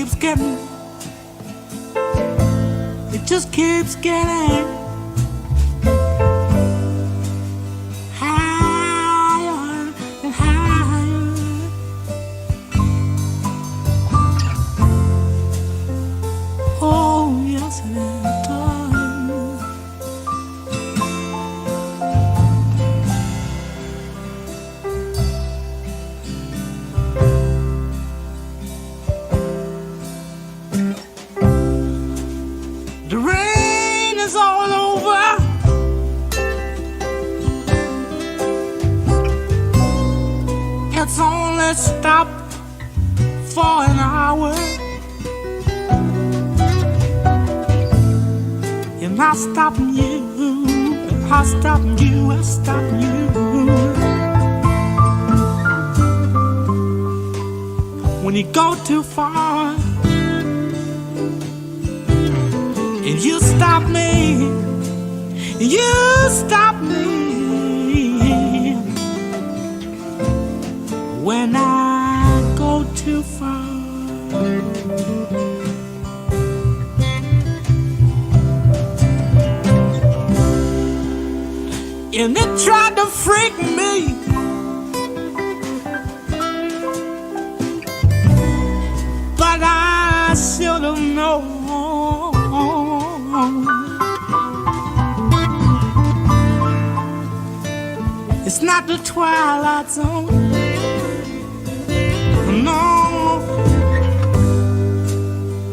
keeps getting, it just keeps getting higher and higher. Oh, yes it does. The rain is all over. It's only stopped for an hour. And I'm stopping you, and I'm stopping you, I'm stopping you. When you go too far, and you stop me, you stop me. When I go too far, and it tried to freak me, but I should have known. It's not the twilight zone. No,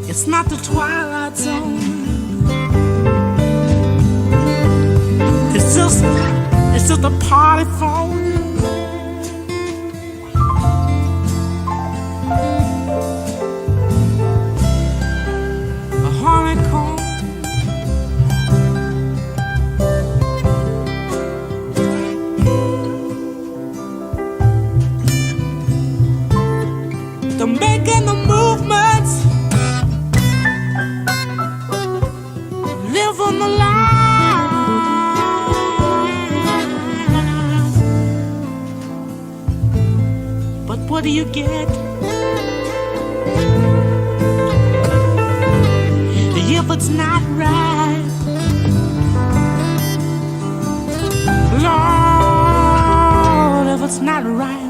it's not the twilight zone. It's just a party phone. A honeycomb. They're making the movements, live on the line. But what do you get if it's not right? Lord, if it's not right.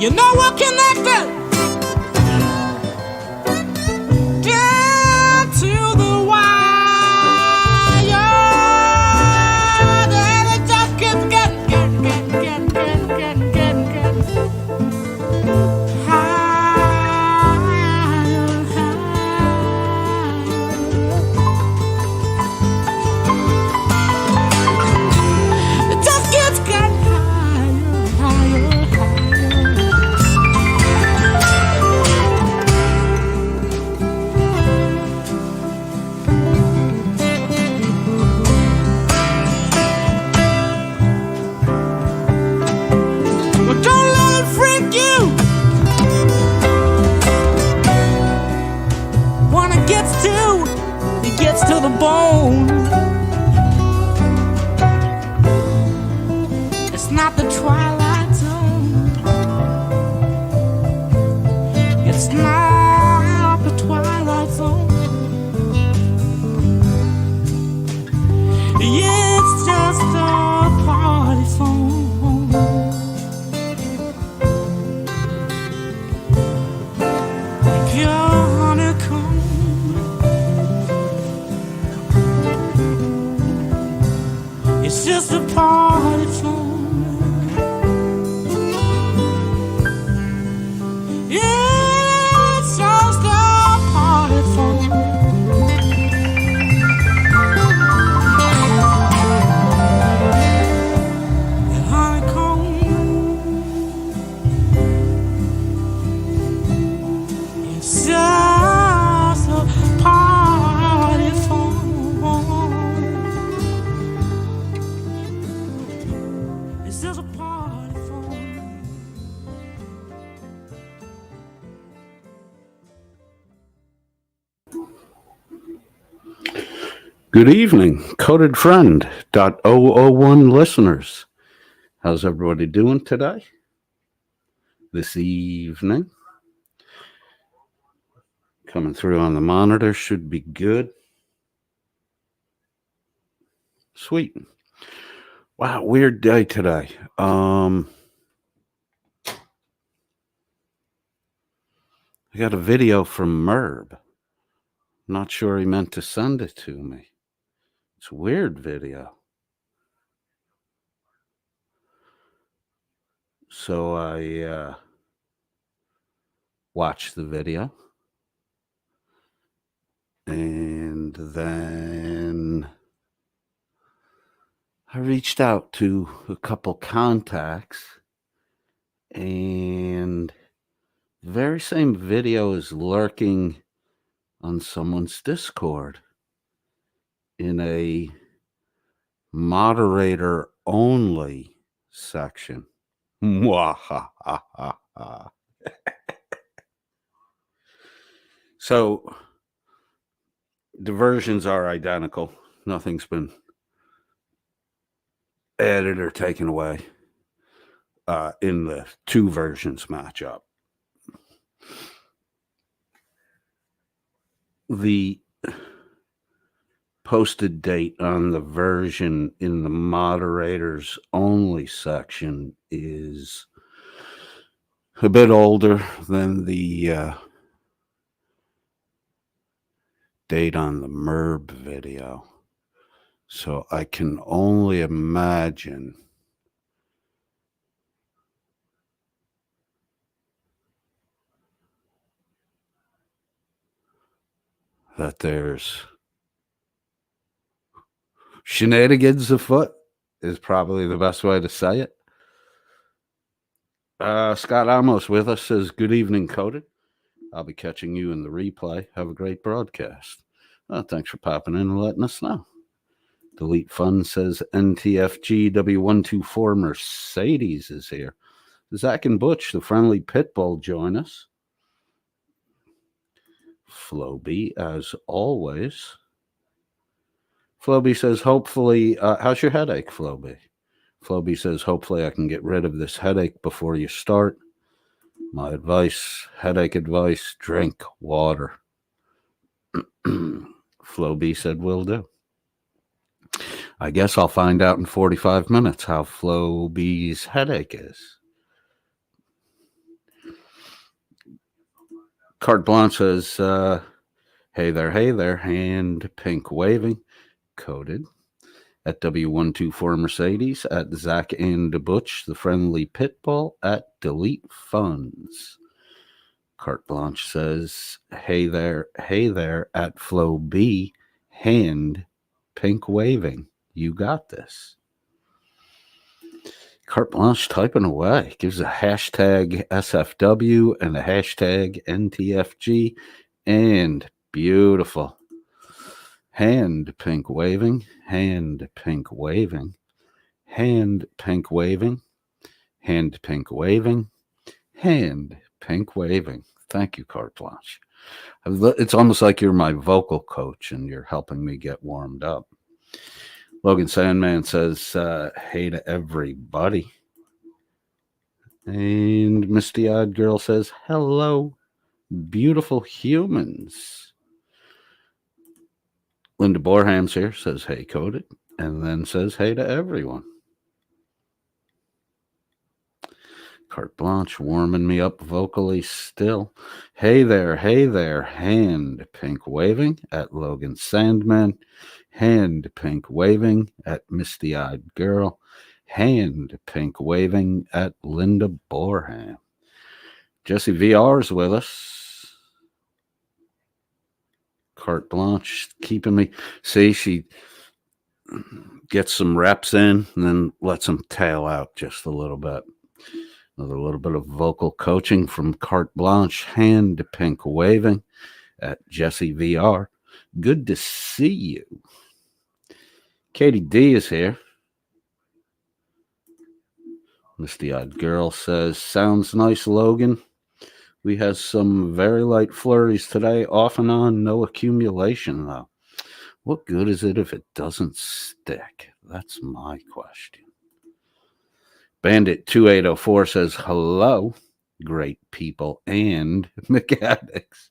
You know we're connected down to the wire, and it just keeps getting higher, higher. It just keeps getting higher, higher. It gets to the bone. It's not the twilight zone. It's not the twilight zone. It's just a party phone. You're honeycomb. It's just a party phone. It's just a party phone. The honeycomb. It's just a party phone. Good evening, Coded Friend .001 listeners. How's everybody doing today? This evening? Coming through on the monitor should be good. Sweet. Wow, weird day today. I got a video from Merb. Not sure he meant to send it to me. It's a weird video. So I watched the video. And then I reached out to a couple contacts, and the very same video is lurking on someone's Discord in a moderator only section. So the versions are identical. Nothing's been added or taken away in the two versions matchup. The posted date on the version in the moderators only section is a bit older than the date on the Merb video. So I can only imagine that there's shenanigans afoot is probably the best way to say it. Scott Amos with us says, good evening, Coded. I'll be catching you in the replay. Have a great broadcast. Thanks for popping in and letting us know. Delete Fun says, NTFG W124 Mercedes is here. Zach and Butch, the friendly pit bull, join us. Floby, as always. Floby says, hopefully, how's your headache, Floby? Floby says, hopefully I can get rid of this headache before you start. My advice, headache advice, drink water. Floby said, will do. I guess I'll find out in 45 minutes how Floby's headache is. Carte Blanche says, hey there, hand pink waving, Coded. At W124 Mercedes, at Zach and Butch, the friendly pitbull, at Delete Funds. Carte Blanche says, hey there, at Flo B, hand pink waving. You got this. Carte Blanche typing away. Gives a hashtag SFW and a hashtag NTFG. And beautiful. Hand pink waving. Hand pink waving. Hand pink waving. Hand pink waving. Hand pink waving. Thank you, Carte Blanche. It's almost like you're my vocal coach and you're helping me get warmed up. Logan Sandman says, hey to everybody. And Misty Eyed Girl says, hello, beautiful humans. Linda Borham's here, says, hey, Coded, and then says, hey to everyone. Carte Blanche warming me up vocally still. Hey there, hand pink waving at Logan Sandman. Hand pink waving at Misty Eyed Girl. Hand pink waving at Linda Borham. Jesse VR's with us. Carte Blanche keeping me. See, she gets some reps in and then lets them tail out just a little bit. Another little bit of vocal coaching from Carte Blanche. Hand pink waving at Jesse VR. Good to see you. Katie D is here. Misty Eyed Girl says, sounds nice, Logan. We had some very light flurries today, off and on, no accumulation, though. What good is it if it doesn't stick? That's my question. Bandit 2804 says, hello, great people and mechanics.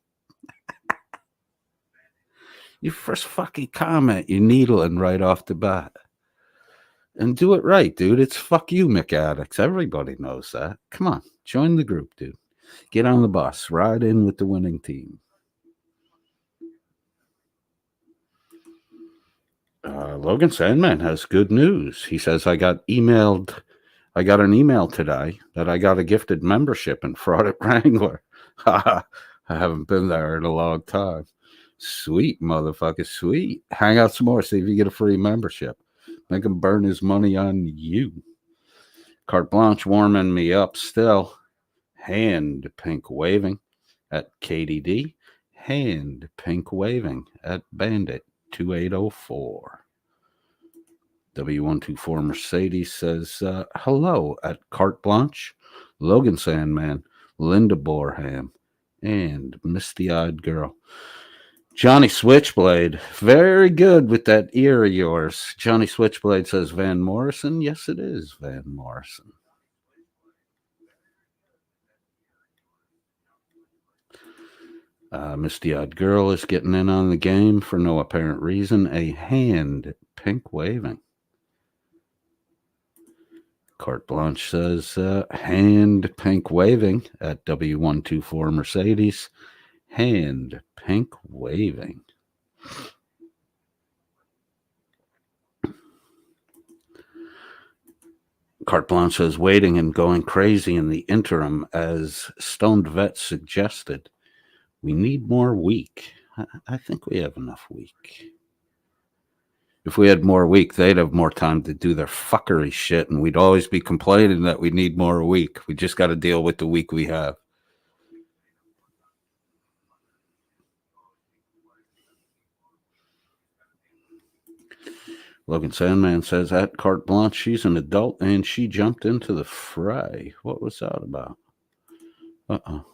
You first fucking comment, you're needling right off the bat. And do it right, dude. It's fuck you, mechanics. Everybody knows that. Come on, join the group, dude. Get on the bus. Ride in with the winning team. Logan Sandman has good news. He says, I got an email today that I got a gifted membership in Fraud at Wrangler. I haven't been there in a long time. Sweet, motherfucker, sweet. Hang out some more, see if you get a free membership. Make him burn his money on you. Carte Blanche warming me up still. Hand pink waving at KDD. Hand pink waving at Bandit 2804. W124 Mercedes says, hello at Carte Blanche, Logan Sandman, Linda Borham, and Misty Eyed Girl. Johnny Switchblade, very good with that ear of yours. Johnny Switchblade says, Van Morrison. Yes, it is Van Morrison. Misty Eyed Girl is getting in on the game for no apparent reason. A hand pink waving. Carte Blanche says, hand pink waving at W124 Mercedes. Hand pink waving. Carte Blanche says, waiting and going crazy in the interim, as Stoned Vet suggested. We need more week. I think we have enough week. If we had more week, they'd have more time to do their fuckery shit, and we'd always be complaining that we need more week. We just got to deal with the week we have. Logan Sandman says, at Carte Blanche, she's an adult, and she jumped into the fray. What was that about? Uh-oh.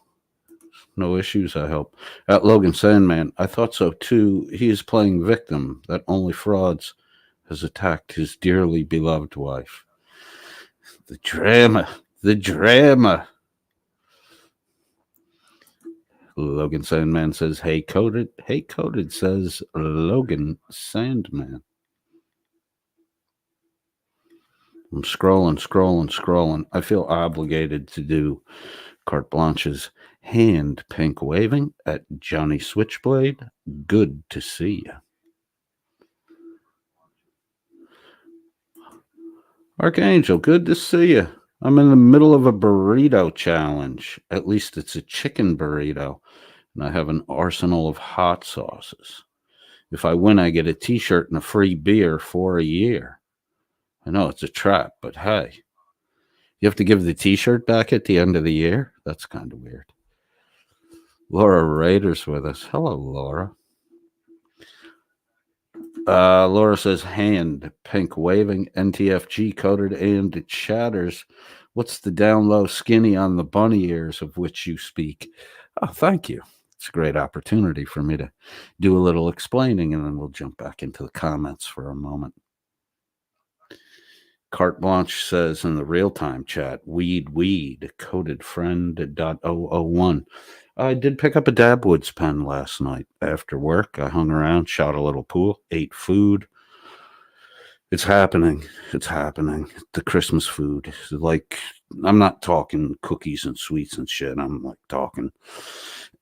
No issues, I hope. At Logan Sandman, I thought so too. He is playing victim that Only Frauds has attacked his dearly beloved wife. The drama. The drama. Logan Sandman says, hey, Coded. Hey, Coded says, Logan Sandman. I'm scrolling. I feel obligated to do Carte Blanche's hand pink waving at Johnny Switchblade. Good to see you. Archangel, good to see you. I'm in the middle of a burrito challenge. At least it's a chicken burrito, and I have an arsenal of hot sauces. If I win, I get a t-shirt and a free beer for a year. I know it's a trap, but hey, you have to give the t-shirt back at the end of the year? That's kind of weird. Laura Rader's with us. Hello, Laura. Laura says, hand pink waving, NTFG Coded and chatters. What's the down low skinny on the bunny ears of which you speak? Oh, thank you. It's a great opportunity for me to do a little explaining, and then we'll jump back into the comments for a moment. Carte Blanche says in the real-time chat, weed, coded friend.001. I did pick up a Dabwoods pen last night after work. I hung around, shot a little pool, ate food. It's happening. The Christmas food. Like, I'm not talking cookies and sweets and shit. I'm like talking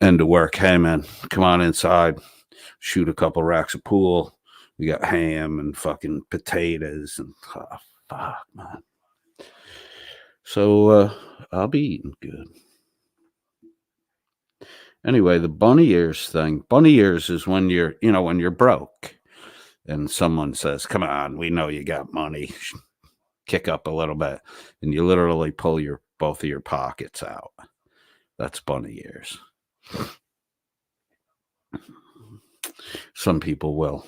end of work. Hey, man, come on inside. Shoot a couple racks of pool. We got ham and fucking potatoes and fuck, man. So I'll be eating good. Anyway, the bunny ears thing. Bunny ears is when you're broke and someone says, come on, we know you got money. Kick up a little bit. And you literally pull both of your pockets out. That's bunny ears. Some people will,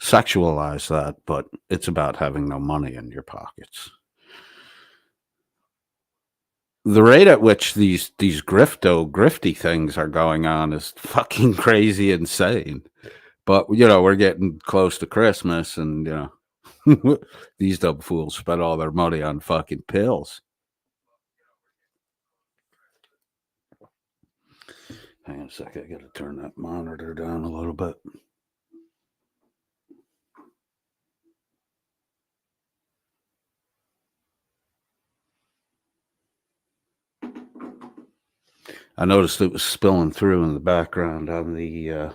sexualize that, but it's about having no money in your pockets. The rate at which these grifty things are going on is fucking crazy insane. But we're getting close to Christmas, and these dumb fools spent all their money on fucking pills. Hang on a second, I gotta turn that monitor down a little bit. I noticed it was spilling through in the background on the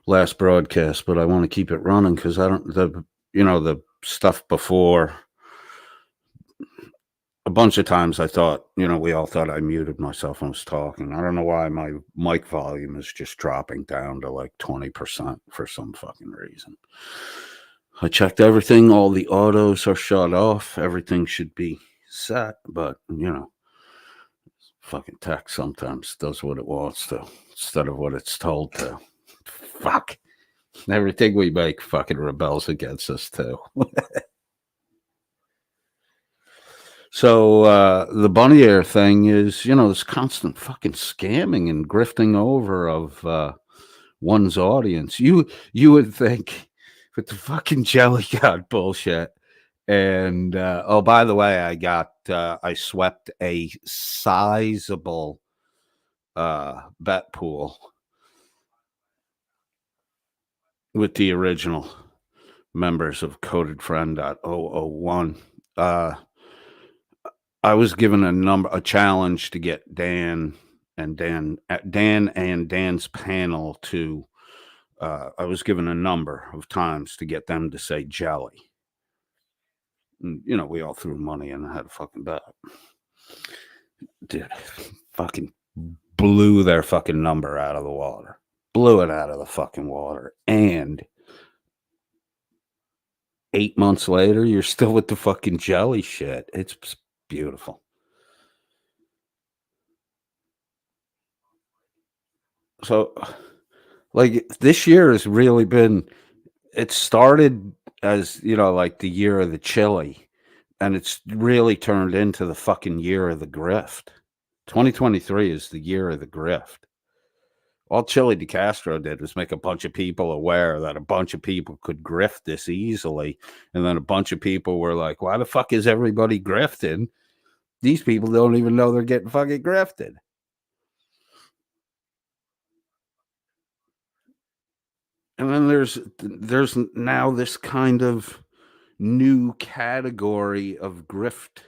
last broadcast, but I want to keep it running because the stuff before. A bunch of times I thought, we all thought I muted myself and was talking. I don't know why my mic volume is just dropping down to like 20% for some fucking reason. I checked everything. All the autos are shut off. Everything should be set, but fucking tech sometimes does what it wants to instead of what it's told to. Fuck. Everything we make fucking rebels against us too. So the bunny ear thing is, this constant fucking scamming and grifting over of one's audience. You would think with the fucking jelly god bullshit. And oh, by the way, I swept a sizable bet pool with the original members of codedfriend.001. I was given a challenge to get Dan and Dan's panel to. I was given a number of times to get them to say jelly. And, we all threw money and I had a fucking bet. Dude, fucking blew their fucking number out of the water. Blew it out of the fucking water. And 8 months later, you're still with the fucking jelly shit. It's beautiful. So, like, this year has really been, it started as, like the year of the chili, and it's really turned into the fucking year of the grift. 2023 is the year of the grift. All Chili DeCastro did was make a bunch of people aware that a bunch of people could grift this easily. And then a bunch of people were like, why the fuck is everybody grifting? These people don't even know they're getting fucking grifted. And then there's now this kind of new category of grift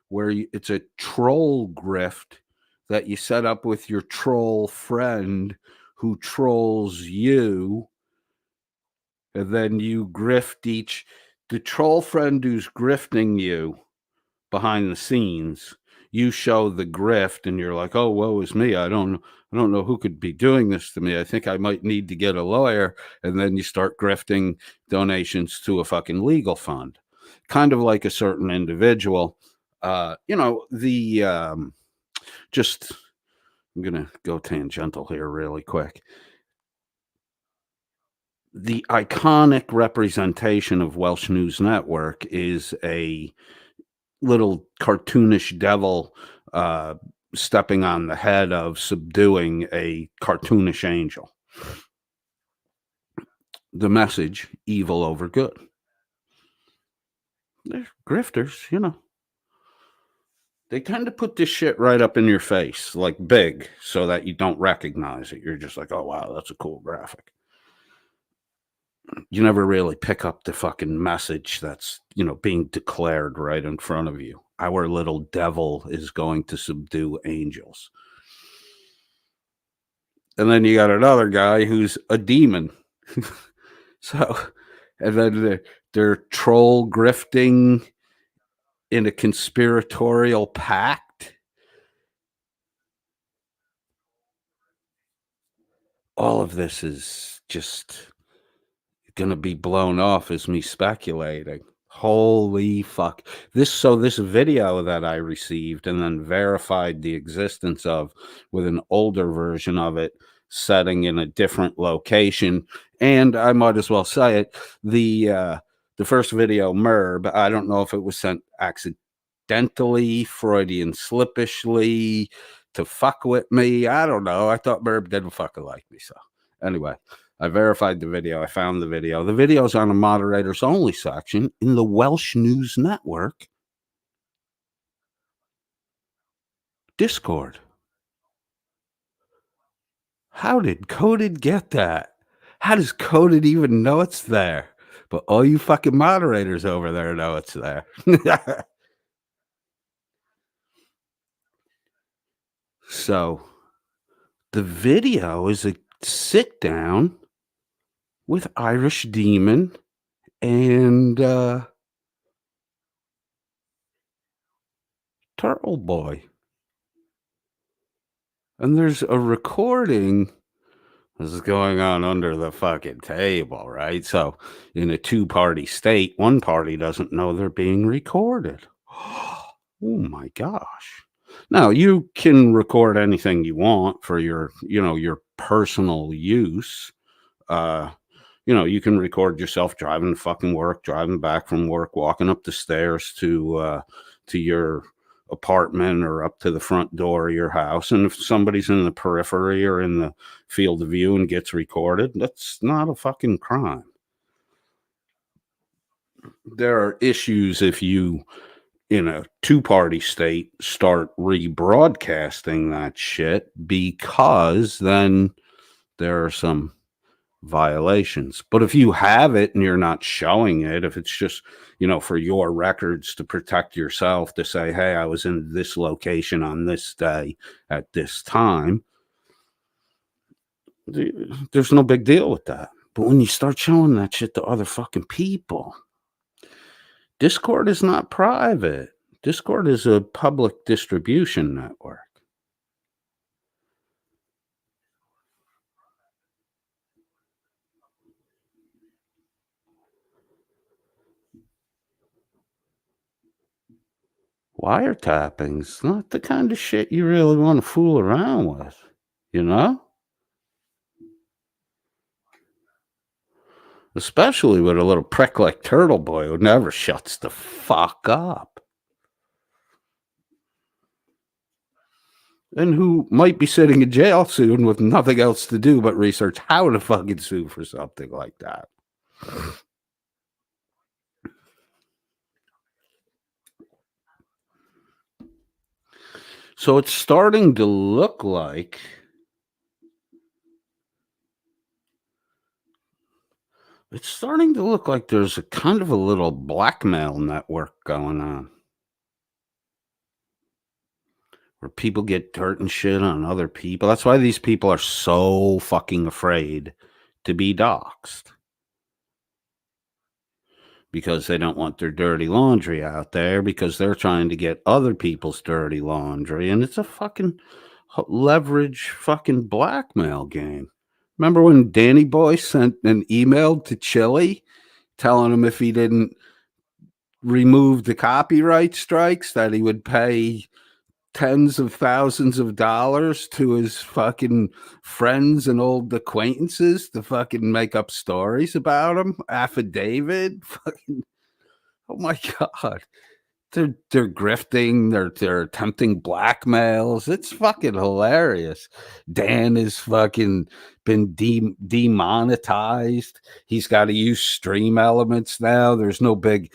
where it's a troll grift that you set up with your troll friend who trolls you, and then you grift the troll friend who's grifting you behind the scenes. You show the grift and you're like, oh, woe is me. I don't know who could be doing this to me. I think I might need to get a lawyer. And then you start grifting donations to a fucking legal fund, kind of like a certain individual. Just, I'm going to go tangential here really quick. The iconic representation of Welsh News Network is a little cartoonish devil stepping on the head of subduing a cartoonish angel. The message, evil over good. They're grifters, They tend to put this shit right up in your face, like big, so that you don't recognize it. You're just like, oh, wow, that's a cool graphic. You never really pick up the fucking message that's, being declared right in front of you. Our little devil is going to subdue angels. And then you got another guy who's a demon. And then they're troll grifting in a conspiratorial pact. All of this is just going to be blown off as me speculating. Holy fuck. This video that I received and then verified the existence of with an older version of it setting in a different location. And I might as well say it, the first video, Merb, I don't know if it was sent accidentally, Freudian slippishly, to fuck with me. I don't know. I thought Merb didn't fucking like me, so Anyway, I verified the video. I found the video. The video's on a moderators only section in the Welsh News Network Discord. How did Coded get that? How does Coded even know it's there? But all you fucking moderators over there know it's there. So the video is a sit down with Irish Demon and Turtle Boy. And there's a recording. This is going on under the fucking table, right? So, in a two-party state, one party doesn't know they're being recorded. Oh my gosh. Now, you can record anything you want for your, your personal use. Uh, you can record yourself driving to fucking work, driving back from work, walking up the stairs to your apartment or up to the front door of your house. And if somebody's in the periphery or in the field of view and gets recorded, that's not a fucking crime. There are issues if you, in a two-party state, start rebroadcasting that shit, because then there are some violations. But if you have it and you're not showing it, if it's just, for your records to protect yourself, to say, hey, I was in this location on this day at this time, there's no big deal with that. But when you start showing that shit to other fucking people, Discord is not private. Discord is a public distribution network. Wiretapping's not the kind of shit you really want to fool around with, Especially with a little prick like Turtle Boy who never shuts the fuck up. And who might be sitting in jail soon with nothing else to do but research how to fucking sue for something like that. So it's starting to look like there's a kind of a little blackmail network going on, where people get dirt and shit on other people. That's why these people are so fucking afraid to be doxxed, because they don't want their dirty laundry out there, because they're trying to get other people's dirty laundry. And it's a fucking leverage fucking blackmail game. Remember when Danny Boy sent an email to Chili telling him if he didn't remove the copyright strikes that he would pay tens of thousands of dollars to his fucking friends and old acquaintances to fucking make up stories about him? Affidavit? Fucking, oh my God. They're grifting, they're attempting blackmails. It's fucking hilarious. Dan is fucking been demonetized. He's got to use stream elements now. There's no big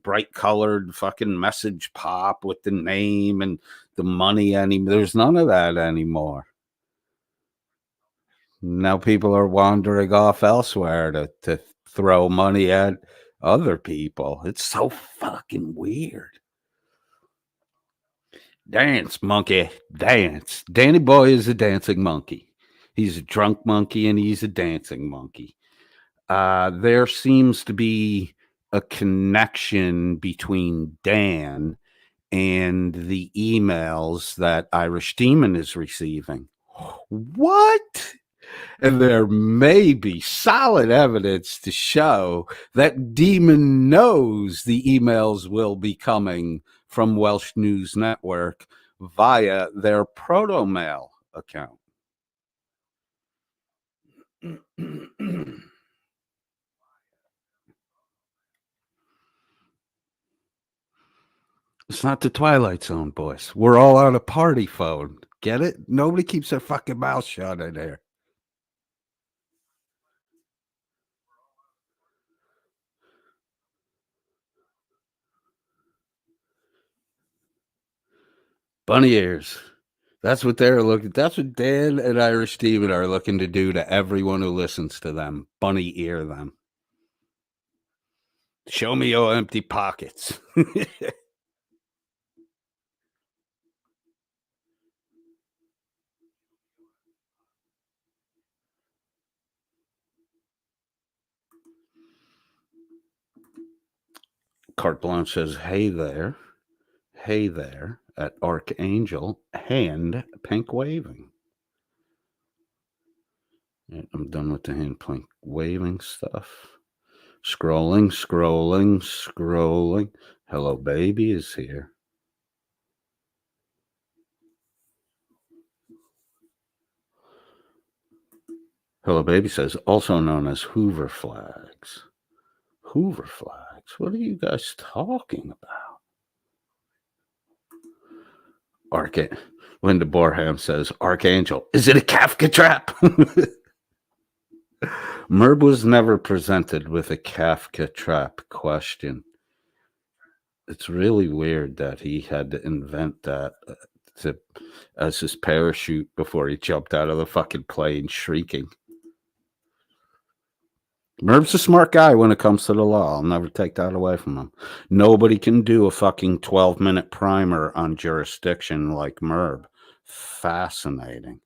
bright colored fucking message pop with the name and the money anymore. There's none of that anymore. Now people are wandering off elsewhere to throw money at other people. It's so fucking weird. Dance, monkey, dance. Danny Boy is a dancing monkey. He's a drunk monkey and he's a dancing monkey. There seems to be a connection between Dan and the emails that Irish Demon is receiving. What? And there may be solid evidence to show that Demon knows the emails will be coming from Welsh News Network via their proto-mail account. It's not the Twilight Zone, boys. We're all on a party phone. Get it? Nobody keeps their fucking mouth shut in there. Bunny ears. That's what they're looking. That's what Dan and Irish Steven are looking to do to everyone who listens to them. Bunny ear them. Show me your empty pockets. Carte Blanche says, "Hey there, at Archangel, hand pink waving." And I'm done with the hand pink waving stuff. Scrolling. Hello, baby is here. Hello, baby says, also known as Hoover flags. Hoover flags? What are you guys talking about? Linda Borham says, Archangel, is it a Kafka trap? Merb was never presented with a Kafka trap question. It's really weird that he had to invent that as his parachute before he jumped out of the fucking plane shrieking. Merb's a smart guy when it comes to the law. I'll never take that away from him. Nobody can do a fucking 12-minute primer on jurisdiction like Merb. Fascinating.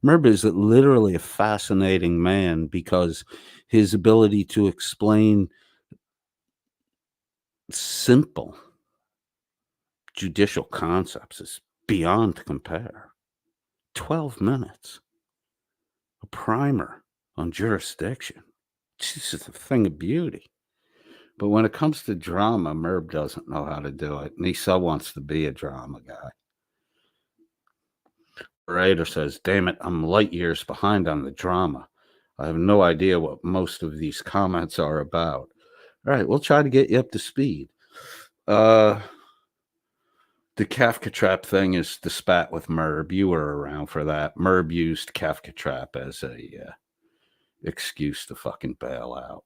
Merb is literally a fascinating man because his ability to explain simple judicial concepts is beyond compare. 12 minutes. A primer on jurisdiction. This is a thing of beauty. But when it comes to drama, Merb doesn't know how to do it. And he so wants to be a drama guy. Raider says, damn it, I'm light years behind on the drama. I have no idea what most of these comments are about. All right, we'll try to get you up to speed. The Kafka trap thing is the spat with Merb. You were around for that. Merb used Kafka trap as a excuse to fucking bail out.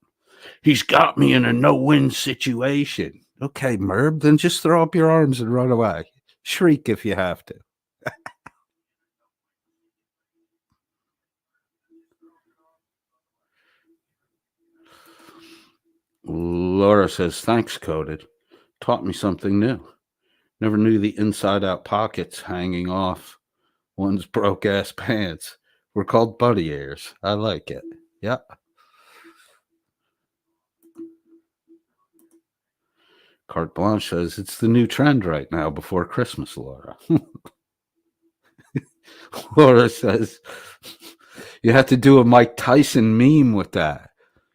He's got me in a no-win situation. Okay, Merb, then just throw up your arms and run away. Shriek if you have to. Laura says, thanks, Coded. Taught me something new. Never knew the inside-out pockets hanging off one's broke-ass pants were called bunny ears. I like it. Yep. Carte Blanche says, it's the new trend right now before Christmas, Laura. Laura says, you have to do a Mike Tyson meme with that.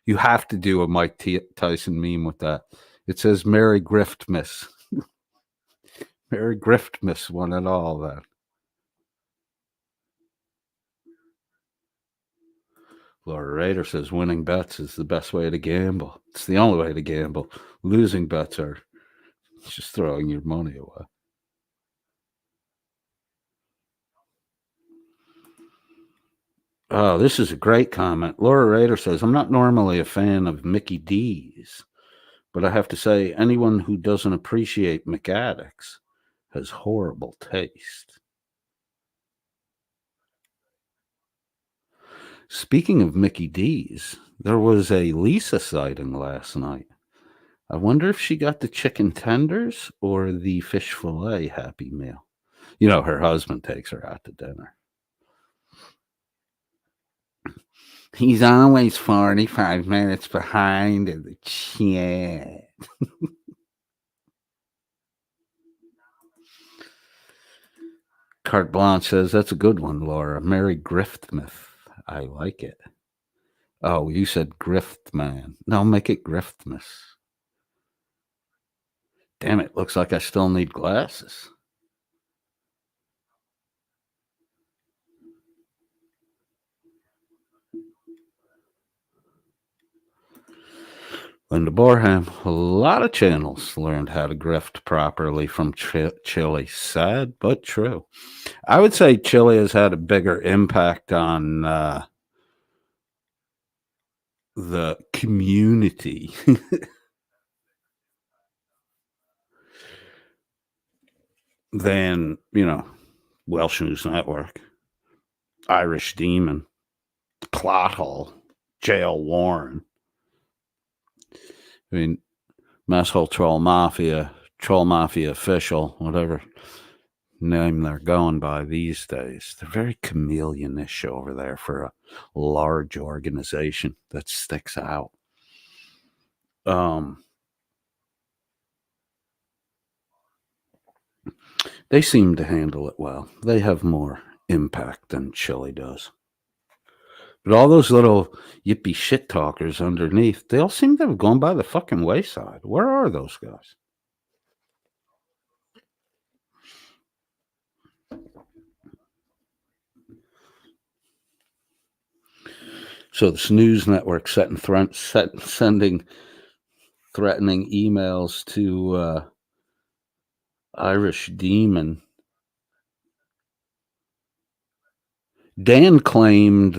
You have to do a Mike Tyson meme with that. It says, Merry Griftmas. Merry Griftmas, one and all, then. Laura Rader says, winning bets is the best way to gamble. It's the only way to gamble. Losing bets are just throwing your money away. Oh, this is a great comment. Laura Rader says, I'm not normally a fan of Mickey D's, but I have to say, anyone who doesn't appreciate McAddicts has horrible taste. Speaking of Mickey D's, there was a Lisa sighting last night. I wonder if she got the chicken tenders or the fish fillet Happy Meal. You know, her husband takes her out to dinner. He's always 45 minutes behind in the chat. Carte Blanche says, that's a good one, Laura. Merry Griftmas. I like it. Oh, you said Griftman. No, make it Griftmas. Damn it, looks like I still need glasses. Linda Borham, a lot of channels learned how to grift properly from Chile. Sad, but true. I would say Chile has had a bigger impact on the community. Then, Welsh News Network, Irish Demon, Clothall, Jail Warren. I mean, Mess Hole Troll Mafia Official, whatever name they're going by these days. They're very chameleonish over there for a large organization that sticks out. They seem to handle it well. They have more impact than Chili does. But all those little yippee shit talkers underneath, they all seem to have gone by the fucking wayside. Where are those guys? So the snooze network sending threatening emails to Irish Demon. Dan claimed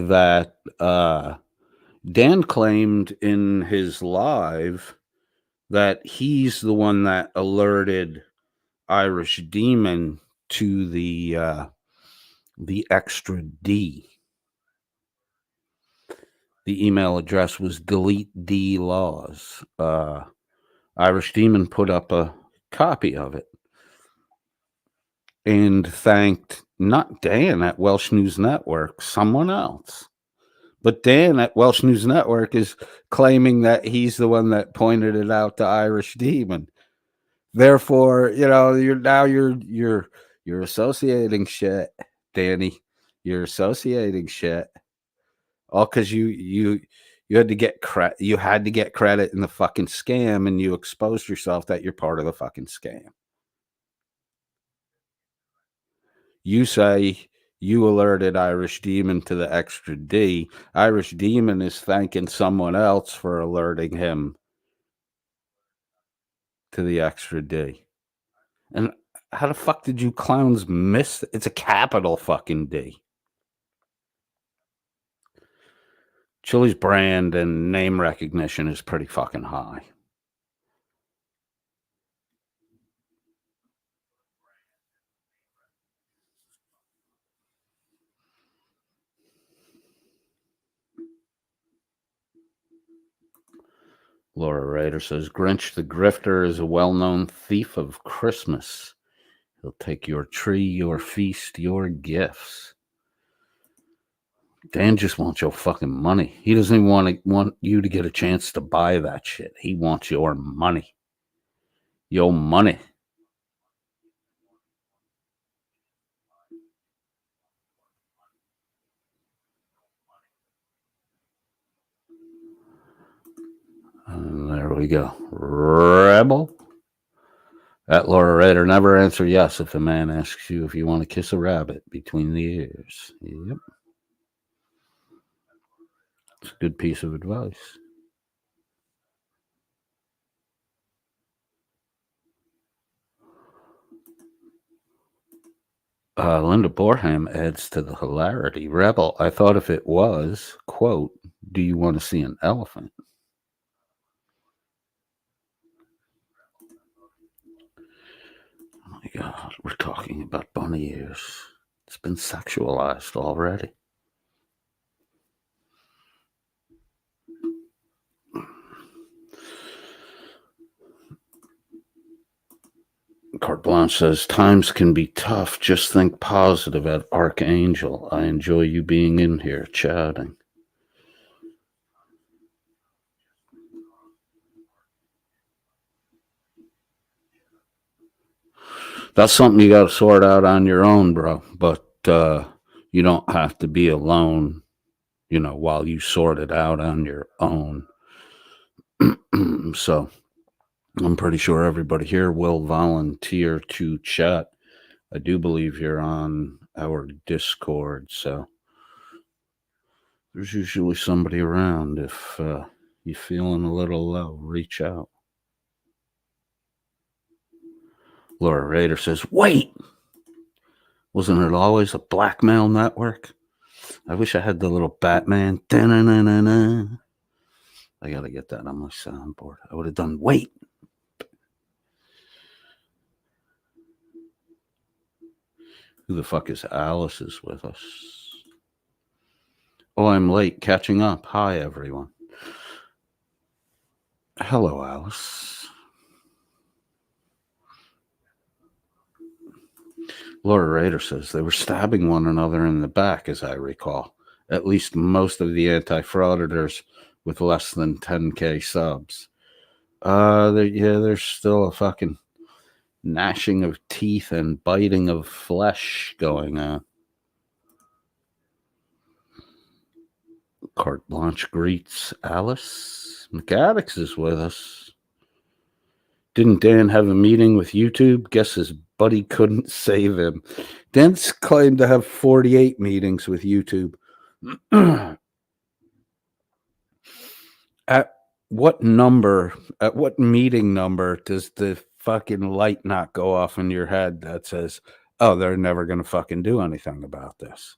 in his live that he's the one that alerted Irish Demon to the extra D. The email address was delete D laws. Irish Demon put up a copy of it and thanked not Dan at Welsh News Network, someone else. But Dan at Welsh News Network is claiming that he's the one that pointed it out to Irish Demon. Therefore, you're associating shit, Danny. You're associating shit. All because you had to get credit. You had to get credit in the fucking scam, and you exposed yourself that you're part of the fucking scam. You say you alerted Irish Demon to the extra D. Irish Demon is thanking someone else for alerting him to the extra D. And how the fuck did you clowns miss? It's a capital fucking D. Chili's brand and name recognition is pretty fucking high. Laura Rader says, Grinch the Grifter is a well-known thief of Christmas. He'll take your tree, your feast, your gifts. Dan just wants your fucking money. He doesn't even want you to get a chance to buy that shit. He wants your money. Your money. And there we go. Rebel. That Laura Rader, never answer yes if a man asks you if you want to kiss a rabbit between the ears. Yep. It's a good piece of advice. Linda Borham adds to the hilarity. Rebel, I thought if it was, quote, do you want to see an elephant? Oh my God, we're talking about bunny ears. It's been sexualized already. Carte Blanche says, times can be tough. Just think positive at Archangel. I enjoy you being in here chatting. That's something you got to sort out on your own, bro. But you don't have to be alone, while you sort it out on your own. So I'm pretty sure everybody here will volunteer to chat. I do believe you're on our Discord, so there's usually somebody around. If you're feeling a little low, reach out. Laura Rader says, wait! Wasn't it always a blackmail network? I wish I had the little Batman. Da-na-na-na-na. I got to get that on my soundboard. I would have done, wait! Who the fuck is Alice is with us? Oh, I'm late catching up. Hi, everyone. Hello, Alice. Laura Rader says they were stabbing one another in the back, as I recall. At least most of the anti-frauditors with less than 10K subs. There's still a fucking gnashing of teeth and biting of flesh going on. Carte Blanche greets Alice. McAddix is with us. Didn't Dan have a meeting with YouTube? Guess his buddy couldn't save him. Dan's claimed to have 48 meetings with YouTube. At what meeting number does the fucking light not go off in your head that says, oh, they're never going to fucking do anything about this?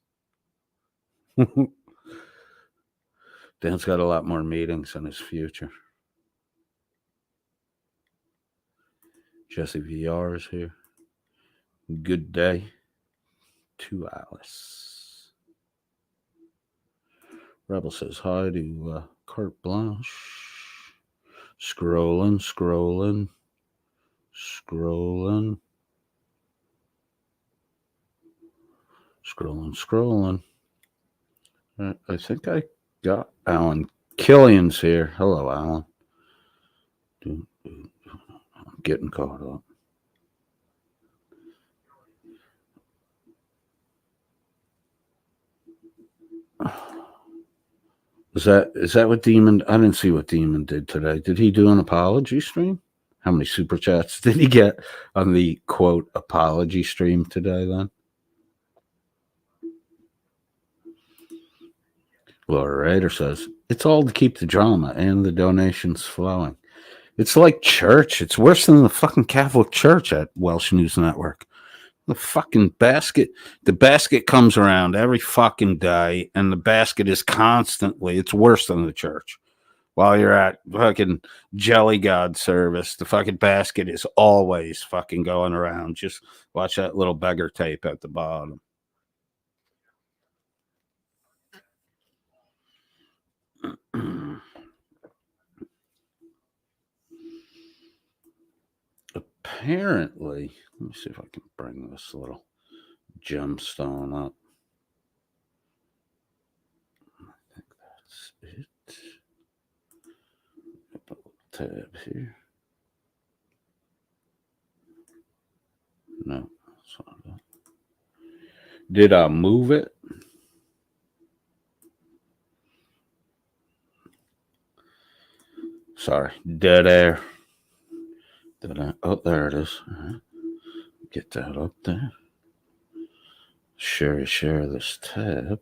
Dan's got a lot more meetings in his future. Jesse VR is here. Good day to Alice. Rebel says hi to Carte Blanche. Scrolling. I think I got Alan Killian's here. Hello, Alan. I'm getting caught up. Is that what Demon? I didn't see what Demon did today. Did he do an apology stream? How many super chats did he get on the quote apology stream today then? Laura Rader says, it's all to keep the drama and the donations flowing. It's like church. It's worse than the fucking Catholic Church at Welsh News Network. The fucking basket, the basket comes around every fucking day, and the basket is constantly, it's worse than the church. While you're at fucking Jelly God service, the fucking basket is always fucking going around. Just watch that little beggar tape at the bottom. Apparently, let me see if I can bring this little gemstone up. I think that's it. Put a little tab here. No, that's not it. Did I move it? Sorry, dead air. Oh, there it is. Right. Get that up there. Share this tab.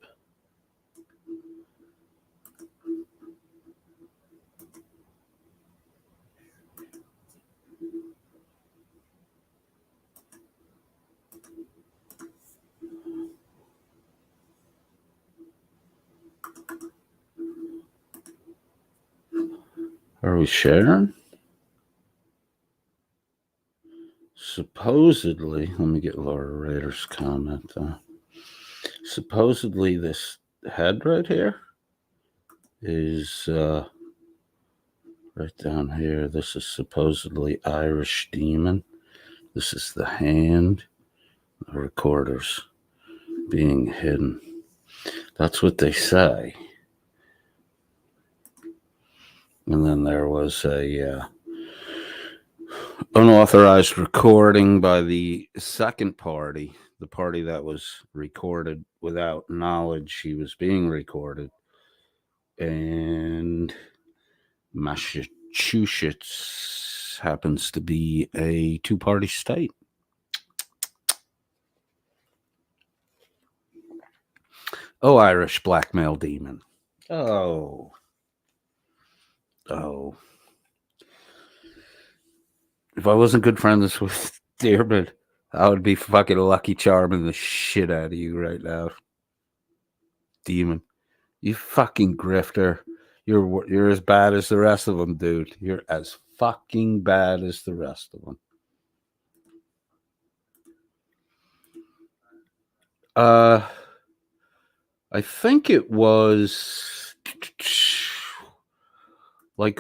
Are we sharing? Supposedly, let me get Laura Rader's comment though. Supposedly, this head right here is right down here. This is supposedly Irish Demon. This is the hand. The recorder's being hidden. That's what they say. And then there was a unauthorized recording by the second party, the party that was recorded without knowledge he was being recorded. And Massachusetts happens to be a two-party state. Oh, Irish blackmail demon. Oh. If I wasn't good friends with Dearman, I would be fucking Lucky Charming the shit out of you right now. Demon. You fucking grifter. You're as bad as the rest of them, dude. You're as fucking bad as the rest of them. I think it was like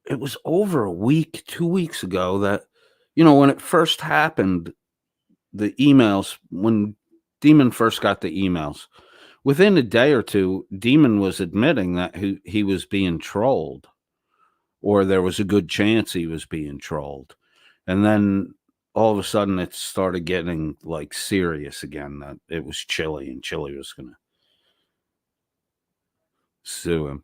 it was over a week, 2 weeks ago that, when it first happened, the emails, when Demon first got the emails, within a day or two, Demon was admitting that he was being trolled, or there was a good chance he was being trolled. And then all of a sudden it started getting like serious again, that it was Chili and Chili was going to sue him.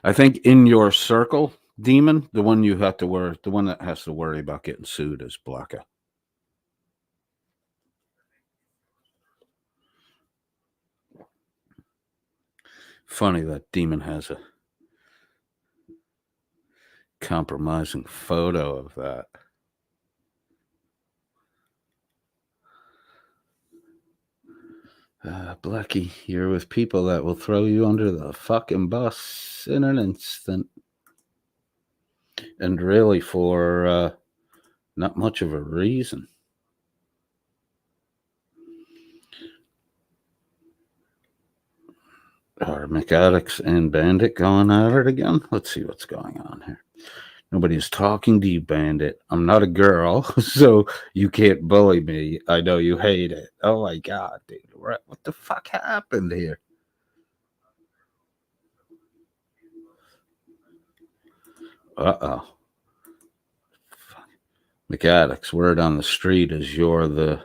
I think in your circle, Demon, the one you have to worry, the one that has to worry about getting sued is Blacka. Funny that Demon has a compromising photo of that. Blackie, you're with people that will throw you under the fucking bus in an instant. And really for not much of a reason. Are McAddicts and Bandit going at it again? Let's see what's going on here. Nobody's talking to you, Bandit. I'm not a girl, so you can't bully me. I know you hate it. Oh my God, dude. What the fuck happened here? Uh-oh. McAddicts, word on the street is you're the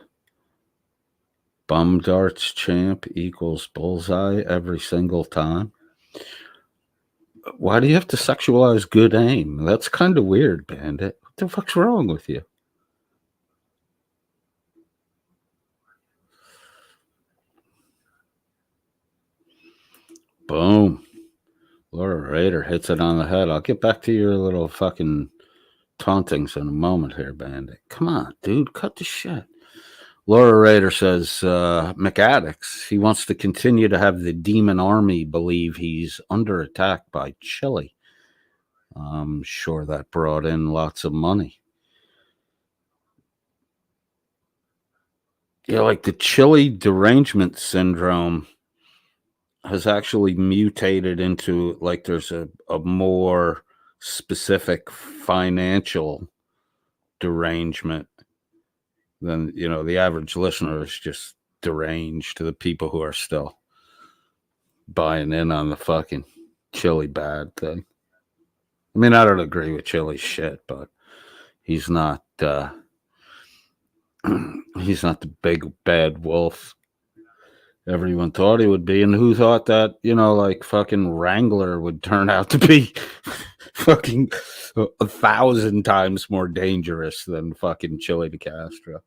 bum darts champ equals bullseye every single time. Why do you have to sexualize good aim? That's kind of weird, Bandit. What the fuck's wrong with you? Boom. Laura Raider hits it on the head. I'll get back to your little fucking tauntings in a moment here, Bandit. Come on, dude. Cut the shit. Laura Raider says, McAddicts, he wants to continue to have the demon army believe he's under attack by Chili. I'm sure that brought in lots of money. Yeah, like the Chili derangement syndrome has actually mutated into like there's a more specific financial derangement than, the average listener is just deranged to the people who are still buying in on the fucking Chili bad thing. I mean, I don't agree with Chili's shit, but he's not he's not the big bad wolf everyone thought he would be. And who thought that, like fucking Wrangler would turn out to be fucking 1,000 times more dangerous than fucking Chili de Castro.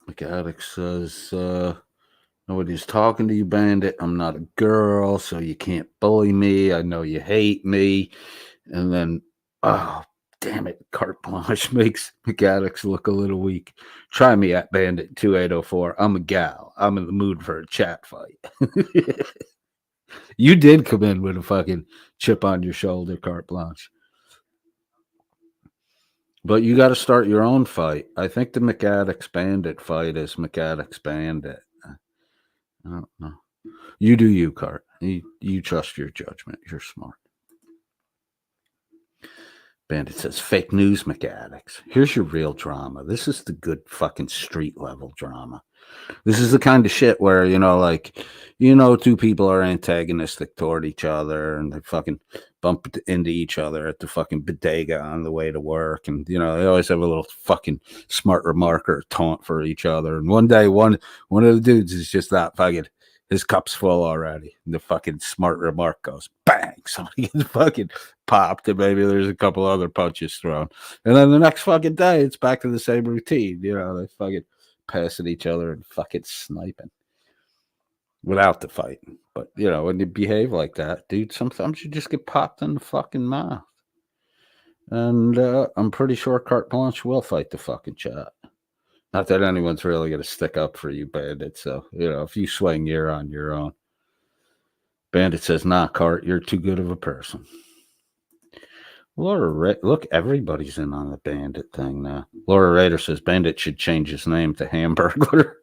McAddict says, nobody's talking to you, Bandit. I'm not a girl, so you can't bully me. I know you hate me. And then, oh, damn it, carte blanche makes McAddicts look a little weak. Try me at Bandit 2804. I'm a gal. I'm in the mood for a chat fight. You did come in with a fucking chip on your shoulder, carte blanche. But you got to start your own fight. I think the McAddicts Bandit fight is McAddicts Bandit. I don't know. You do you, Cart. You trust your judgment. You're smart. Bandit says, fake news, McAddicts. Here's your real drama. This is the good fucking street level drama. This is the kind of shit where, two people are antagonistic toward each other and they fucking bump into each other at the fucking bodega on the way to work. And, they always have a little fucking smart remark or taunt for each other. And one day, one of the dudes is just that fucking, his cup's full already. And the fucking smart remark goes bang. Somebody gets fucking popped, and maybe there's a couple other punches thrown. And then the next fucking day, it's back to the same routine. They fucking passing each other and fucking sniping without the fighting. But, when you behave like that, dude, sometimes you just get popped in the fucking mouth. And I'm pretty sure Carte Blanche will fight the fucking chat. Not that anyone's really going to stick up for you, Bandit. So, if you swing, you're on your own. Bandit says, nah, Cart, you're too good of a person. Look, everybody's in on the Bandit thing now. Laura Rader says Bandit should change his name to Hamburglar.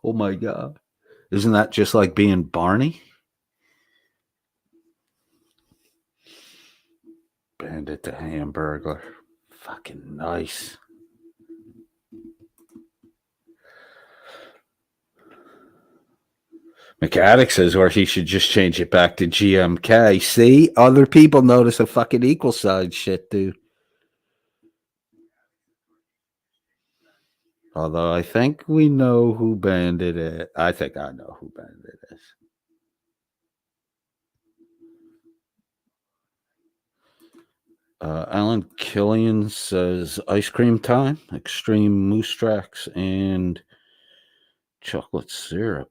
Oh my God. Isn't that just like being Barney? Bandit to Hamburglar. Fucking nice. McAddick says, or he should just change it back to GMK. See? Other people notice a fucking equal side shit, dude. Although I think we know who Bandit is. I think I know who Bandit is. Alan Killian says ice cream time, extreme moose tracks, and chocolate syrup.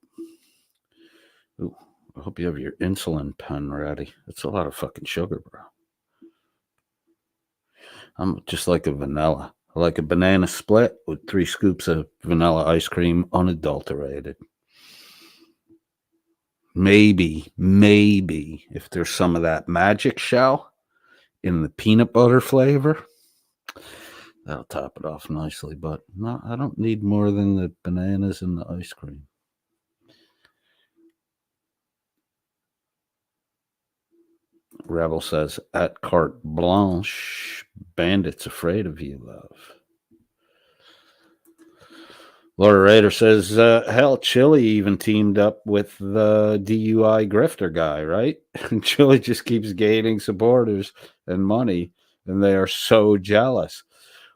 Ooh, I hope you have your insulin pen ready. That's a lot of fucking sugar, bro. I'm just like a vanilla. I like a banana split with 3 scoops of vanilla ice cream, unadulterated. Maybe, if there's some of that magic shell in the peanut butter flavor, that'll top it off nicely. But no, I don't need more than the bananas and the ice cream. Rebel says, at carte blanche, Bandit's afraid of you, love. Laura Rader says, hell, Chili even teamed up with the DUI grifter guy, right? And Chili just keeps gaining supporters and money, and they are so jealous.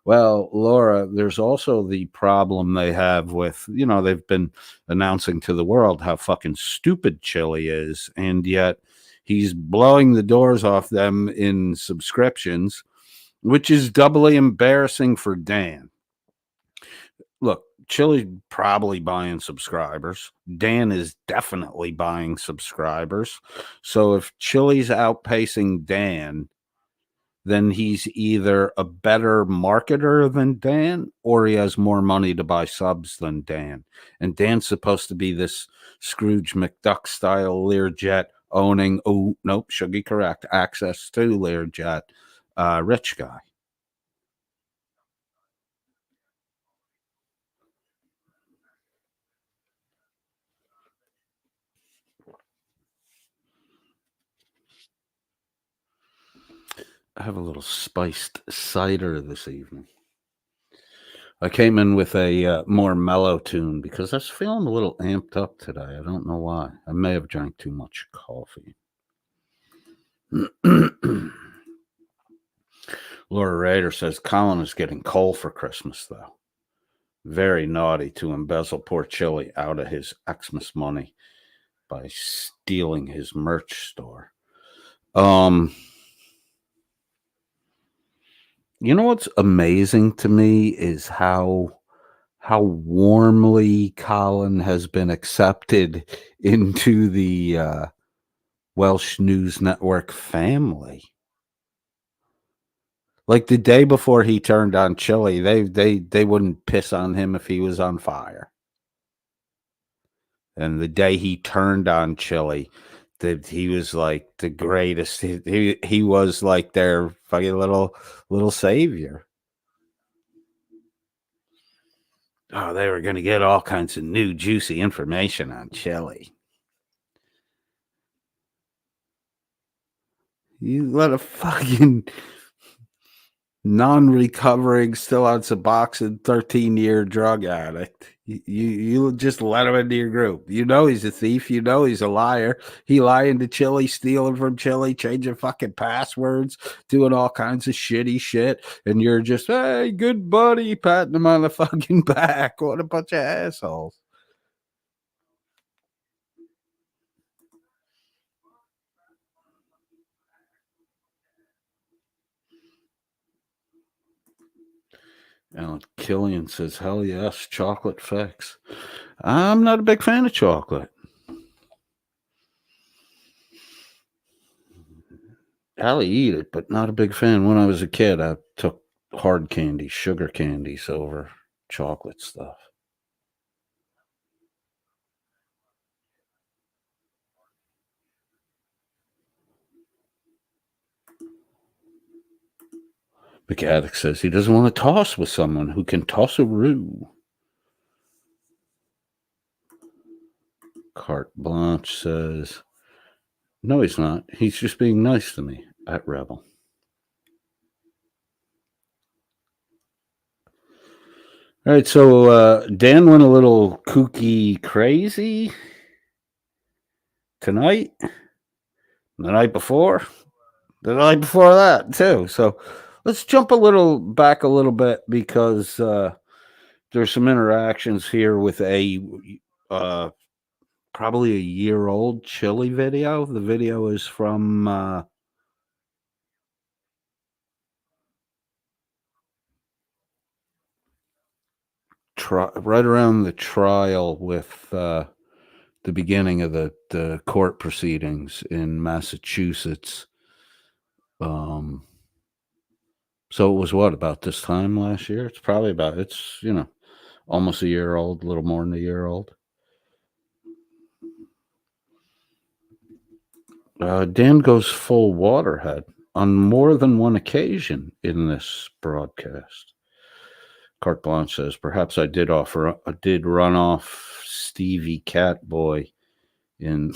Well, Laura, there's also the problem they have with, they've been announcing to the world how fucking stupid Chili is, and yet he's blowing the doors off them in subscriptions, which is doubly embarrassing for Dan. Look, Chili's probably buying subscribers. Dan is definitely buying subscribers. So if Chili's outpacing Dan, then he's either a better marketer than Dan or he has more money to buy subs than Dan. And Dan's supposed to be this Scrooge McDuck style Learjet owning, should be correct, access to Learjet, rich guy. I have a little spiced cider this evening. I came in with a more mellow tune because I was feeling a little amped up today. I don't know why. I may have drank too much coffee. Laura Rader says Colin is getting coal for Christmas, though. Very naughty to embezzle poor Chili out of his Xmas money by stealing his merch store. You know what's amazing to me is how warmly Colin has been accepted into the Welsh News Network family. Like the day before he turned on Chili, they wouldn't piss on him if he was on fire. And the day he turned on Chili, that he was like the greatest. He was like their fucking little savior. Oh, they were going to get all kinds of new juicy information on Chili. You let a fucking non-recovering, still on Suboxone, 13-year drug addict. You just let him into your group. You know he's a thief. You know he's a liar. He lying to Chili, stealing from Chili, changing fucking passwords, doing all kinds of shitty shit. And you're just, hey, good buddy, patting him on the fucking back. What a bunch of assholes. Alan Killian says, hell yes, chocolate fix. I'm not a big fan of chocolate. I'll eat it, but not a big fan. When I was a kid, I took hard candy, sugar candies over chocolate stuff. McAddick says he doesn't want to toss with someone who can toss a roux. Carte Blanche says, no, he's not. He's just being nice to me at Rebel. All right, so Dan went a little kooky crazy tonight, the night before that too. So let's jump back a little bit because there's some interactions here with a probably a year-old chili video. The video is from right around the trial with the beginning of the court proceedings in Massachusetts. So it was what, about this time last year? It's probably it's almost a year old, a little more than a year old. Dan goes full waterhead on more than one occasion in this broadcast. Carte Blanche says, perhaps I did run off Stevie Catboy in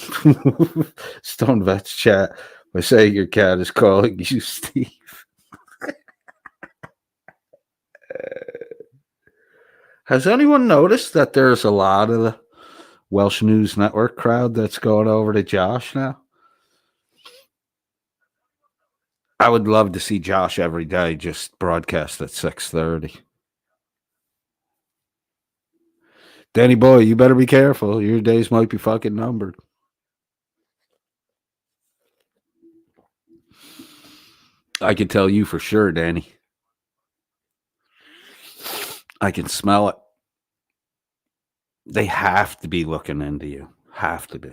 Stone Vet's chat by saying your cat is calling you Steve. Has anyone noticed that there's a lot of the Welsh News Network crowd that's going over to Josh now? I would love to see Josh every day just broadcast at 6:30. Danny boy, you better be careful. Your days might be fucking numbered. I can tell you for sure, Danny. I can smell it. They have to be looking into you. Have to be.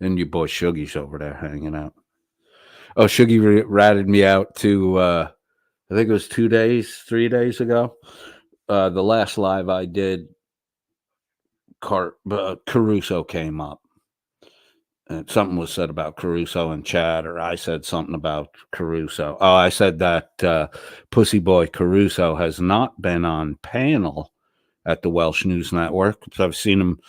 And your boy Shuggy's over there hanging out. Oh, Shuggy ratted me out to, I think it was 3 days ago. The last live I did, Caruso came up. And something was said about Caruso in chat, or I said something about Caruso. Oh, I said that Pussy Boy Caruso has not been on panel at the Welsh News Network. So I've seen him,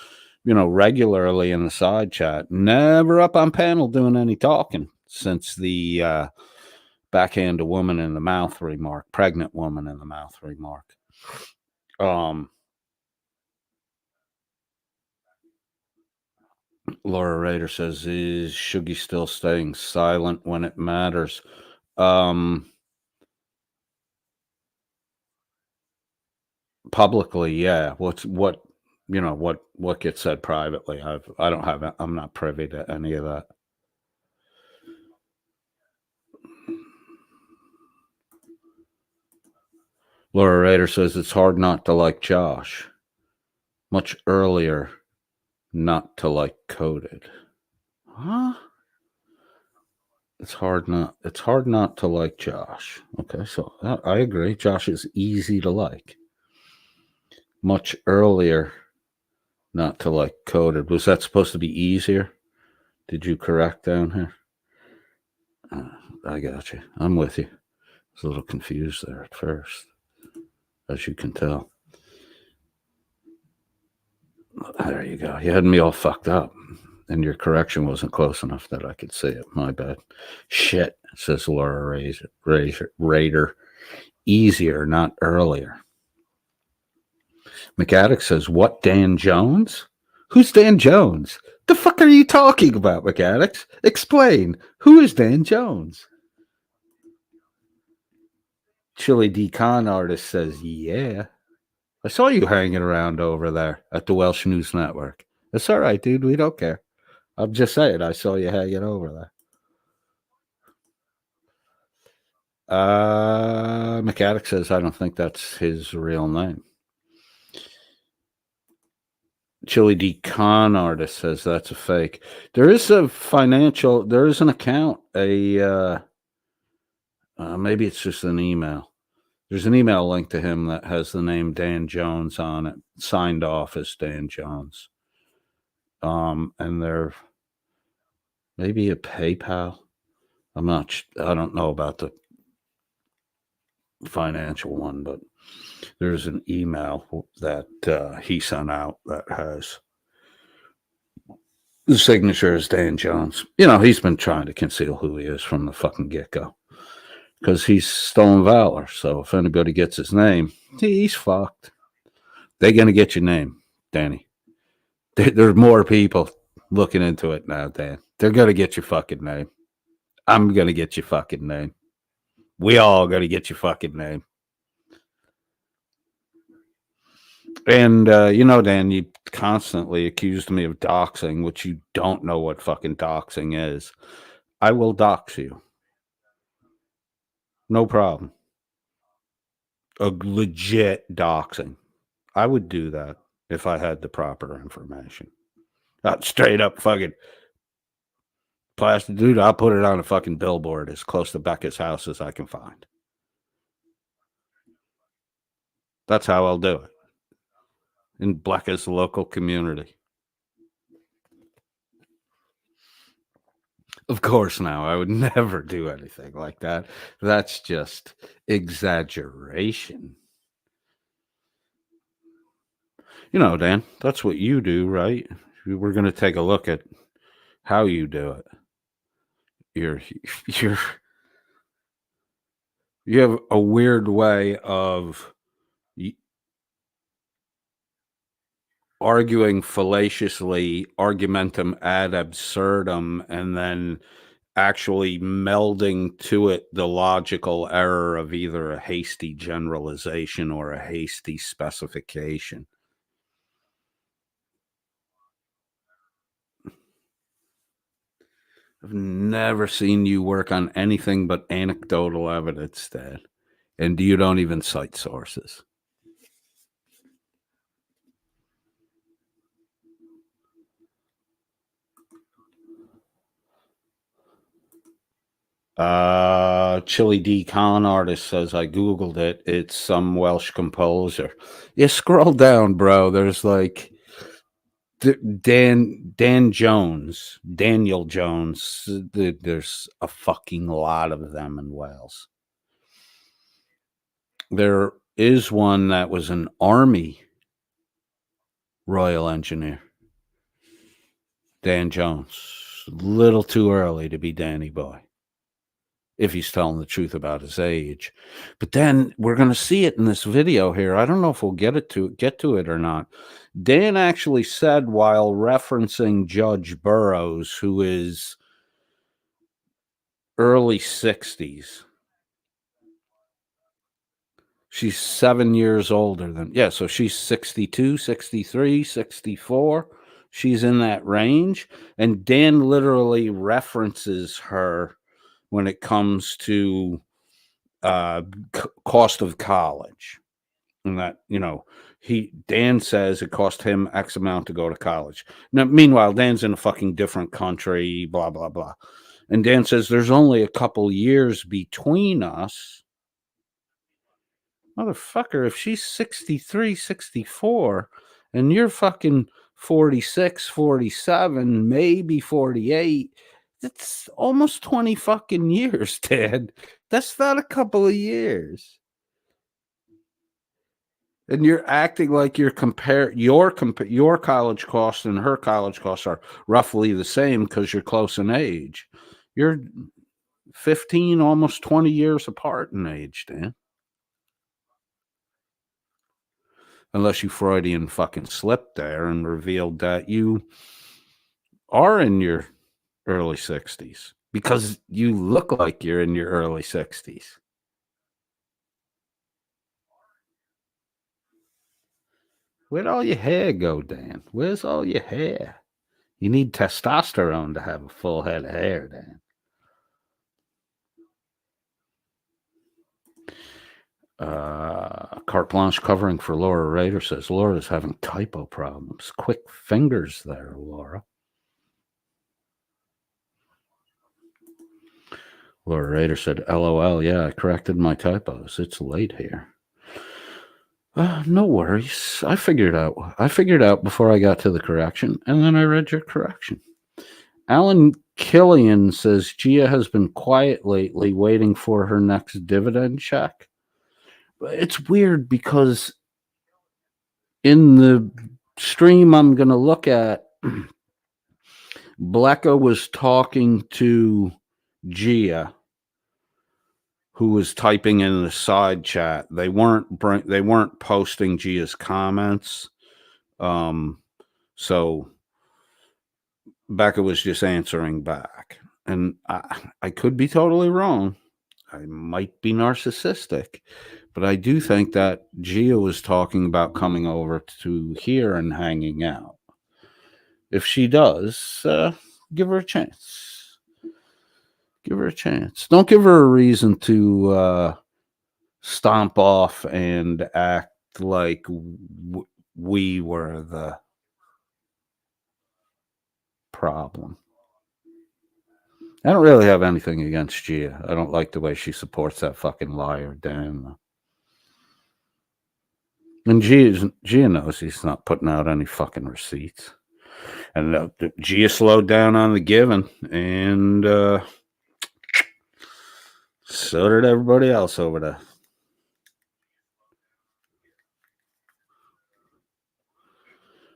regularly in the side chat. Never up on panel doing any talking since the backhand a woman in the mouth remark, pregnant woman in the mouth remark. Laura Rader says, is Shuggy still staying silent when it matters? Publicly, yeah. What gets said privately? I'm not privy to any of that. Laura Rader says it's hard not to like Josh. Much earlier not to like Coded. Huh? It's hard not to like Josh. Okay, so I agree. Josh is easy to like. Much earlier not to like Coded. Was that supposed to be easier? Did you correct down here? I got you. I'm with you. I was a little confused there at first, as you can tell. There you go. You had me all fucked up, and your correction wasn't close enough that I could see it. My bad. Shit, says Laura Rader. Easier, not earlier. McAddick says, what, Dan Jones? Who's Dan Jones? The fuck are you talking about, McAddick? Explain. Who is Dan Jones? Chili D Con artist says, yeah. I saw you hanging around over there at the Welsh News Network. It's all right, dude. We don't care. I'm just saying, I saw you hanging over there. McAddick says, I don't think that's his real name. Chili D Con artist says that's a fake. There is an account, Maybe it's just an email. There's an email link to him that has the name Dan Jones on it, signed off as Dan Jones. And they're maybe a PayPal. I don't know about the financial one, but there's an email that he sent out that has the signature is Dan Jones. You know, he's been trying to conceal who he is from the fucking get-go because he's stolen valor. So if anybody gets his name, he's fucked. They're going to get your name, Danny. There's more people looking into it now, Dan. They're going to get your fucking name. I'm going to get your fucking name. We all going to get your fucking name. And, Dan, you constantly accused me of doxing, which you don't know what fucking doxing is. I will dox you. No problem. A legit doxing. I would do that if I had the proper information. Straight up fucking plastic. Dude, I'll put it on a fucking billboard as close to Becca's house as I can find. That's how I'll do it. In Becca's local community. Of course, now I would never do anything like that. That's just exaggeration. You know, Dan, that's what you do, right? We're going to take a look at how you do it. You have a weird way of arguing fallaciously, argumentum ad absurdum, and then actually melding to it the logical error of either a hasty generalization or a hasty specification. I've never seen you work on anything but anecdotal evidence, Dad. And you don't even cite sources. Chili D. Con Artist says, I Googled it. It's some Welsh composer. Yeah, scroll down, bro. There's like Dan Jones, Daniel Jones. There's a fucking lot of them in Wales. There is one that was an army Royal Engineer. Dan Jones. Little too early to be Danny Boy, if he's telling the truth about his age. But then we're going to see it in this video here. I don't know if we'll get to it or not. Dan actually said, while referencing Judge Burroughs, who is early 60s. She's 7 years older than, so she's 62, 63, 64. She's in that range. And Dan literally references her when it comes to cost of college. And that, Dan says it cost him X amount to go to college. Now, meanwhile, Dan's in a fucking different country, blah, blah, blah. And Dan says there's only a couple years between us. Motherfucker, if she's 63, 64, and you're fucking 46, 47, maybe 48, that's almost 20 fucking years, Dad. That's not a couple of years. And you're acting like you're your college costs and her college costs are roughly the same because you're close in age. You're 15, almost 20 years apart in age, Dan. Unless you Freudian fucking slipped there and revealed that you are in your early 60s because you look like you're in your early 60s. Where'd all your hair go, Dan? Where's all your hair? You need testosterone to have a full head of hair, Dan. Carte Blanche covering for Laura Rader says Laura's having typo problems. Quick fingers there, Laura. Laura Rader said, LOL. Yeah, I corrected my typos. It's late here. No worries. I figured out before I got to the correction, and then I read your correction. Alan Killian says Gia has been quiet lately, waiting for her next dividend check. It's weird because in the stream I'm going to look at, Blecka was talking to Gia, who was typing in the side chat. They weren't posting Gia's comments. So Becca was just answering back. And I could be totally wrong. I might be narcissistic, but I do think that Gia was talking about coming over to here and hanging out. If she does, give her a chance. Give her a chance. Don't give her a reason to stomp off and act like we were the problem. I don't really have anything against Gia. I don't like the way she supports that fucking liar, Dan. And Gia knows he's not putting out any fucking receipts. And Gia slowed down on the giving, and so did everybody else over there.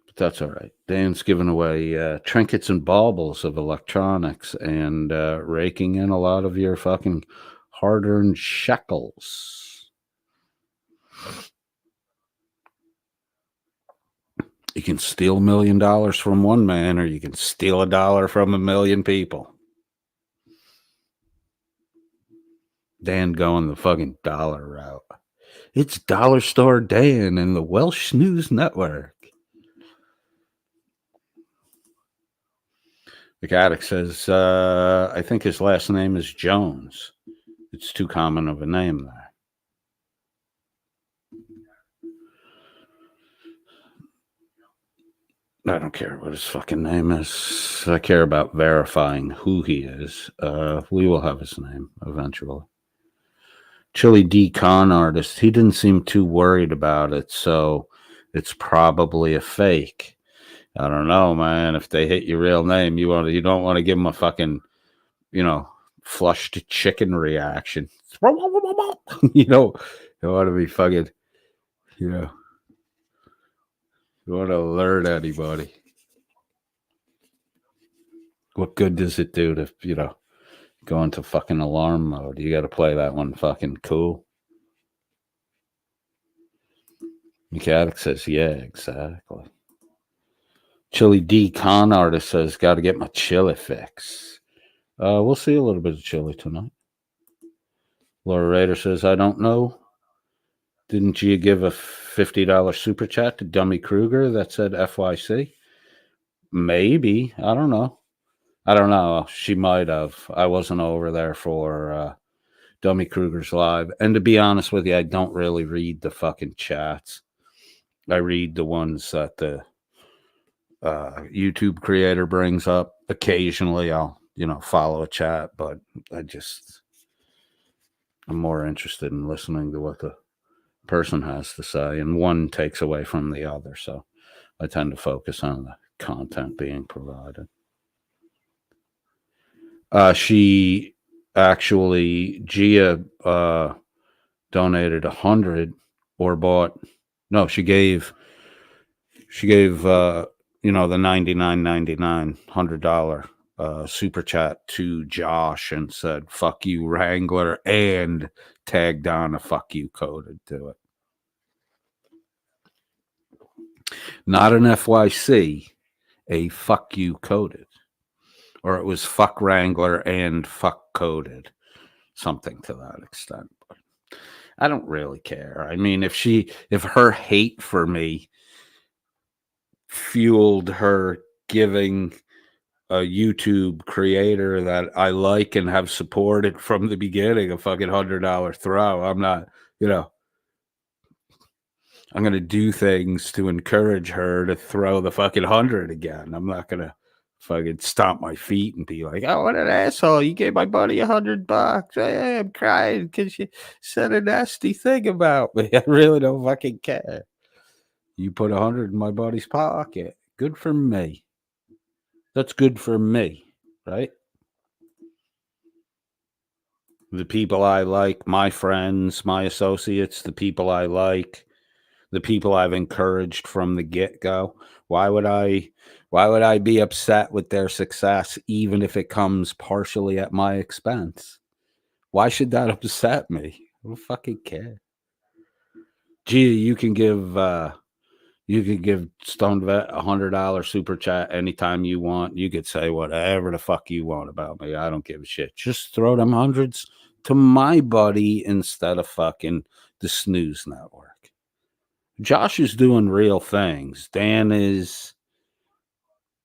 But that's all right. Dan's giving away trinkets and baubles of electronics and raking in a lot of your fucking hard-earned shekels. You can steal $1 million from one man, or you can steal $1 from 1,000,000 people. Dan going the fucking dollar route. It's Dollar Store Dan and the Welsh News Network. The addict says, I think his last name is Jones. It's too common of a name there. I don't care what his fucking name is. I care about verifying who he is. We will have his name eventually. Chili D con artist. He didn't seem too worried about it, so it's probably a fake. I don't know, man. If they hit your real name, you don't want to give them a fucking, flushed chicken reaction. You want to be fucking, you want to alert anybody. What good does it do to, go into fucking alarm mode? You got to play that one fucking cool. Mechanic says, yeah, exactly. Chili D con artist says, got to get my chili fix. We'll see a little bit of chili tonight. Laura Rader says, I don't know. Didn't you give a $50 super chat to Dummy Kruger that said FYC? Maybe. I don't know. She might have. I wasn't over there for Dummy Kruger's live. And to be honest with you, I don't really read the fucking chats. I read the ones that the YouTube creator brings up. Occasionally I'll, follow a chat, but I'm more interested in listening to what the person has to say, and one takes away from the other. So I tend to focus on the content being provided. She actually, Gia donated 100 or bought. No, she gave the $99.99 $100 super chat to Josh and said "fuck you Wrangler" and tagged on a "fuck you" coded to it. Not an FYC, a "fuck you" coded. Or it was "fuck Wrangler" and "fuck coded," something to that extent. But I don't really care. I mean, if her hate for me fueled her giving a YouTube creator that I like and have supported from the beginning a fucking $100 throw, I'm not, I'm going to do things to encourage her to throw the fucking 100 again. I'm not going to fucking stomp my feet and be like, "Oh, what an asshole! You gave my buddy $100. Hey, I'm crying because you said a nasty thing about me. I really don't fucking care. You put 100 in my buddy's pocket. Good for me. That's good for me, right? The people I like, my friends, my associates, the people I like, the people I've encouraged from the get-go. Why would I be upset with their success even if it comes partially at my expense? Why should that upset me? I don't fucking care. Gee, you could give Stone Vet $100 super chat anytime you want. You could say whatever the fuck you want about me. I don't give a shit. Just throw them hundreds to my buddy instead of fucking the snooze network. Josh is doing real things. Dan is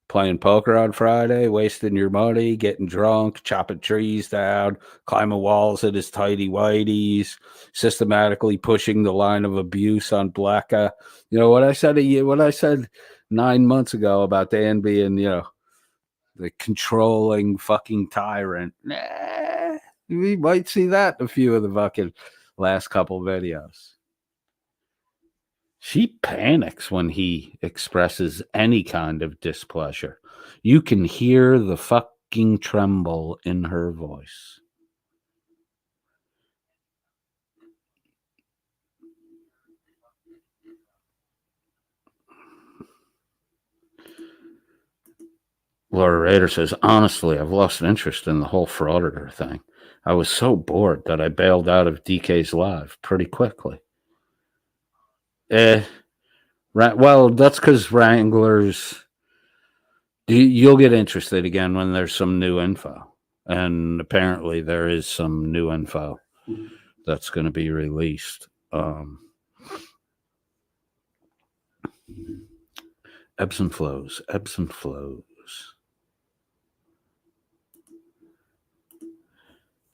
playing poker on Friday, wasting your money, getting drunk, chopping trees down, climbing walls in his tidy whities, systematically pushing the line of abuse on Blacka. You know what I said what I said 9 months ago about Dan being, the controlling fucking tyrant. Nah, we might see that in a few of the fucking last couple videos. She panics when he expresses any kind of displeasure. You can hear the fucking tremble in her voice. Laura Rader says, honestly, I've lost interest in the whole frauditor thing. I was so bored that I bailed out of DK's live pretty quickly. Well, that's because Wranglers, you'll get interested again when there's some new info. And apparently there is some new info that's going to be released. Ebbs and flows, ebbs and flows.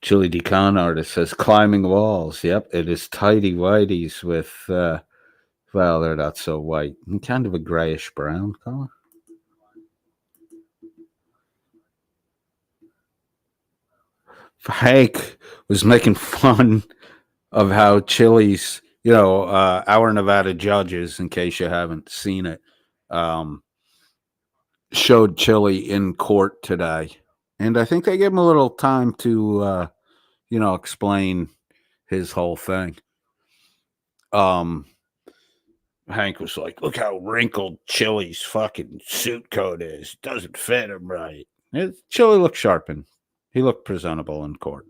Chili Decon artist says climbing walls. Yep, it is tidy whities with, well, they're not so white. Kind of a grayish brown color. Hank was making fun of how Chili's, our Nevada judges, in case you haven't seen it, showed Chili in court today. And I think they gave him a little time to, explain his whole thing. Hank was like, look how wrinkled Chili's fucking suit coat is. Doesn't fit him right. Chili looked sharp and he looked presentable in court.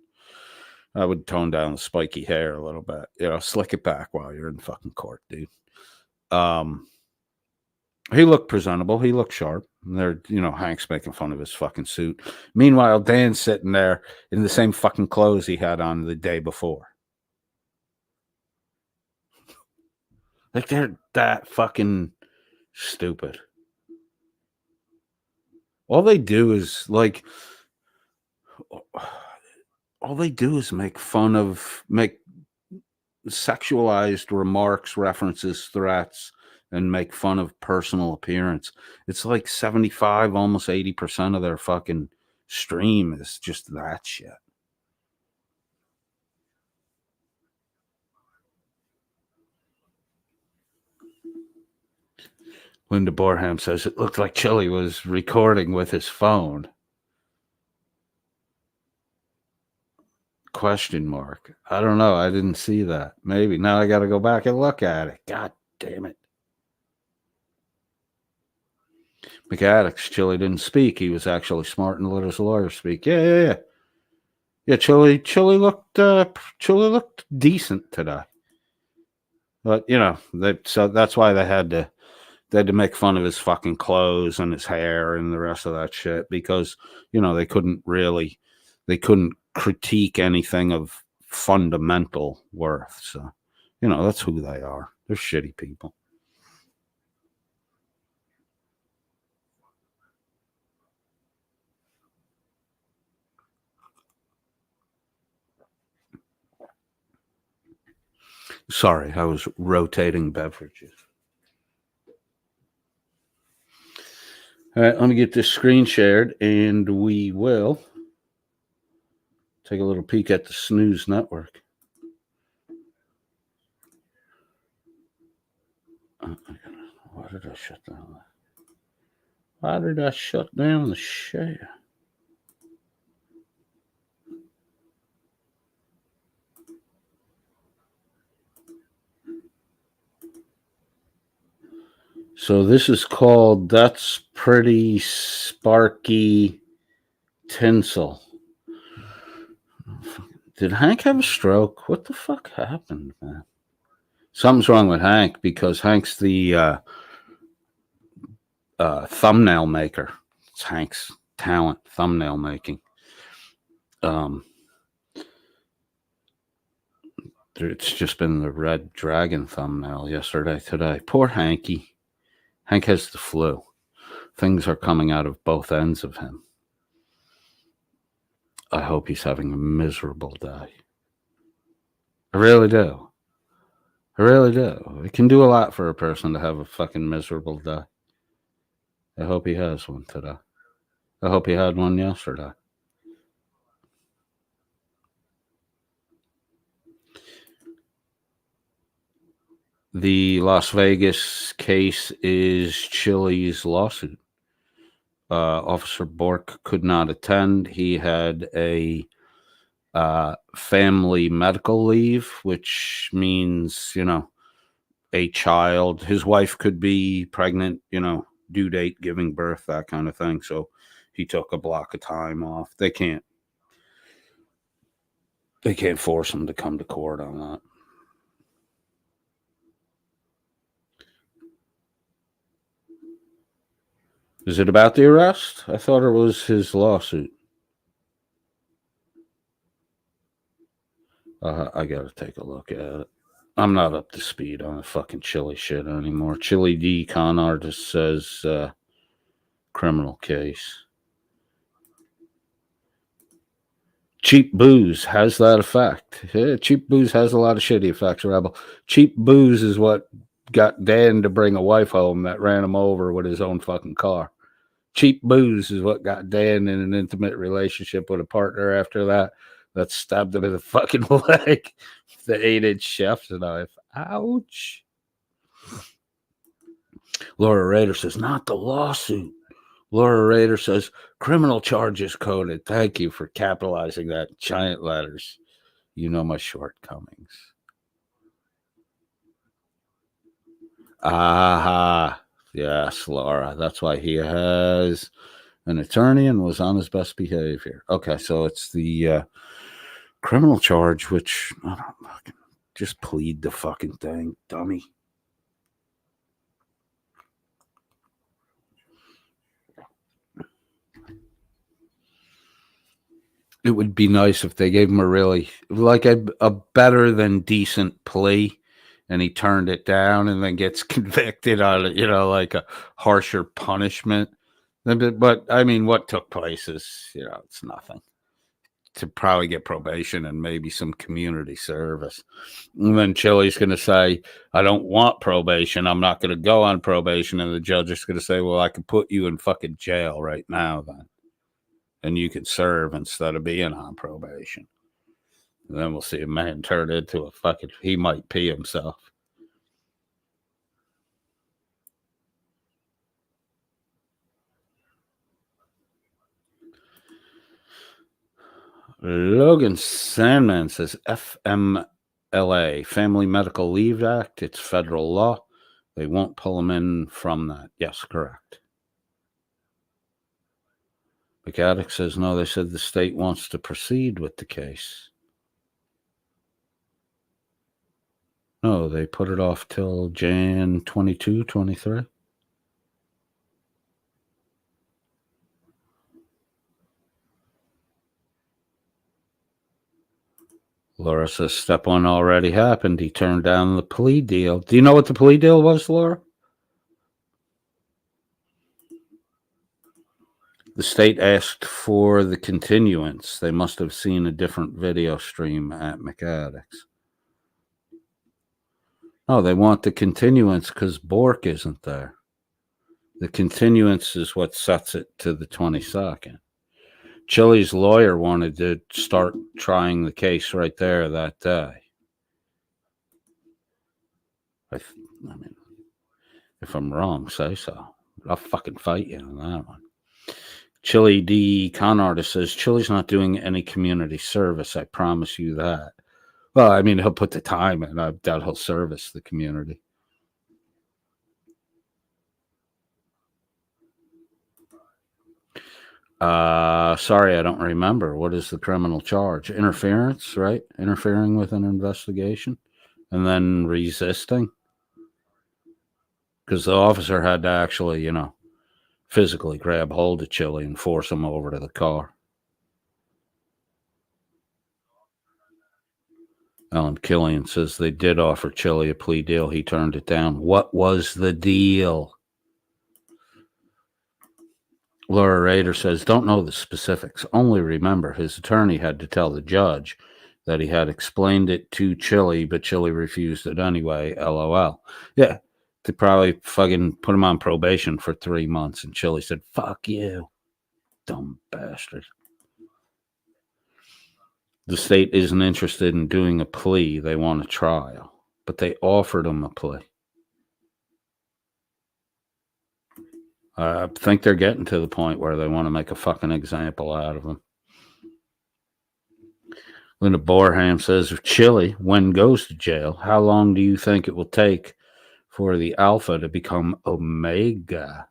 I would tone down the spiky hair a little bit. Slick it back while you're in fucking court, dude. He looked presentable. He looked sharp. And they're, Hank's making fun of his fucking suit. Meanwhile, Dan's sitting there in the same fucking clothes he had on the day before. Like, they're that fucking stupid. All they do is make sexualized remarks, references, threats, and make fun of personal appearance. It's like 75, almost 80% of their fucking stream is just that shit. Linda Borham says it looked like Chili was recording with his phone. Question mark. I don't know. I didn't see that. Maybe. Now I got to go back and look at it. God damn it. McAddicts, Chili didn't speak. He was actually smart and let his lawyer speak. Yeah. Yeah, Chili looked decent today. But, so that's why they had to make fun of his fucking clothes and his hair and the rest of that shit because, they couldn't critique anything of fundamental worth. So, that's who they are. They're shitty people. Sorry, I was rotating beverages. All right, let me get this screen shared, and we will take a little peek at the Snooze Network. Why did I shut down? Why did I shut down the share? So this is called That's Pretty Sparky Tinsel. Did Hank have a stroke? What the fuck happened, man? Something's wrong with Hank because Hank's the thumbnail maker. It's Hank's talent, thumbnail making. It's just been the red dragon thumbnail yesterday, today. Poor Hanky. Hank has the flu. Things are coming out of both ends of him. I hope he's having a miserable day. I really do. I really do. It can do a lot for a person to have a fucking miserable day. I hope he has one today. I hope he had one yesterday. The Las Vegas case is Chili's lawsuit. Officer Bork could not attend. He had a family medical leave, which means, a child. His wife could be pregnant, due date, giving birth, that kind of thing. So he took a block of time off. They can't force him to come to court on that. Is it about the arrest? I thought it was his lawsuit. I gotta take a look at it. I'm not up to speed on the fucking Chili shit anymore. Chili D con artist says criminal case. Cheap booze has that effect. Yeah, cheap booze has a lot of shitty effects, Rebel. Cheap booze is what got Dan to bring a wife home that ran him over with his own fucking car. Cheap booze is what got Dan in an intimate relationship with a partner after that stabbed him in the fucking leg. The 8-inch chef's knife. Ouch. Laura Rader says, not the lawsuit. Laura Rader says, criminal charges coded. Thank you for capitalizing that. Giant letters. You know my shortcomings. Aha. Yes, Laura. That's why he has an attorney and was on his best behavior. Okay, so it's the criminal charge, which I don't fucking just plead the fucking thing, dummy. It would be nice if they gave him a really like a better than decent plea, and he turned it down and then gets convicted on it, like a harsher punishment. But I mean, what took place is, it's nothing. To probably get probation and maybe some community service. And then Chili's going to say, I don't want probation. I'm not going to go on probation. And the judge is going to say, well, I could put you in fucking jail right now then. And you could serve instead of being on probation. And then we'll see a man turn into a fucking, he might pee himself. Logan Sandman says FMLA, Family Medical Leave Act. It's federal law. They won't pull him in from that. Yes, correct. McAddick says, no, they said the state wants to proceed with the case. No, they put it off till Jan 22, 23. Laura says step one already happened. He turned down the plea deal. Do you know what the plea deal was, Laura? The state asked for the continuance. They must have seen a different video stream at McAddick's. Oh, they want the continuance because Bork isn't there. The continuance is what sets it to the 22nd. Chili's lawyer wanted to start trying the case right there that day. I mean, if I'm wrong, say so. I'll fucking fight you on that one. Chili D. Con Artist says, Chili's not doing any community service. I promise you that. Well, I mean, he'll put the time in. I doubt he'll service the community. Sorry, I don't remember. What is the criminal charge? Interference, right? Interfering with an investigation and then resisting. Because the officer had to actually, physically grab hold of Chili and force him over to the car. Alan Killian says they did offer Chili a plea deal. He turned it down. What was the deal? Laura Rader says, don't know the specifics. Only remember his attorney had to tell the judge that he had explained it to Chili, but Chili refused it anyway. LOL. Yeah, they probably fucking put him on probation for 3 months, and Chili said, fuck you, dumb bastard. The state isn't interested in doing a plea. They want a trial, but they offered him a plea. I think they're getting to the point where they want to make a fucking example out of him. Linda Borham says, if Chili, when goes to jail, how long do you think it will take for the Alpha to become Omega?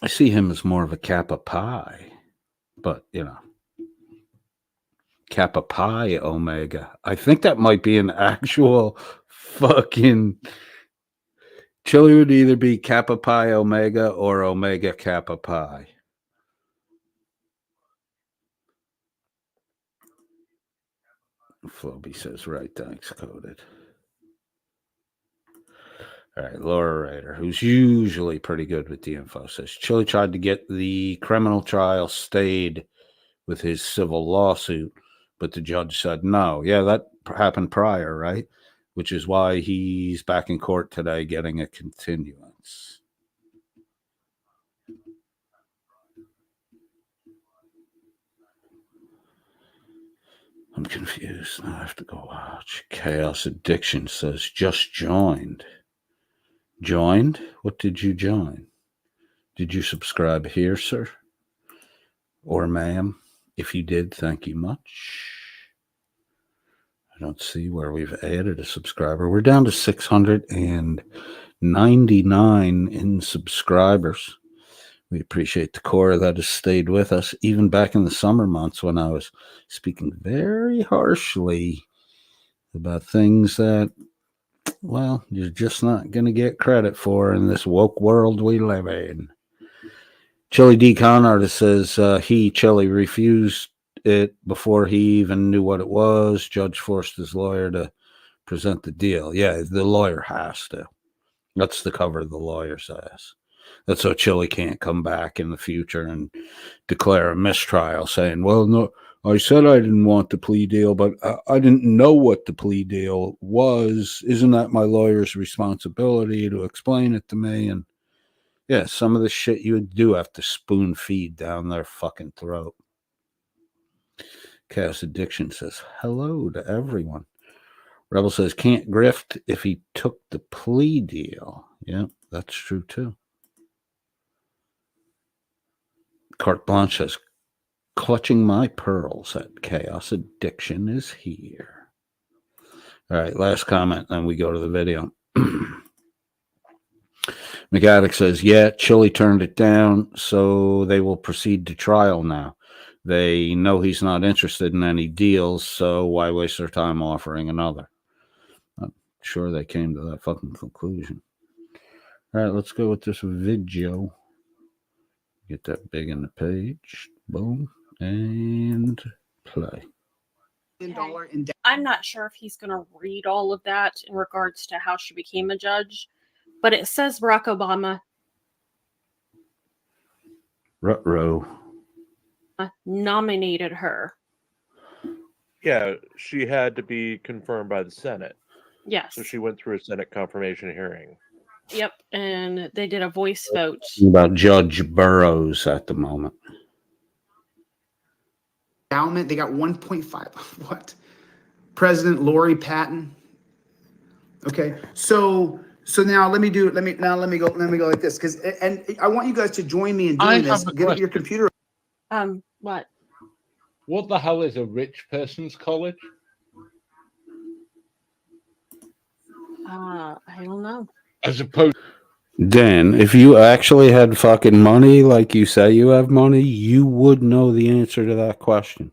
I see him as more of a Kappa Pi, but, Kappa Pi Omega. I think that might be an actual fucking... Chili would either be Kappa Pi Omega or Omega Kappa Pi. Floby says, right, thanks, coded. All right, Laura Rader, who's usually pretty good with the info, says Chili tried to get the criminal trial stayed with his civil lawsuit, but the judge said no. Yeah, that happened prior, right? Which is why he's back in court today getting a continuance. I'm confused. Now I have to go watch. Chaos Addiction says, just joined. Joined? What did you join? Did you subscribe here, sir? Or ma'am? If you did, thank you much. I don't see where we've added a subscriber. We're down to 699 in subscribers. We appreciate the core that has stayed with us, even back in the summer months when I was speaking very harshly about things that, well, you're just not going to get credit for in this woke world we live in. Chili D. Con Artist says Chili, refused it before he even knew what it was. Judge forced his lawyer to present the deal. Yeah, the lawyer has to. That's the cover of the lawyer's ass. That's so Chili can't come back in the future and declare a mistrial saying, well, no, I said I didn't want the plea deal, but I didn't know what the plea deal was. Isn't that my lawyer's responsibility to explain it to me? And yeah, some of the shit you do have to spoon feed down their fucking throat. Chaos Addiction says, hello to everyone. Rebel says, can't grift if he took the plea deal. Yeah, that's true too. Carte Blanche says, clutching my pearls at Chaos Addiction is here. All right, last comment, then we go to the video. McAddick says, yeah, Chili turned it down, so they will proceed to trial now. They know he's not interested in any deals, so why waste their time offering another? I'm sure they came to that fucking conclusion. All right, let's go with this video. Get that big in the page. Boom. And play. I'm not sure if he's going to read all of that in regards to how she became a judge, but it says Barack Obama Ruh-roh. Nominated her. Yeah, she had to be confirmed by the Senate. Yes. So she went through a Senate confirmation hearing. Yep, and they did a voice vote. About Judge Burroughs at the moment. Endowment, they got 1.5. What? President Lori Patton. Okay, so now let me go like this, because and I want you guys to join me in doing this. Get your computer. What? What the hell is a rich person's college? I don't know. As opposed Dan, if you actually had fucking money, like you say you have money, you would know the answer to that question.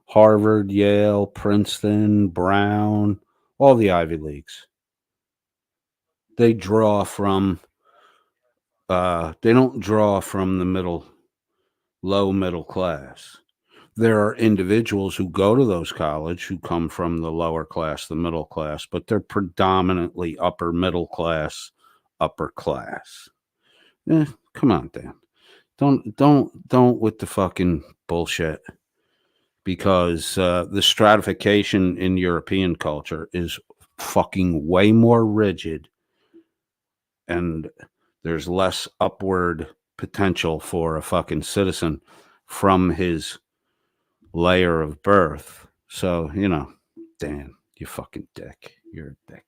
Harvard, Yale, Princeton, Brown, all the Ivy Leagues. They draw from, they don't draw from the low middle class. There are individuals who go to those colleges who come from the lower class, the middle class, but they're predominantly upper middle class, upper class. Come on, Dan. Don't with the fucking bullshit. Because the stratification in European culture is fucking way more rigid, and there's less upward potential for a fucking citizen from his layer of birth. So, Dan, you fucking dick. You're a dick.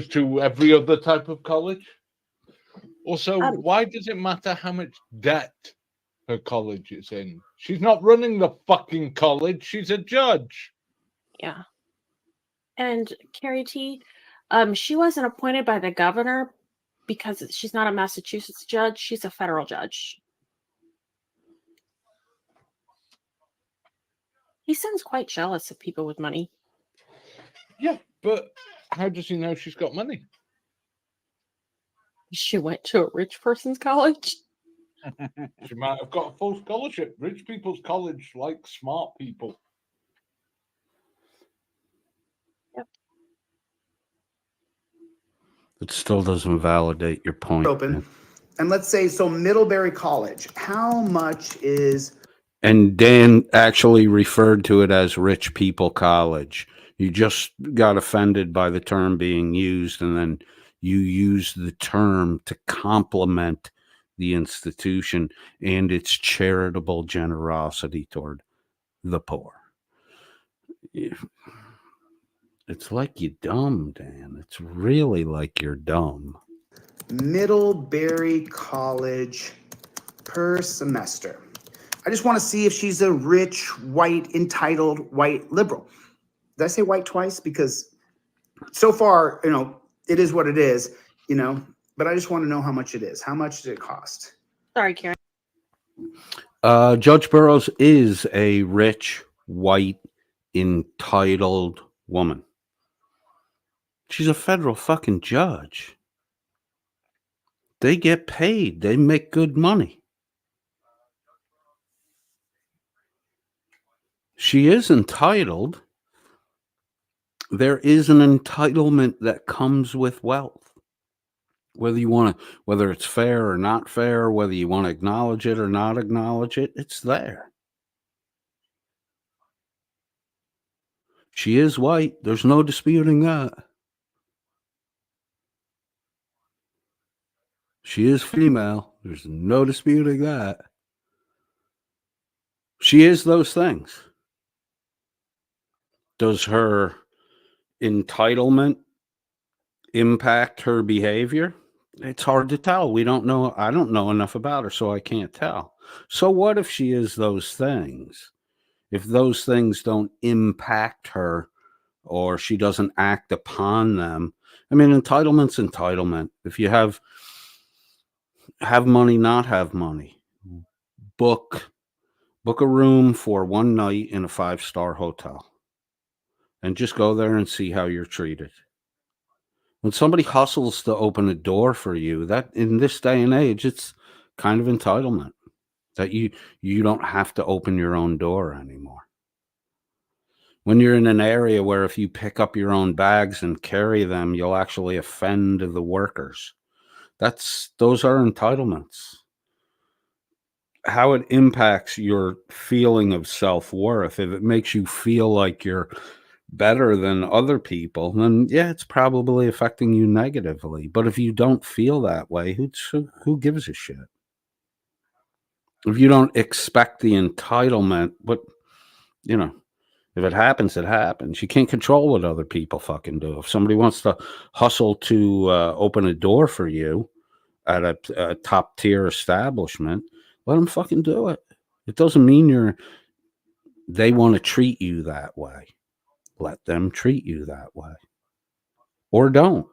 to every other type of college? Also, why does it matter how much debt her college is in? She's not running the fucking college. She's a judge. Yeah. And Carrie T, she wasn't appointed by the governor because she's not a Massachusetts judge. She's a federal judge. He sounds quite jealous of people with money. Yeah, but how does he know she's got money? She went to a rich person's college. She might have got a full scholarship. Rich people's college like smart people. Yep. It still doesn't validate your point. Open. Man. And let's say, so Middlebury College, how much is... And Dan actually referred to it as rich people college. You just got offended by the term being used, and then you used the term to compliment the institution and its charitable generosity toward the poor. It's like you're dumb, Dan. It's really like you're dumb. Middlebury College per semester. I just want to see if she's a rich, white, entitled, white liberal. Did I say white twice? Because so far, it is what it is, but I just want to know how much it is. How much does it cost? Sorry, Karen. Judge Burroughs is a rich, white, entitled woman. She's a federal fucking judge. They get paid. They make good money. She is entitled. There is an entitlement that comes with wealth. Whether it's fair or not fair, whether you want to acknowledge it or not acknowledge it, it's there. She is white. There's no disputing that. She is female. There's no disputing that. She is those things. Does her entitlement impact her behavior? It's hard to tell. We don't know. I don't know enough about her, so I can't tell. So what if she is those things? If those things don't impact her or she doesn't act upon them, I mean, entitlement's entitlement. If you have money, not have money, book a room for one night in a 5-star hotel and just go there and see how you're treated. When somebody hustles to open a door for you, that in this day and age, it's kind of entitlement that you don't have to open your own door anymore. When you're in an area where if you pick up your own bags and carry them, you'll actually offend the workers. Those are entitlements. How it impacts your feeling of self-worth, if it makes you feel like you're better than other people, then yeah, it's probably affecting you negatively. But if you don't feel that way, who gives a shit? If you don't expect the entitlement, but you know, if it happens, it happens. You can't control what other people fucking do. If somebody wants to hustle to open a door for you at a top tier establishment, let them fucking do it. It doesn't mean they want to treat you that way. Let them treat you that way. Or don't.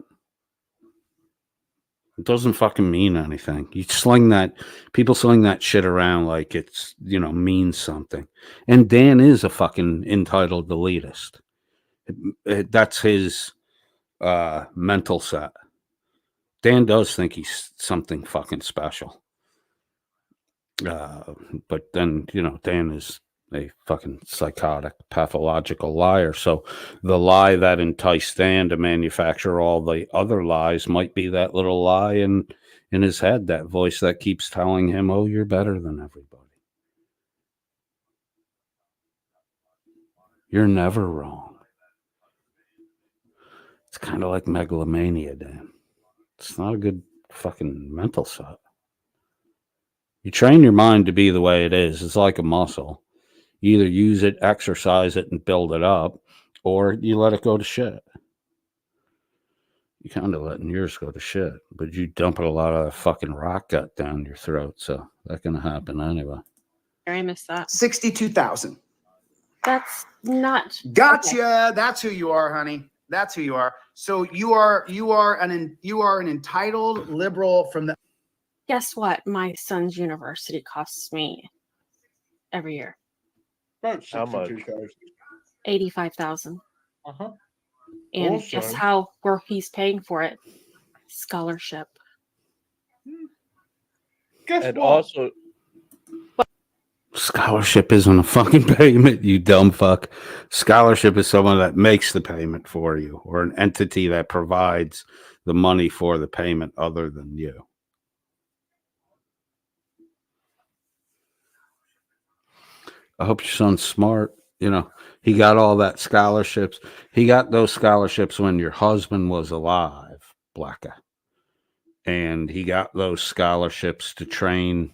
It doesn't fucking mean anything. People sling that shit around like it's, means something. And Dan is a fucking entitled elitist. That's his mental set. Dan does think he's something fucking special. But then, Dan is a fucking psychotic, pathological liar. So the lie that enticed Dan to manufacture all the other lies might be that little lie in his head, that voice that keeps telling him, oh, you're better than everybody. You're never wrong. It's kind of like megalomania, Dan. It's not a good fucking mental set. You train your mind to be the way it is. It's like a muscle. You either use it, exercise it, and build it up, or you let it go to shit. You kind of letting yours go to shit, but you dumping a lot of fucking rock gut down your throat, so that's gonna happen anyway. I missed that. 62,000. That's not. Gotcha. Okay. That's who you are, honey. That's who you are. So you are an entitled liberal from the. Guess what? My son's university costs me every year About How much? 62,000. $85,000. Uh-huh. And guess where he's paying for it? Scholarship. Guess And what? also, Scholarship isn't a fucking payment, you dumb fuck. Scholarship is someone that makes the payment for you, or an entity that provides the money for the payment other than you. I hope your son's smart. He got all that scholarships. He got those scholarships when your husband was alive, Blacka. And he got those scholarships to train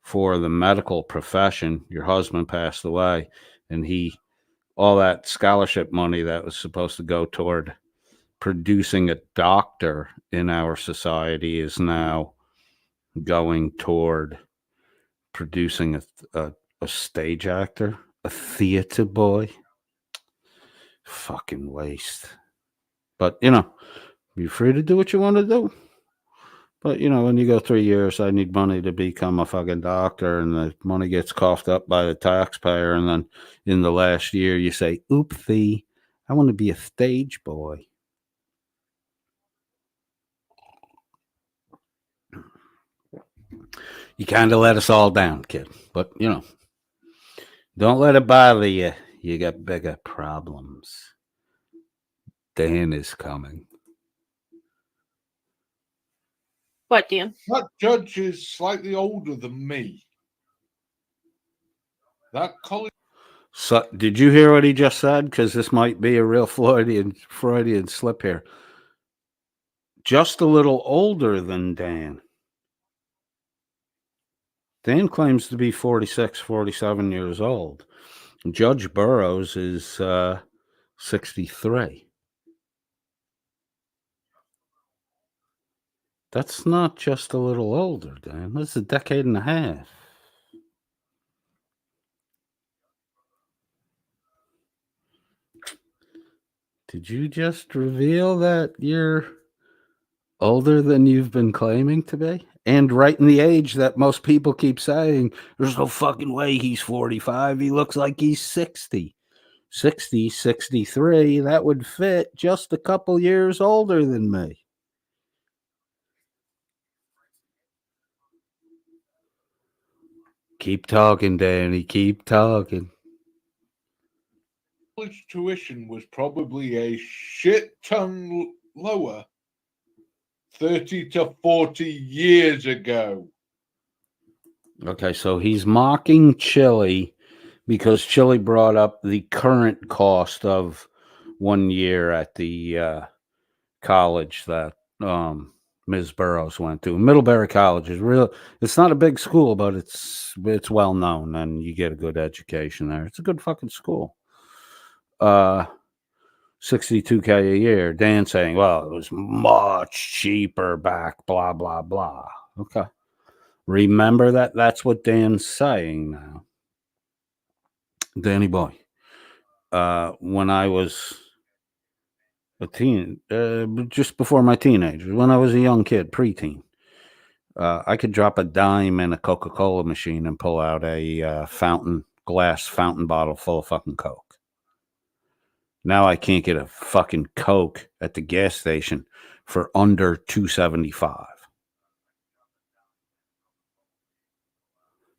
for the medical profession. Your husband passed away, and all that scholarship money that was supposed to go toward producing a doctor in our society is now going toward producing a stage actor, a theater boy. Fucking waste. But you're free to do what you want to do. But when you go 3 years, I need money to become a fucking doctor, and the money gets coughed up by the taxpayer, and then in the last year you say, oopsie, I want to be a stage boy. You kind of let us all down, kid. But don't let it bother you. You got bigger problems. Dan is coming. What, Dan? That judge is slightly older than me. That college. So, did you hear what he just said? Because this might be a real Freudian slip here. Just a little older than Dan. Dan claims to be 46, 47 years old. Judge Burroughs is 63. That's not just a little older, Dan. That's a decade and a half. Did you just reveal that you're older than you've been claiming to be? And right in the age that most people keep saying, there's no fucking way he's 45. He looks like he's 60. 60, 63, that would fit just a couple years older than me. Keep talking, Danny. Keep talking. College tuition was probably a shit ton lower 30 to 40 years ago. Okay, so he's mocking Chile because Chile brought up the current cost of one year at the college that Ms. Burroughs went to. Middlebury College is real. It's not a big school, but it's well known, and you get a good education there. It's a good fucking school. $62K a year. Dan saying, well, it was much cheaper back, blah, blah, blah. Okay. Remember that? That's what Dan's saying now. Danny boy. When I was a teen, just before my teenagers, when I was a young kid, preteen, I could drop a dime in a Coca-Cola machine and pull out a glass fountain bottle full of fucking Coke. Now I can't get a fucking Coke at the gas station for under $2.75.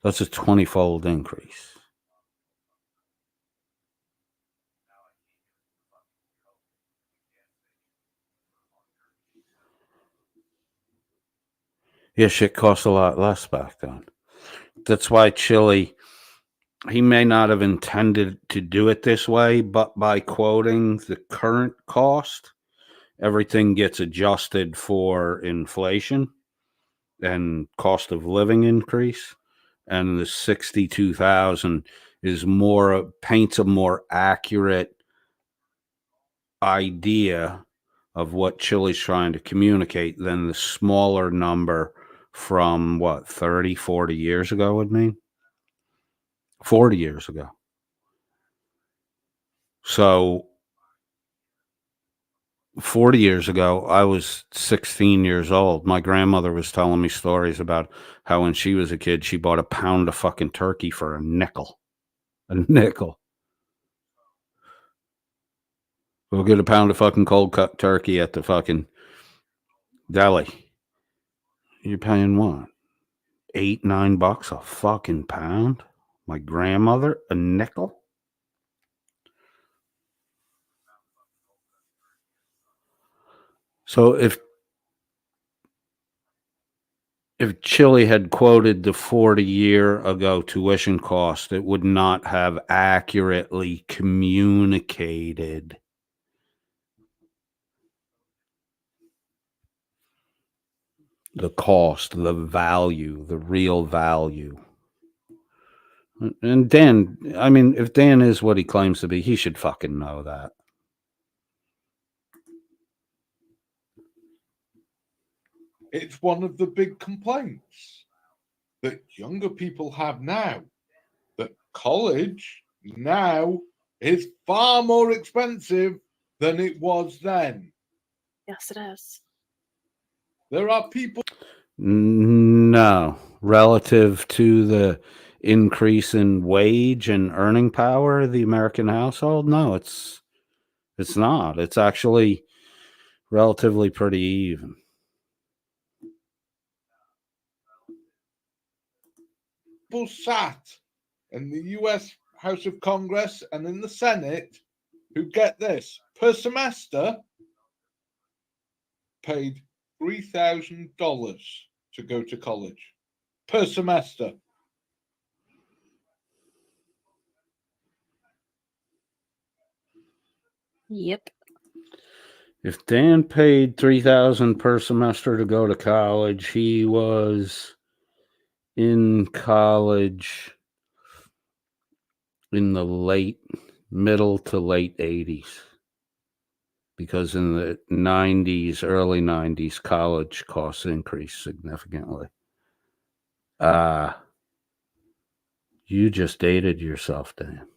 That's a 20-fold increase. Yeah, shit cost a lot less back then. That's why Chili, he may not have intended to do it this way, but by quoting the current cost, everything gets adjusted for inflation and cost of living increase. And the 62,000 is paints a more accurate idea of what Chili's trying to communicate than the smaller number from 30, 40 years ago would mean? 40 years ago. So 40 years ago, I was 16 years old. My grandmother was telling me stories about how when she was a kid, she bought a pound of fucking turkey for a nickel. A nickel. We'll get a pound of fucking cold cut turkey at the fucking deli. You're paying what? $8, $9 a fucking pound? My grandmother, a nickel? So if Chili had quoted the 40-year ago tuition cost, it would not have accurately communicated the cost, the value, the real value. And Dan, I mean, if Dan is what he claims to be, he should fucking know that. It's one of the big complaints that younger people have now, that college now is far more expensive than it was then. Yes, it is. There are people. No, relative to the increase in wage and earning power of the American household, no, it's not. It's actually relatively pretty even. People sat in the US House of Congress and in the Senate who, get this, per semester paid $3,000 to go to college per semester. Yep. If Dan paid $3,000 per semester to go to college, he was in college in the middle to late 80s. Because in the 90s, early 90s, college costs increased significantly. You just dated yourself, Dan.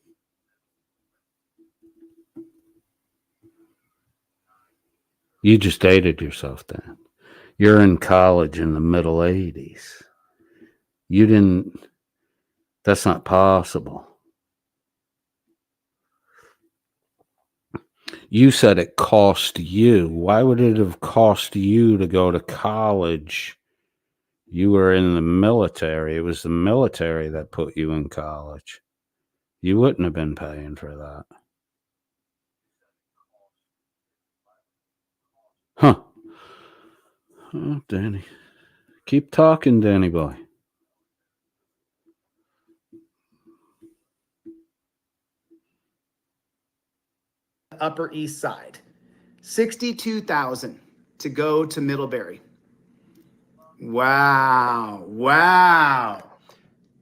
You just dated yourself, Dan. You're in college in the middle 80s. You didn't, that's not possible. You said it cost you. Why would it have cost you to go to college? You were in the military. It was the military that put you in college. You wouldn't have been paying for that. Huh. Oh, Danny. Keep talking, Danny boy. Upper East Side. 62,000 to go to Middlebury. Wow. Wow.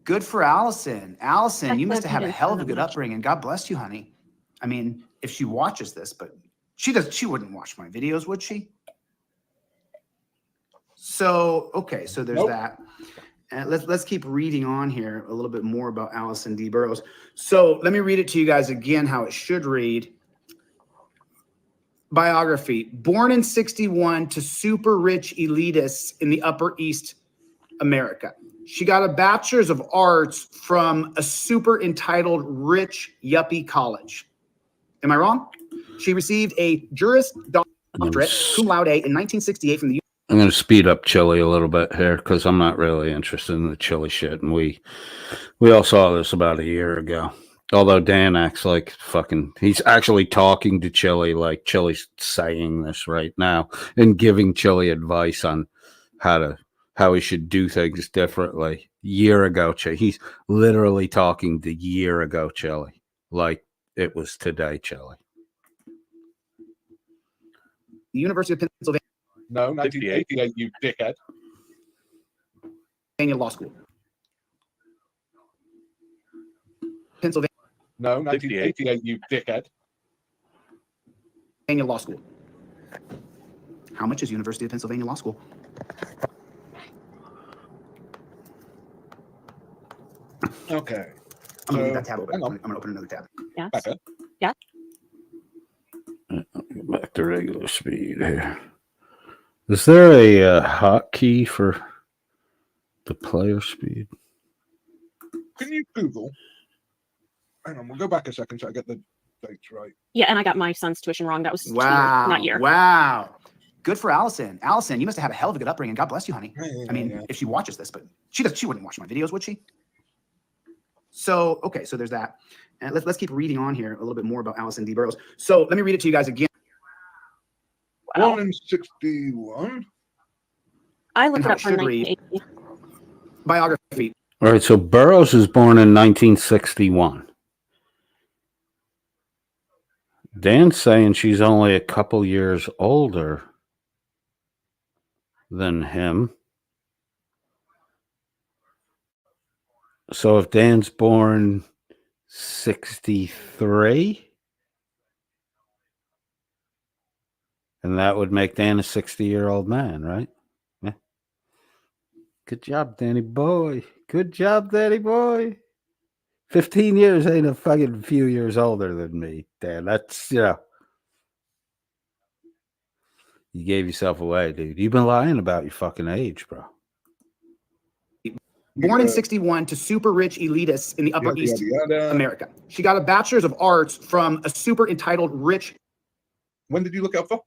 Good for Allison. Allison, you must have a hell of a good upbringing. God bless you, honey. I mean, if she watches this, but she wouldn't watch my videos, would she? So, okay, so there's that. And let's keep reading on here a little bit more about Allison D. Burroughs. So let me read it to you guys again, how it should read. Biography. Born in 61 to super rich elitists in the Upper East America. She got a bachelor's of arts from a super entitled rich yuppie college. Am I wrong? She received a Juris Doctorate cum laude in 1968 from the I'm going to speed up Chili a little bit here because I'm not really interested in the Chili shit. And we all saw this about a year ago. Although Dan acts like fucking, he's actually talking to Chili like Chili's saying this right now and giving Chili advice on how he should do things differently. Year ago, he's literally talking to year ago Chili like it was today, Chili. The University of Pennsylvania. No, 1988, you dickhead. Law School. Pennsylvania. No, 1988, you dickhead. Law School. How much is University of Pennsylvania Law School? Okay. I'm going to leave that tab open. Hang on. I'm going to open another tab. Yeah. Back up. Yeah. Back to regular speed here. Is there a hotkey for the player speed? Can you Google? Hang on, we'll go back a second so I get the dates right. Yeah, and I got my son's tuition wrong. That was Wow. not year. Wow. Good for Allison. Allison, you must have had a hell of a good upbringing. God bless you, honey. I mean, if she watches this, but she wouldn't watch my videos, would she? So, okay, so there's that. And let's keep reading on here a little bit more about Allison D. Burroughs. So let me read it to you guys again. Wow. Born in 61. I looked And it up how for it should read. 1980. Biography. All right, so Burroughs was born in 1961. Dan's saying she's only a couple years older than him. So if Dan's born 63, and that would make Dan a 60-year-old man, right? Yeah. Good job, Danny boy. Good job, Danny boy. 15 years ain't a fucking few years older than me, Dan. That's, you gave yourself away, dude. You've been lying about your fucking age, bro. Born in 61 to super rich elitists in the Upper East America. She got a bachelor's of arts from a super entitled rich. When did you look it up for?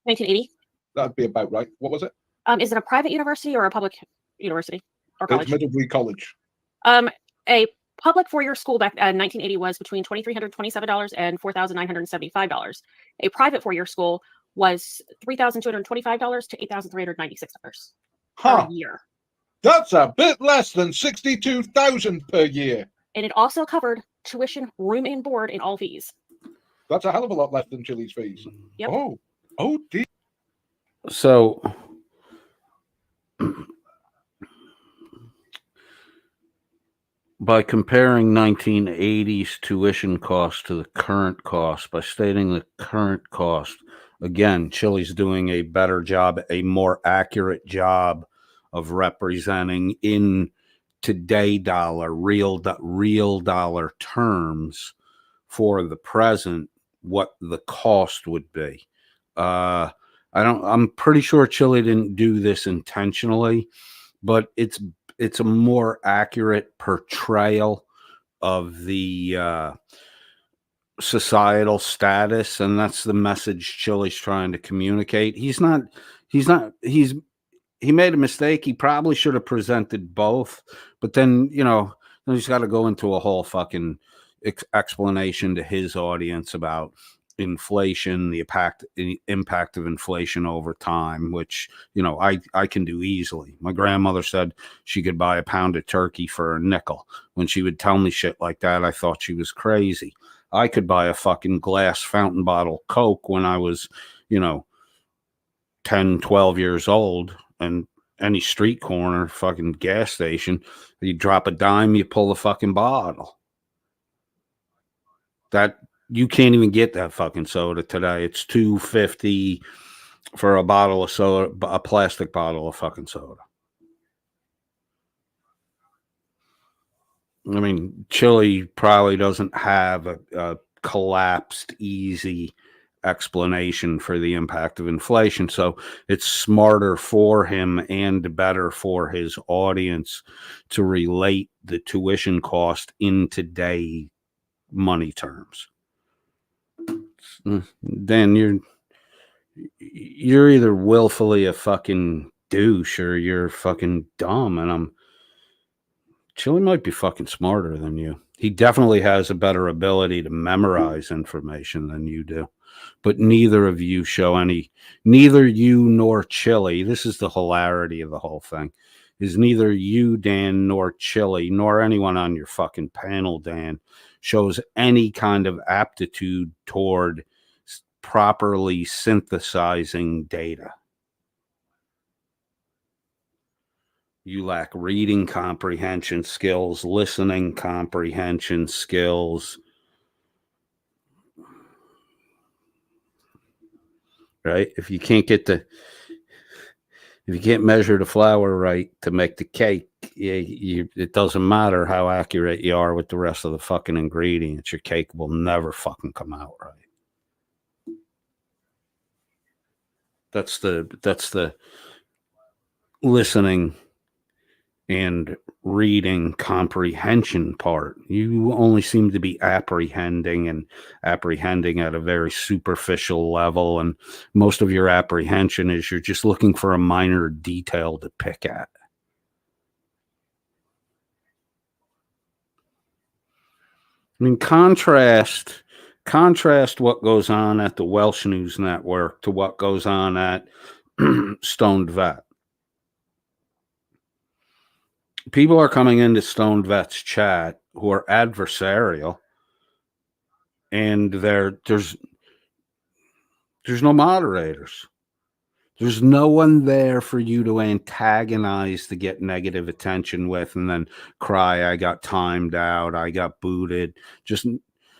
1980. That'd be about right. What was it? Is it a private university or a public university or It's college? Middlebury College. A public four-year school back in 1980 was between $2,327 and $4,975. A private four-year school was $3,225 to $8,396 Huh. per year. That's a bit less than 62,000 per year. And it also covered tuition, room and board, and all fees. That's a hell of a lot less than Chili's fees. Yep. Oh, dear. So by comparing 1980s tuition cost to the current cost, by stating the current cost, again, Chili's doing a better job, a more accurate job of representing in today dollar, real dollar terms for the present what the cost would be. I'm pretty sure Chili didn't do this intentionally, but it's a more accurate portrayal of the societal status, and that's the message Chili's trying to communicate. He made a mistake. He probably should have presented both, but then he's got to go into a whole fucking explanation to his audience about inflation, the impact of inflation over time, which I can do easily. My grandmother said she could buy a pound of turkey for a nickel. When she would tell me shit like that, I thought she was crazy. I could buy a fucking glass fountain bottle Coke when I was, 10, 12 years old, and any street corner fucking gas station, you drop a dime, you pull the fucking bottle. That you can't even get that fucking soda today. It's $2.50 for a bottle of soda, a plastic bottle of fucking soda. I mean, Chile probably doesn't have a collapsed, easy explanation for the impact of inflation. So it's smarter for him and better for his audience to relate the tuition cost in today money terms. Then you're either willfully a fucking douche or you're fucking dumb, and Chili might be fucking smarter than you. He definitely has a better ability to memorize information than you do. But neither of you neither you nor Chili, this is the hilarity of the whole thing, is neither you, Dan, nor Chili, nor anyone on your fucking panel, Dan, shows any kind of aptitude toward properly synthesizing data. You lack reading comprehension skills, listening comprehension skills, right? If you can't measure the flour right to make the cake, it doesn't matter how accurate you are with the rest of the fucking ingredients. Your cake will never fucking come out right. That's the listening and reading comprehension part. You only seem to be apprehending at a very superficial level, and most of your apprehension is you're just looking for a minor detail to pick at. I mean, contrast what goes on at the Welsh News Network to what goes on at Stoned Vet. People are coming into Stoned Vet's chat who are adversarial, and there's no moderators. There's no one there for you to antagonize to get negative attention with and then cry, I got timed out, I got booted. Just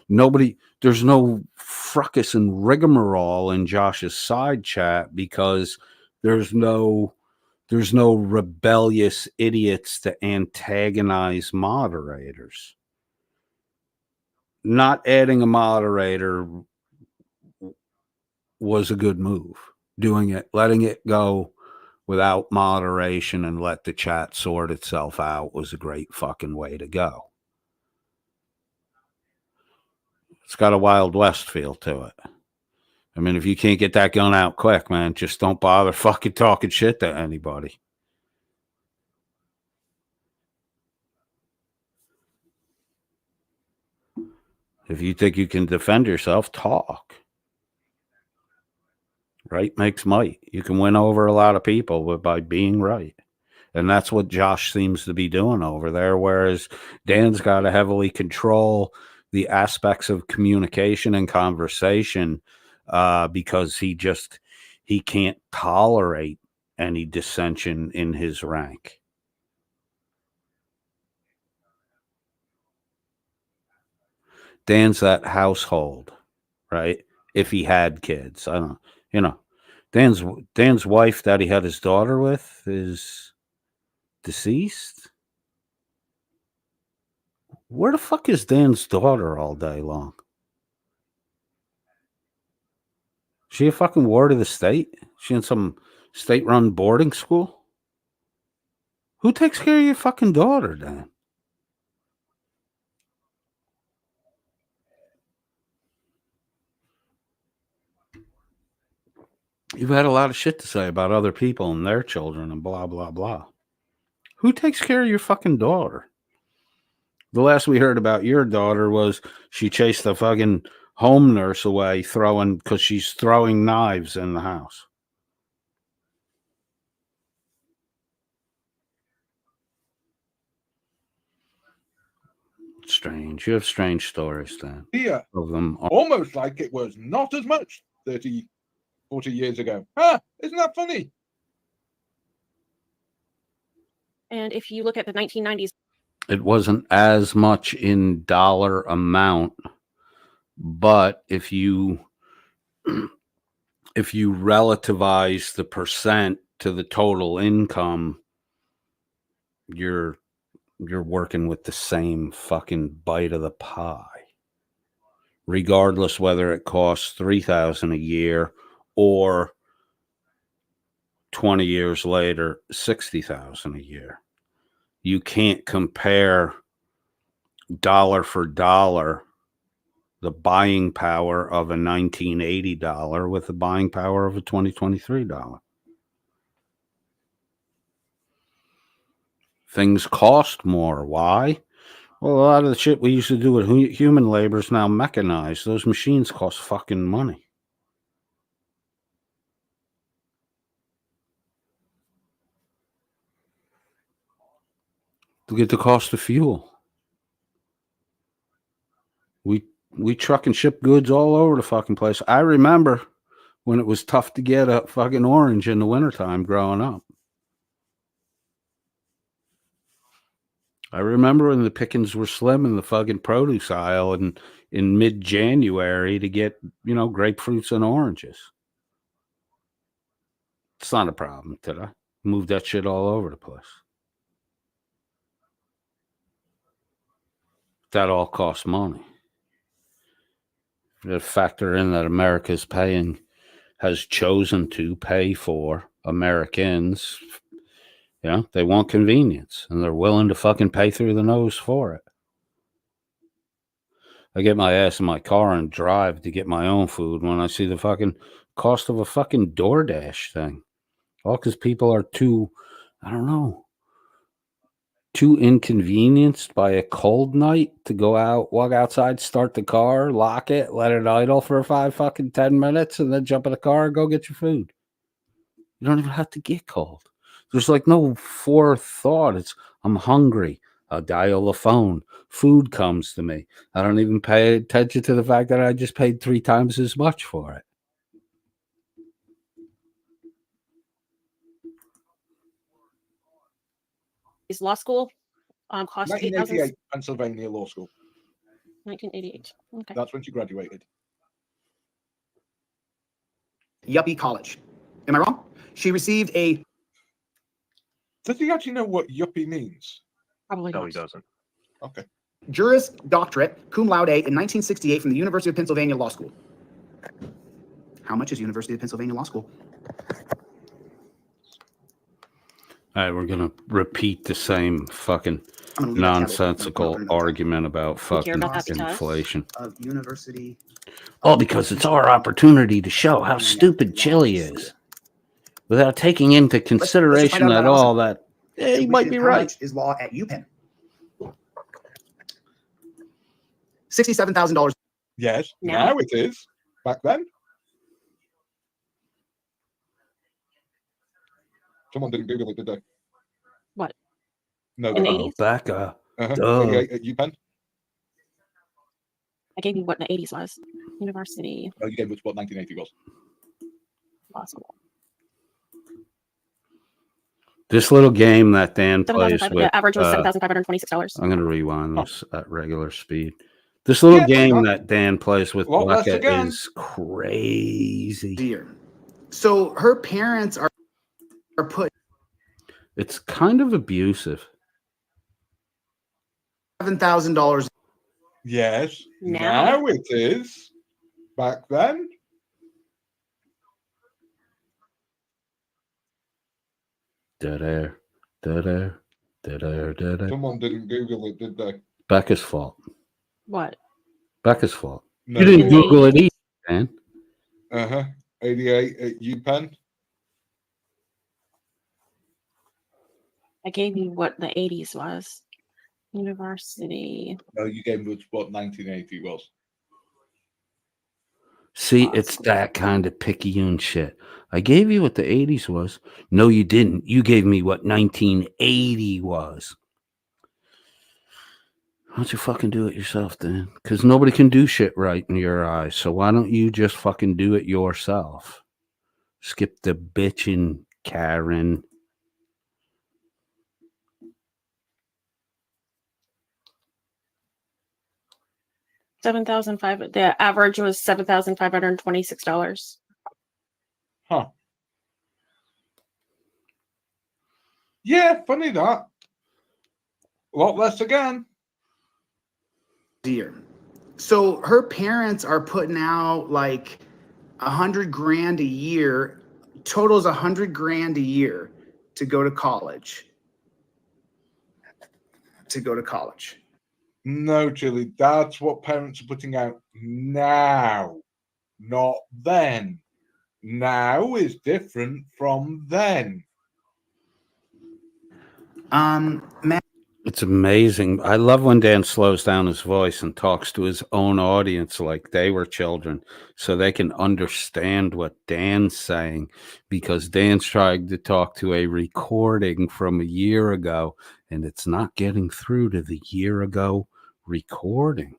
nobody. There's no fracas and rigmarole in Josh's side chat because there's no rebellious idiots to antagonize moderators. Not adding a moderator was a good move. Letting it go without moderation and let the chat sort itself out was a great fucking way to go. It's got a Wild West feel to it. I mean, if you can't get that gun out quick, man, just don't bother fucking talking shit to anybody. If you think you can defend yourself, talk. Right makes might. You can win over a lot of people by being right. And that's what Josh seems to be doing over there, whereas Dan's got to heavily control the aspects of communication and conversation because he can't tolerate any dissension in his rank. Dan's that household, right? If he had kids, I don't, Dan's wife that he had his daughter with is deceased. Where the fuck is Dan's daughter all day long? She a fucking ward of the state? She in some state-run boarding school? Who takes care of your fucking daughter, Dan? You've had a lot of shit to say about other people and their children and blah, blah, blah. Who takes care of your fucking daughter? The last we heard about your daughter was she chased the fucking home nurse away because she's throwing knives in the house. Strange. You have strange stories, Dan. Here, Of them. almost like it was not as much 30, 40 years ago. Isn't that funny? And if you look at the 1990s, It wasn't as much in dollar amount, but if you relativize the percent to the total income, you're working with the same fucking bite of the pie, regardless whether it costs $3,000 a year or 20 years later $60,000 a year. You can't compare dollar for dollar the buying power of a $1980 with the buying power of a $2023. Things cost more. Why? Well, a lot of the shit we used to do with human labor is now mechanized. Those machines cost fucking money. Look at the cost of fuel. We truck and ship goods all over the fucking place. I remember when it was tough to get a fucking orange in the wintertime growing up. I remember when the pickings were slim in the fucking produce aisle and in mid-January to get, grapefruits and oranges. It's not a problem today. Move that shit all over the place. That all costs money. You factor in that America has chosen to pay for Americans. They want convenience and they're willing to fucking pay through the nose for it. I get my ass in my car and drive to get my own food when I see the fucking cost of a fucking DoorDash thing. All because people are too inconvenienced by a cold night to go out, walk outside, start the car, lock it, let it idle for 10 minutes, and then jump in the car and go get your food. You don't even have to get cold. There's like no forethought. It's, I'm hungry. I'll dial the phone. Food comes to me. I don't even pay attention to the fact that I just paid 3 times as much for it. his law school cost 1988, Pennsylvania Law School. 1988. Okay. That's when she graduated. Yuppie college. Am I wrong? She received a... Does he actually know what yuppie means? Probably No, not. he doesn't. Okay. Juris Doctorate, cum laude, in 1968 from the University of Pennsylvania Law School. How much is University of Pennsylvania Law School? All right, we're going to repeat the same fucking I'm gonna leave that tab open. nonsensical argument about fucking about that because- inflation. Of University... Oh, because it's our opportunity to show how stupid Chile is. Without taking into consideration at all that, he might be right. Is law at UPenn. $67,000. Yes. Now? Now it is. Back then. Someone didn't Google it, did they? What? No, In the they 80s? didn't. Becca. Uh-huh. 88 at UPenn. I gave you what the 80s was. University Oh, you gave us what 1980 was. law school. This little game that Dan plays with. The average was $7,526. I'm going to rewind this at regular speed. This little game that Dan plays with Becca is crazy. Dear. So her parents are put It's kind of abusive. $7,000. Yes. Now? Now it is. Back then. Da-da, da-da, da-da, da-da. Someone didn't Google it, did they? Becca's fault. What? Becca's fault. No. You didn't Google it either, man. Uh-huh. 88 at UPenn. I gave you what the 80s was. University. No, you gave us what 1980 was. See, it's that kind of picayune shit. I gave you what the 80s was. No, you didn't. You gave me what 1980 was. Why don't you fucking do it yourself, then? Because nobody can do shit right in your eyes. So why don't you just fucking do it yourself? Skip the bitching, Karen. The average was $7,526. Huh. Yeah, funny that. A lot less again. Year. So her parents are putting out like $100,000 a year. Totals $100,000 a year to go to college. No, Chili, that's what parents are putting out now, not then. Now is different from then. It's amazing. I love when Dan slows down his voice and talks to his own audience like they were children so they can understand what Dan's saying, because Dan's trying to talk to a recording from a year ago and it's not getting through to the year ago recording.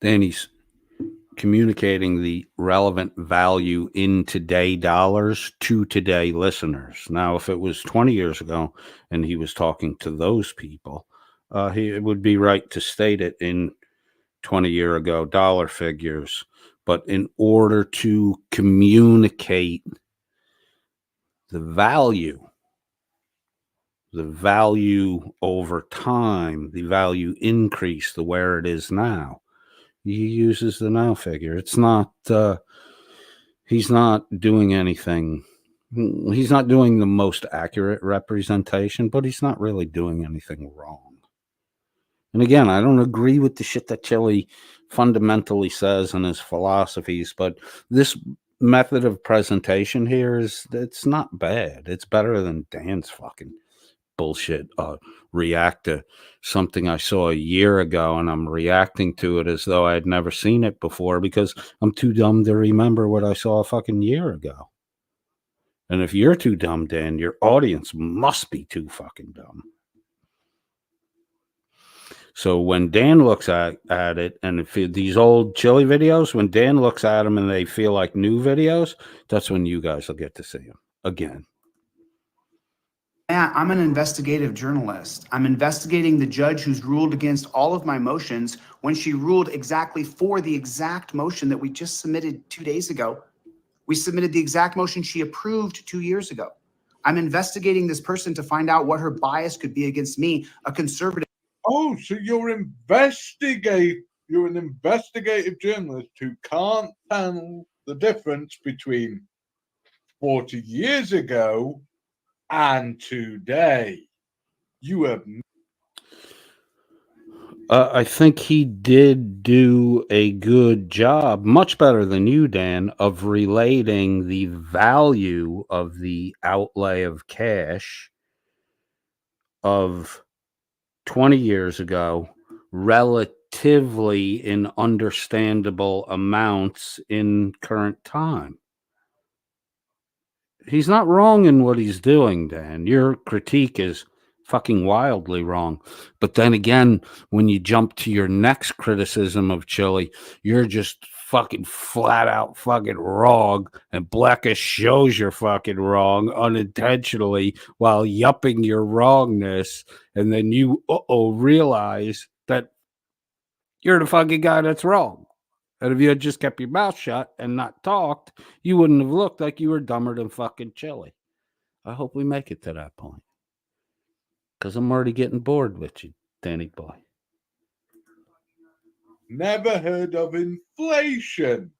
Danny's communicating the relevant value in today dollars to today listeners. Now, if it was 20 years ago and he was talking to those people, it would be right to state it in 20-year ago dollar figures. But in order to communicate the value over time, the value increase, the where it is now, he uses the now figure. It's not, he's not doing anything. He's not doing the most accurate representation, but he's not really doing anything wrong. And again, I don't agree with the shit that Chili fundamentally says in his philosophies, but this method of presentation here it's not bad. It's better than Dan's fucking bullshit. React to something I saw a year ago and I'm reacting to it as though I had never seen it before because I'm too dumb to remember what I saw a fucking year ago. And if you're too dumb, Dan, your audience must be too fucking dumb. So when Dan looks at it, and if these old Chili videos, when Dan looks at them and they feel like new videos, that's when you guys will get to see them again. Matt, I'm an investigative journalist. I'm investigating the judge who's ruled against all of my motions when she ruled exactly for the exact motion that we just submitted 2 days ago. We submitted the exact motion she approved 2 years ago. I'm investigating this person to find out what her bias could be against me, a conservative. Oh, so you're an investigative journalist who can't tell the difference between 40 years ago and today. You have. I think he did do a good job, much better than you, Dan, of relating the value of the outlay of cash of 20 years ago relatively in understandable amounts in current time. He's not wrong in what he's doing, Dan. Your critique is fucking wildly wrong. But then again, when you jump to your next criticism of Chili, you're just fucking flat out fucking wrong, and Blackish shows you're fucking wrong unintentionally while yupping your wrongness, and then you realize that you're the fucking guy that's wrong. And if you had just kept your mouth shut and not talked, you wouldn't have looked like you were dumber than fucking Chili. I hope we make it to that point, because I'm already getting bored with you, Danny boy. Never heard of inflation.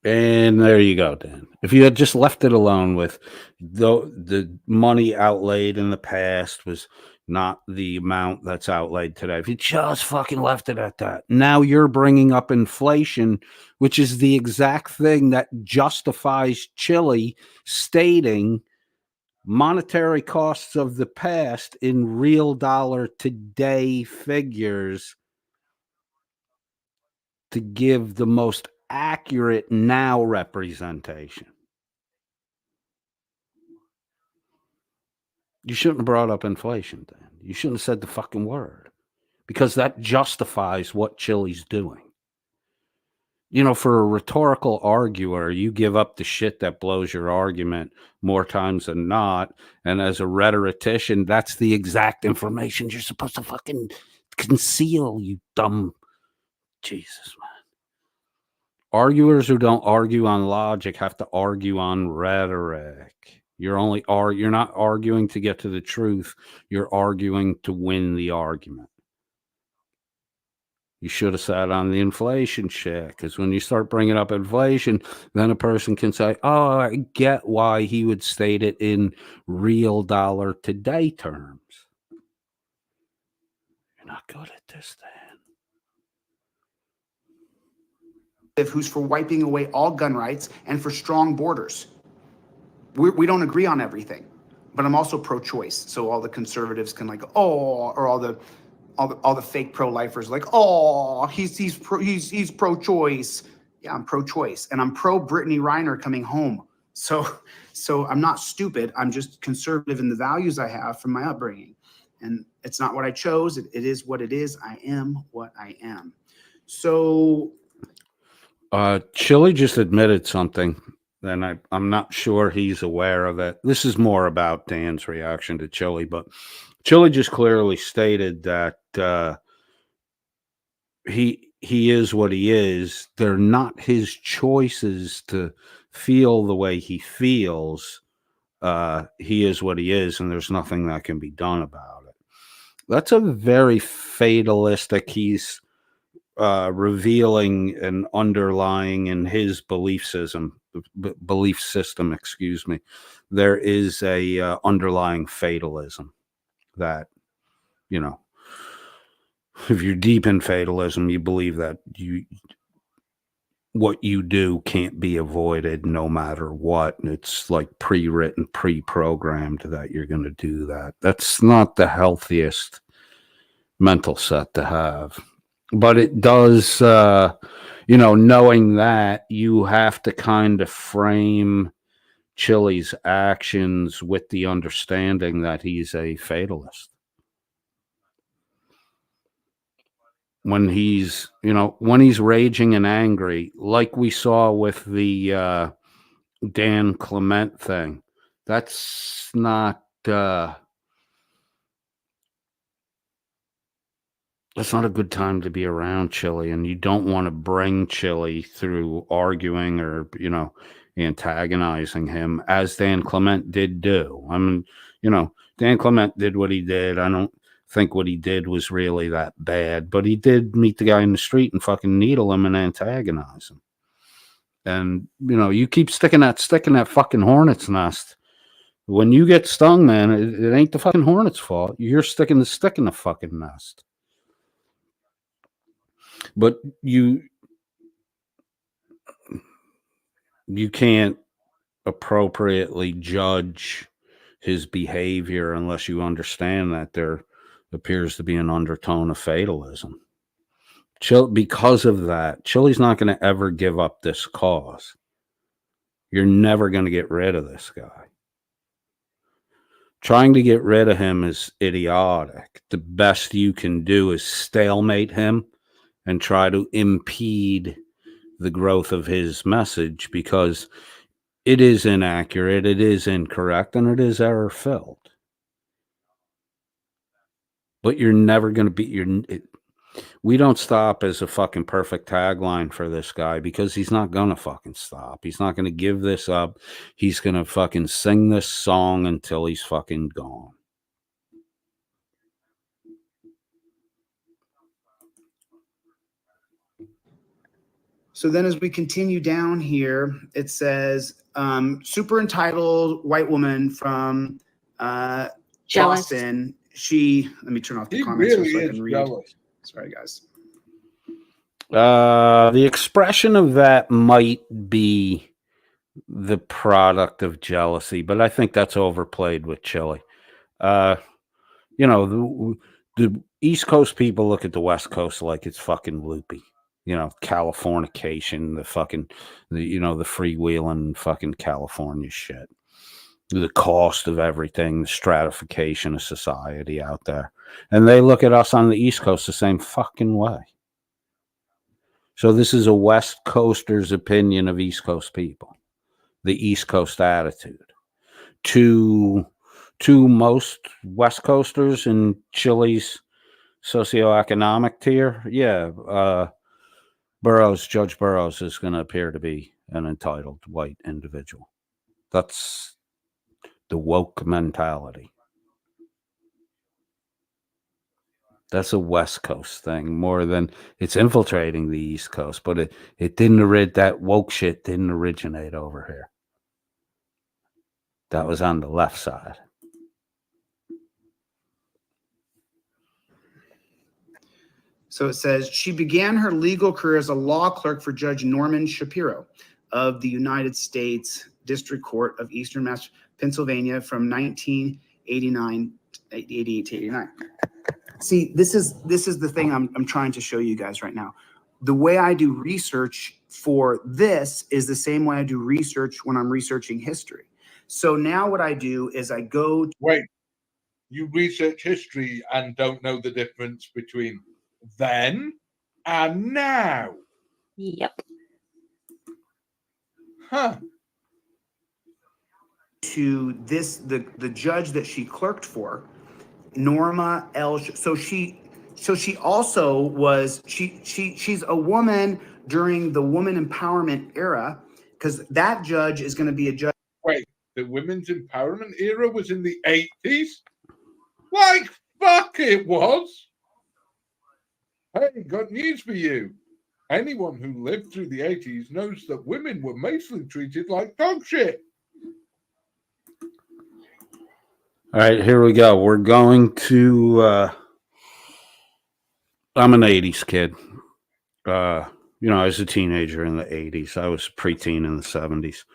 And there you go, Dan. If you had just left it alone with the money outlaid in the past was not the amount that's outlaid today. If you just fucking left it at that. Now you're bringing up inflation, which is the exact thing that justifies Chili stating monetary costs of the past in real dollar today figures to give the most accurate now representation. You shouldn't have brought up inflation, Dan. You shouldn't have said the fucking word, because that justifies what Chili's doing. You know, for a rhetorical arguer, you give up the shit that blows your argument more times than not. And as a rhetorician, that's the exact information you're supposed to fucking conceal, you dumb Jesus, man. Arguers who don't argue on logic have to argue on rhetoric. You're not arguing to get to the truth. You're arguing to win the argument. You should have sat on the inflation shit, because when you start bringing up inflation, then a person can say, oh, I get why he would state it in real dollar today terms. You're not good at this, Dan. Who's for wiping away all gun rights and for strong borders. We don't agree on everything, but I'm also pro-choice. So all the conservatives can like, oh, or all the fake pro-lifers like, oh, he's pro-choice. Yeah, I'm pro-choice, and I'm pro Brittany Reiner coming home. So I'm not stupid. I'm just conservative in the values I have from my upbringing, and it's not what I chose. It is what it is. I am what I am. So. Chili just admitted something, and I'm not sure he's aware of it. This is more about Dan's reaction to Chili, but Chili just clearly stated that he is what he is. They're not his choices to feel the way he feels. He is what he is, and there's nothing that can be done about it. That's a very fatalistic. He's revealing and underlying in his belief system, excuse me, there is a underlying fatalism that, you know, if you're deep in fatalism, you believe that what you do can't be avoided no matter what. And it's like pre-written, pre-programmed that you're going to do that. That's not the healthiest mental set to have. But it does, you know, knowing that, you have to kind of frame Chili's actions with the understanding that he's a fatalist. When he's, you know, when he's raging and angry, like we saw with the Dan Clement thing, that's not... That's not a good time to be around Chili, and you don't want to bring Chili through arguing or, you know, antagonizing him, as Dan Clement did do. I mean, you know, Dan Clement did what he did. I don't think what he did was really that bad, but he did meet the guy in the street and fucking needle him and antagonize him. And, you know, you keep sticking that fucking hornet's nest. When you get stung, man, it ain't the fucking hornet's fault. You're sticking the stick in the fucking nest. But you can't appropriately judge his behavior unless you understand that there appears to be an undertone of fatalism. Because of that, Chili's not going to ever give up this cause. You're never going to get rid of this guy. Trying to get rid of him is idiotic. The best you can do is stalemate him and try to impede the growth of his message, because it is inaccurate, it is incorrect, and it is error-filled. But you're never going to be... we don't stop as a fucking perfect tagline for this guy, because he's not going to fucking stop. He's not going to give this up. He's going to fucking sing this song until he's fucking gone. So then as we continue down here, it says, super entitled white woman from Boston. Let me turn off the comments really so I can read. Jealous. Sorry, guys. The expression of that might be the product of jealousy, but I think that's overplayed with Chili. You know, the East Coast people look at the West Coast like it's fucking loopy. You know, Californication, the freewheeling fucking California shit. the cost of everything, the stratification of society out there. And they look at us on the East Coast the same fucking way. So this is a West Coaster's opinion of East Coast people, the East Coast attitude. To most West Coasters in Chile's socioeconomic tier, Judge Burroughs is going to appear to be an entitled white individual. That's the woke mentality. That's a West Coast thing more than it's infiltrating the East Coast, but it didn't that woke shit didn't originate over here. That was on the left side. So it says she began her legal career as a law clerk for Judge Norman Shapiro of the United States District Court of Eastern Pennsylvania from 1988 to 89. See, this is the thing I'm trying to show you guys right now. The way I do research for this is the same way I do research when I'm researching history. So now what I do is I go... Wait, you research history and don't know the difference between then and now? Yep. Huh. To this, the judge that she clerked for, Norma L. So she also was she's a woman during the woman empowerment era, because that judge is going to be a judge. Wait, the women's empowerment era was in the 80s? Like fuck it was. Hey, got news for you. Anyone who lived through the 80s knows that women were mostly treated like dog shit. All right, here we go. We're going to I'm an 80s kid. I was a teenager in the 80s. I was preteen in the 70s.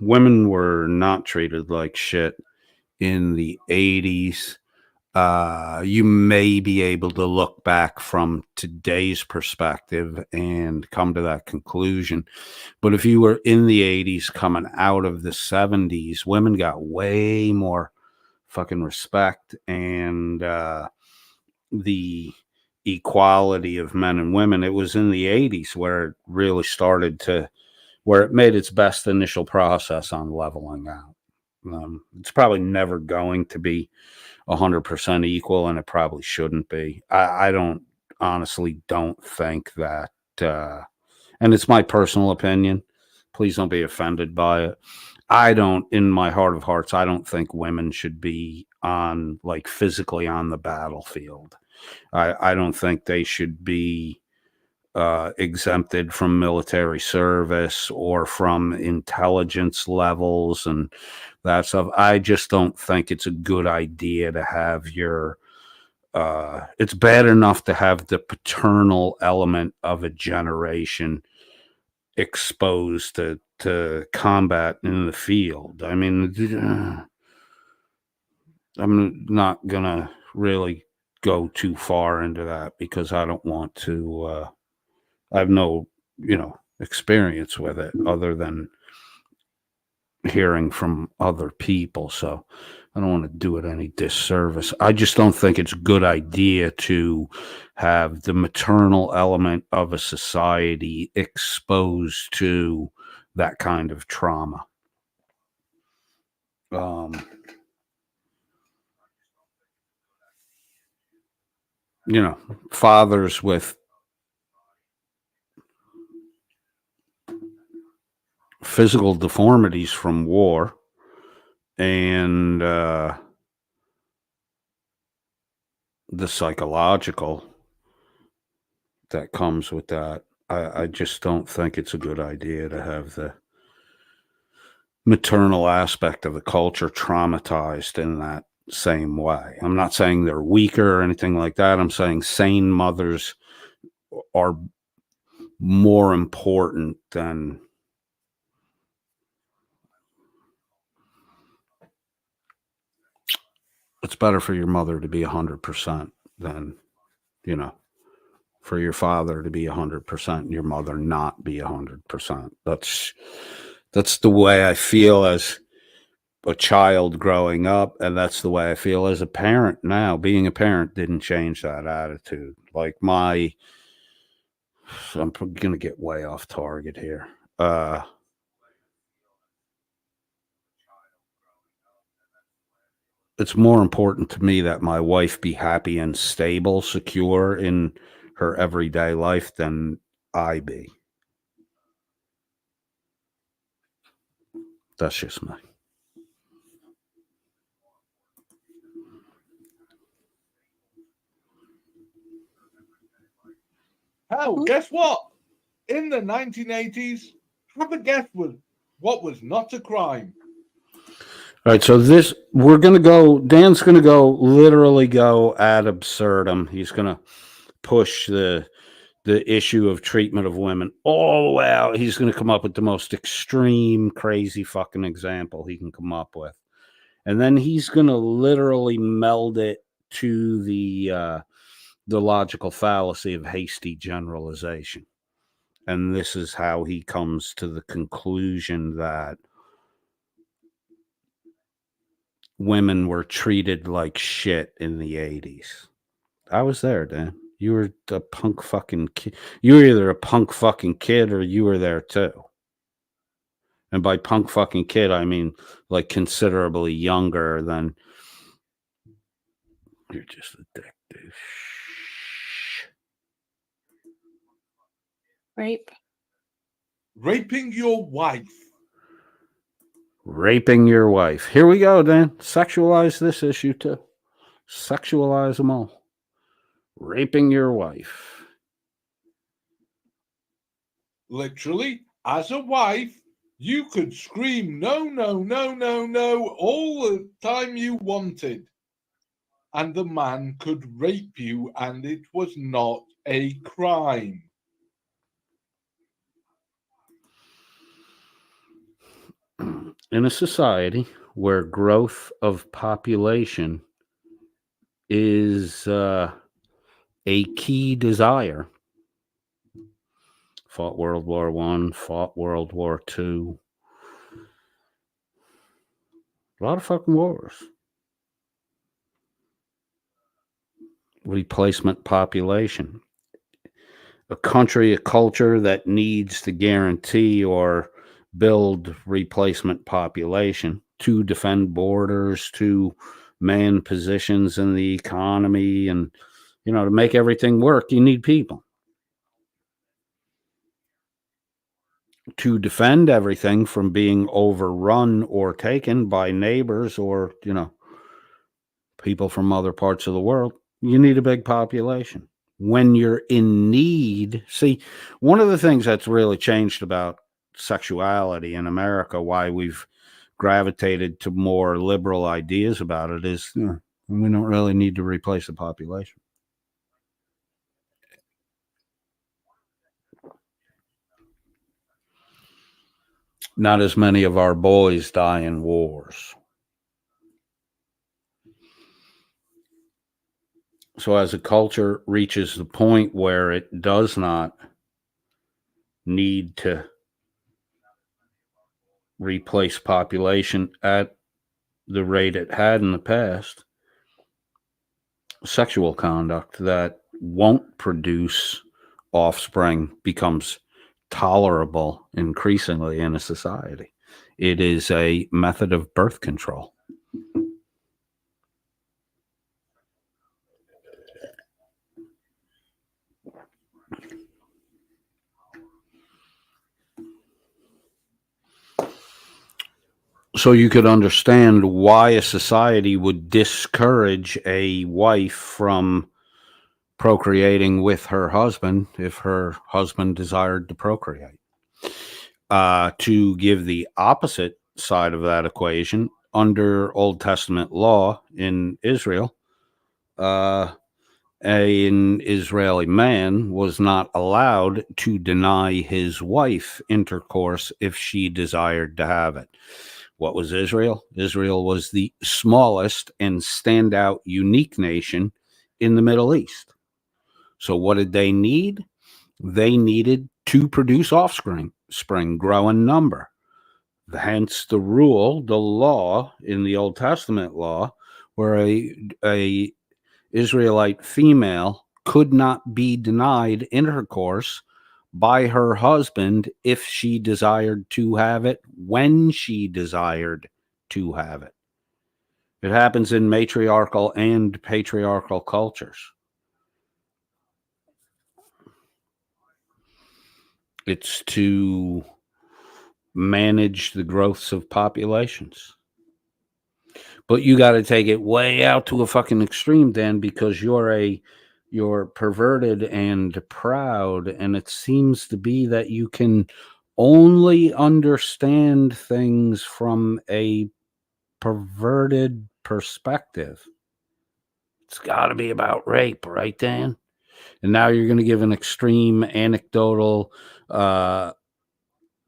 Women were not treated like shit in the 80s. You may be able to look back from today's perspective and come to that conclusion. But if you were in the 80s coming out of the 70s, women got way more fucking respect, and the equality of men and women. It was in the 80s where it really started to, where it made its best initial process on leveling out. It's probably never going to be 100% equal, and it probably shouldn't be. I honestly don't think that, and it's my personal opinion. Please don't be offended by it. In my heart of hearts, I don't think women should be on, like, physically on the battlefield. I don't think they should be exempted from military service or from intelligence levels and that stuff. I just don't think it's a good idea to have your it's bad enough to have the paternal element of a generation exposed to combat in the field. I mean, I'm not gonna really go too far into that because I don't want to I have no experience with it other than hearing from other people, so I don't want to do it any disservice. I just don't think it's a good idea to have the maternal element of a society exposed to that kind of trauma. Fathers with physical deformities from war and the psychological that comes with that. I just don't think it's a good idea to have the maternal aspect of the culture traumatized in that same way. I'm not saying they're weaker or anything like that. I'm saying sane mothers are more important than it's better for your mother to be 100% than, for your father to be 100% and your mother not be 100%. That's the way I feel as a child growing up, and that's the way I feel as a parent now. Being a parent didn't change that attitude. Like I'm going to get way off target here. It's more important to me that my wife be happy and stable, secure in her everyday life than I be. That's just me. Hell, guess what? In the 1980s, have a guess what was not a crime. All right, so Dan's going to literally go ad absurdum. He's going to push the issue of treatment of women all the way out. He's going to come up with the most extreme, crazy fucking example he can come up with. And then he's going to literally meld it to the logical fallacy of hasty generalization. And this is how he comes to the conclusion that women were treated like shit in the 80s. I was there, Dan. You were a punk fucking kid. You were either a punk fucking kid or you were there too. And by punk fucking kid, I mean like considerably younger than. You're just a dick, dude. Rape. Raping your wife. Raping your wife. Here we go, Dan. Sexualize this issue too. Sexualize them all. Raping your wife. Literally, as a wife, you could scream no, no, no, no, no all the time you wanted. And the man could rape you and it was not a crime. In a society where growth of population is a key desire, fought World War I, fought World War II, a lot of fucking wars. Replacement population. A country, a culture that needs to guarantee or build replacement population to defend borders, to man positions in the economy, and to make everything work, you need people. To defend everything from being overrun or taken by neighbors or, people from other parts of the world, you need a big population. When you're in need, see, one of the things that's really changed about sexuality in America, why we've gravitated to more liberal ideas about it, is we don't really need to replace the population. Not as many of our boys die in wars. So as a culture reaches the point where it does not need to replace population at the rate it had in the past, sexual conduct that won't produce offspring becomes tolerable increasingly in a society. It is a method of birth control. So you could understand why a society would discourage a wife from procreating with her husband if her husband desired to procreate. To give the opposite side of that equation, under Old Testament law in Israel, an Israeli man was not allowed to deny his wife intercourse if she desired to have it. What was Israel? Israel was the smallest and standout unique nation in the Middle East. So what did they need? They needed to produce offspring, grow in number. Hence the rule, the law in the Old Testament law, where a Israelite female could not be denied intercourse by her husband if she desired to have it, when she desired to have it. It happens in matriarchal and patriarchal cultures. It's to manage the growths of populations. But you got to take it way out to a fucking extreme, Dan, because you're perverted and proud, and it seems to be that you can only understand things from a perverted perspective. It's got to be about rape, right, Dan? And now you're going to give an extreme anecdotal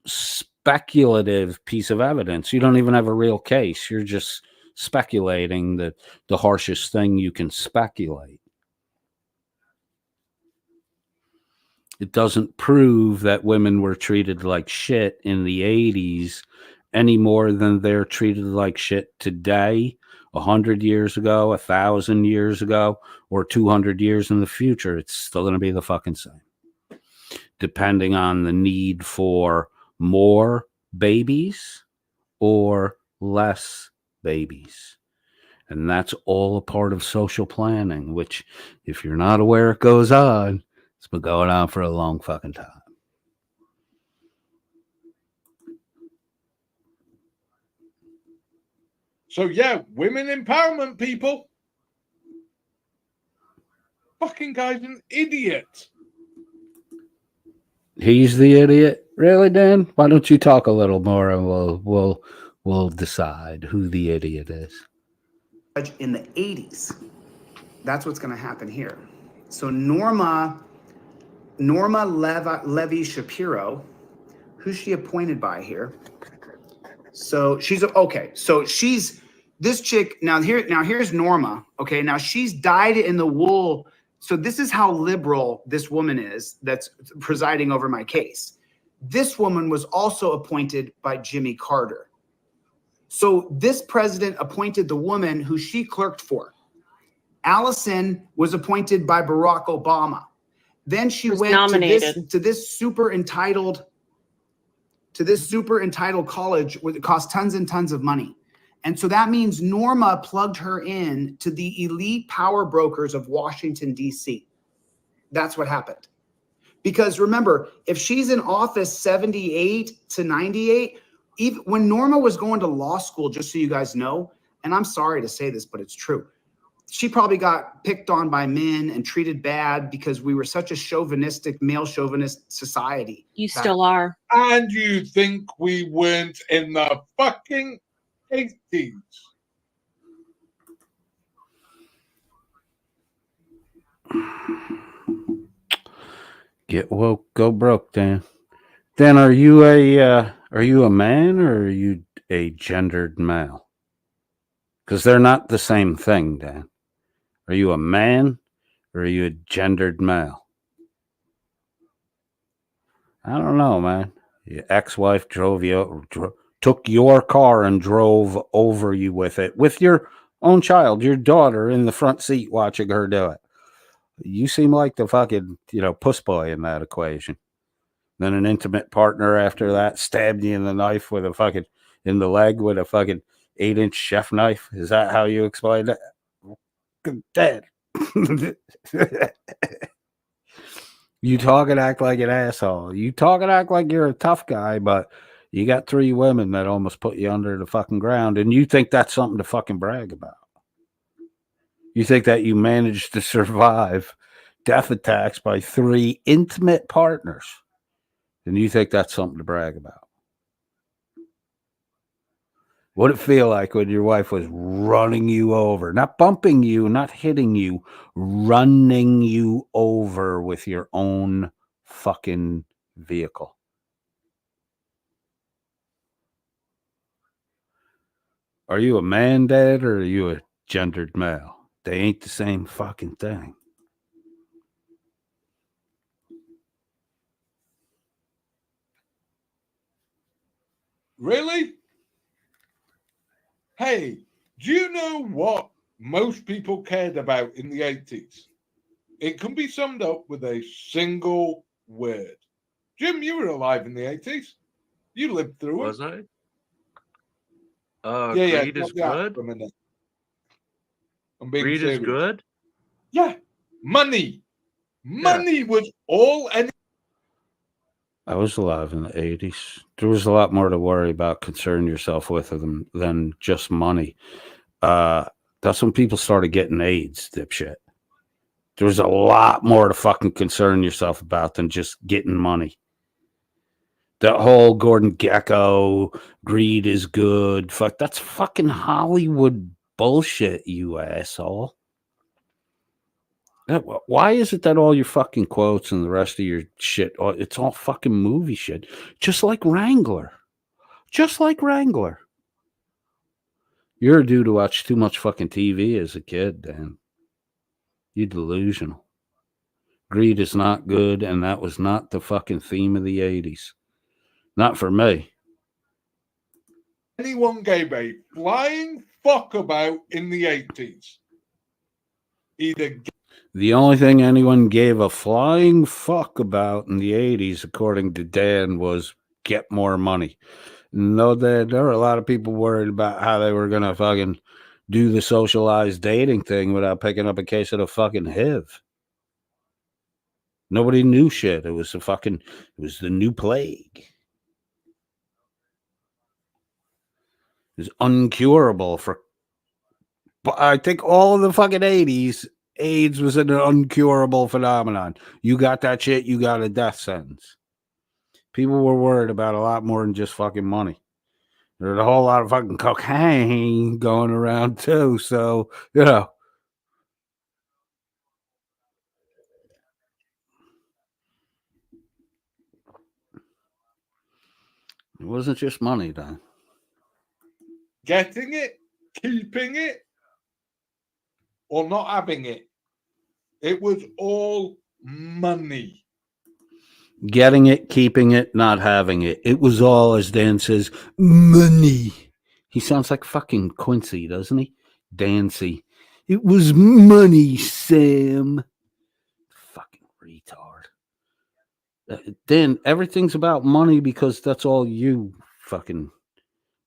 speculative piece of evidence. You don't even have a real case. You're just speculating the harshest thing you can speculate. It doesn't prove that women were treated like shit in the 80s any more than they're treated like shit today, 100 years ago, 1,000 years ago, or 200 years in the future. It's still going to be the fucking same, depending on the need for more babies or less babies. And that's all a part of social planning, which, if you're not aware it goes on, it's been going on for a long fucking time. So yeah, women empowerment, people. Fucking guy's an idiot. He's the idiot, really, Dan? Why don't you talk a little more, and we'll decide who the idiot is. In the 80s, that's what's going to happen here. So Norma Levy Shapiro, who's she appointed by here? So she's okay. So she's this chick. Here's Norma. Okay, now she's dyed in the wool. So this is how liberal this woman is that's presiding over my case. This woman was also appointed by Jimmy Carter. So this president appointed the woman who she clerked for. Allison was appointed by Barack Obama. Then she went to this super entitled college where it cost tons and tons of money. And so that means Norma plugged her in to the elite power brokers of Washington, D.C. That's what happened. Because remember, if she's in office 78 to 98, even when Norma was going to law school, just so you guys know, and I'm sorry to say this, but it's true, she probably got picked on by men and treated bad because we were such a chauvinistic, male chauvinist society. You still are. And you think we weren't in the fucking 80s? Get woke, go broke, Dan. Dan, are you a man or are you a gendered male? Because they're not the same thing, Dan. Are you a man or are you a gendered male? I don't know, man. Your ex-wife took your car and drove over you with it, with your own child, your daughter, in the front seat watching her do it. You seem like the fucking, puss boy in that equation. Then an intimate partner after that stabbed you in the knife with in the leg with a fucking 8-inch chef knife. Is that how you explain it? Dead. You talk and act like an asshole. You talk and act like you're a tough guy, but you got 3 women that almost put you under the fucking ground, and you think that's something to fucking brag about. You think that you managed to survive death attacks by 3 intimate partners, and you think that's something to brag about. What did it feel like when your wife was running you over? Not bumping you, not hitting you, running you over with your own fucking vehicle. Are you a man, Dad, or are you a gendered male? They ain't the same fucking thing. Really? Hey, do you know what most people cared about in the 80s? It can be summed up with a single word. Jim, you were alive in the 80s. You lived through Was it. I? Yeah, Greed is drop the act good. for a minute. I'm being Greed serious. is good. Yeah, money. Money was all any. I was alive in the 80s. There was a lot more to worry about, concern yourself with than just money. That's when people started getting AIDS, dipshit. There was a lot more to fucking concern yourself about than just getting money. That whole Gordon Gekko, greed is good. Fuck, that's fucking Hollywood bullshit, you asshole. Why is it that all your fucking quotes and the rest of your shit, it's all fucking movie shit? Just like Wrangler. Just like Wrangler. You're a dude who watched too much fucking TV as a kid, Dan. You're delusional. Greed is not good, and that was not the fucking theme of the 80s. Not for me. Anyone gave a flying fuck about in the 80s. Either The only thing anyone gave a flying fuck about in the 80s, according to Dan, was get more money. No, there were a lot of people worried about how they were going to fucking do the socialized dating thing without picking up a case of the fucking HIV. Nobody knew shit. It was the new plague. It was uncurable but I think all of the fucking 80s, AIDS was an uncurable phenomenon. You got that shit, you got a death sentence. People were worried about a lot more than just fucking money. There's a whole lot of fucking cocaine going around too. So, you know. It wasn't just money, Dan. getting it, keeping it, or not having it. It was all money. Getting it, keeping it, not having it. It was all, as Dan says, money. He sounds like fucking Quincy, doesn't he? Dancy. It was money, Sam. Fucking retard. Dan, everything's about money because that's all you fucking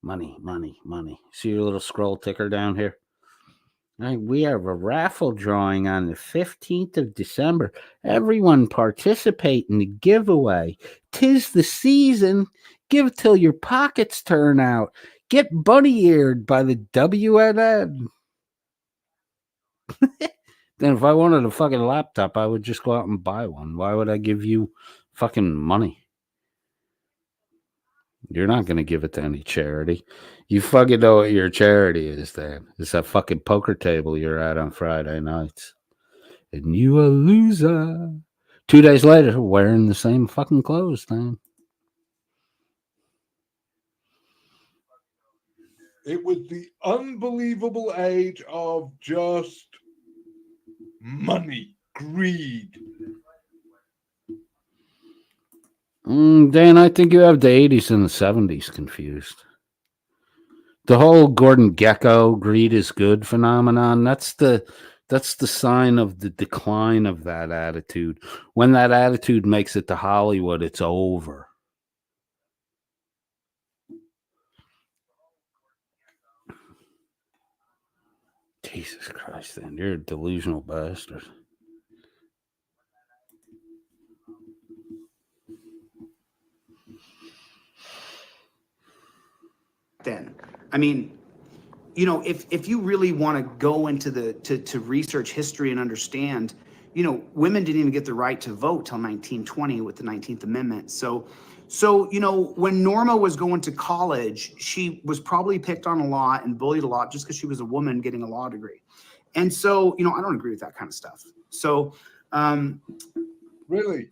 money. See your little scroll ticker down here? Right, we have a raffle drawing on the 15th of December. Everyone participate in the giveaway. 'Tis the season. Give till your pockets turn out. Get bunny-eared by the WNN. Then if I wanted a fucking laptop, I would just go out and buy one. Why would I give you fucking money? You're not going to give it to any charity. You fucking know what your charity is, Dan. It's that fucking poker table you're at on Friday nights. And you a loser. 2 days later, wearing the same fucking clothes, Dan. It was the unbelievable age of just money, greed. Dan, I think you have the 80s and the 70s confused. The whole Gordon Gekko, greed is good phenomenon, that's the sign of the decline of that attitude. When that attitude makes it to Hollywood, it's over. Jesus Christ, Dan, you're a delusional bastard. Then, I mean, you know, if you really want to go into to research history and understand, you know, women didn't even get the right to vote till 1920 with the 19th Amendment. So, you know, when Norma was going to college, she was probably picked on a lot and bullied a lot just because she was a woman getting a law degree. And so, you know, I don't agree with that kind of stuff. So, Really?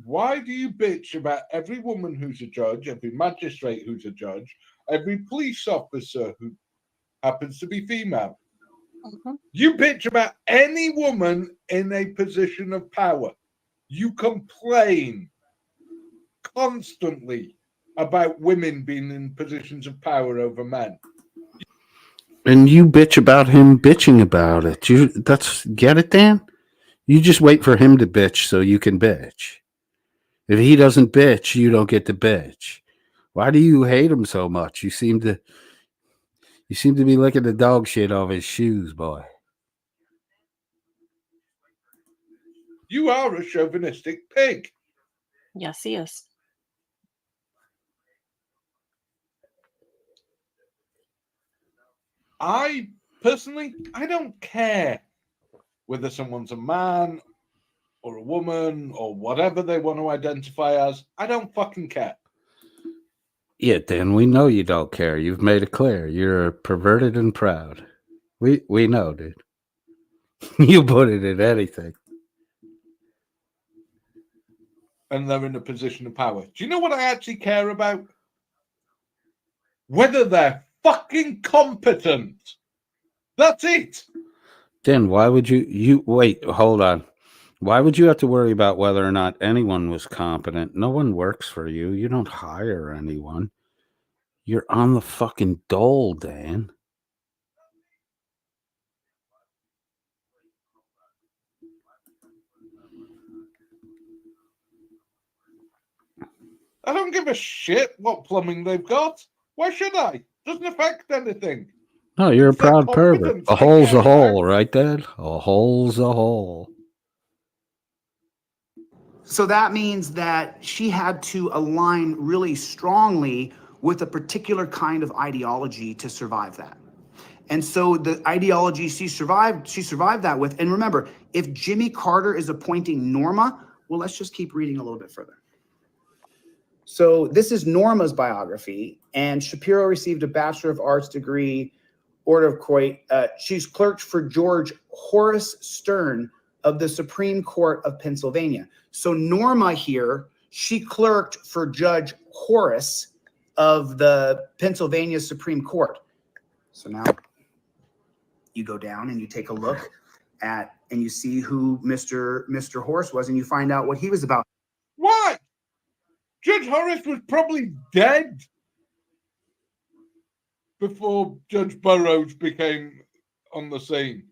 Why do you bitch about every woman who's a judge, every magistrate who's a judge, every police officer who happens to be female? You bitch about any woman in a position of power. You complain constantly about women being in positions of power over men. And you bitch about him bitching about it. Get it, Dan? You just wait for him to bitch so you can bitch. If he doesn't bitch, you don't get to bitch. Why do you hate him so much? You seem to be licking the dog shit off his shoes, boy. You are a chauvinistic pig. Yes, he is. I personally don't care whether someone's a man or a woman or whatever they want to identify as. I don't fucking care. Yeah, Dan, we know you don't care. You've made it clear. You're perverted and proud. We know, dude. You put it in anything. And they're in a position of power. Do you know what I actually care about? Whether they're fucking competent. That's it. Dan, why would you wait, hold on. Why would you have to worry about whether or not anyone was competent? No one works for you. You don't hire anyone. You're on the fucking dole, Dan. I don't give a shit what plumbing they've got. Why should I? Doesn't affect anything. No, you're a It's their proud pervert. competence A I hole's care a hole, about. right, Dad? A hole's a hole. So that means that she had to align really strongly with a particular kind of ideology to survive that. And so the ideology she survived that with. And remember, if Jimmy Carter is appointing Norma, well, let's just keep reading a little bit further. So this is Norma's biography, and Shapiro received a Bachelor of Arts degree, Order of Coit. She's clerked for George Horace Stern of the Supreme Court of Pennsylvania. So Norma here, she clerked for Judge Horace of the Pennsylvania Supreme Court. So now you go down and you take a look at, and you see who Mr. Horace was, and you find out what he was about. Why? Judge Horace was probably dead before Judge Burroughs became on the scene.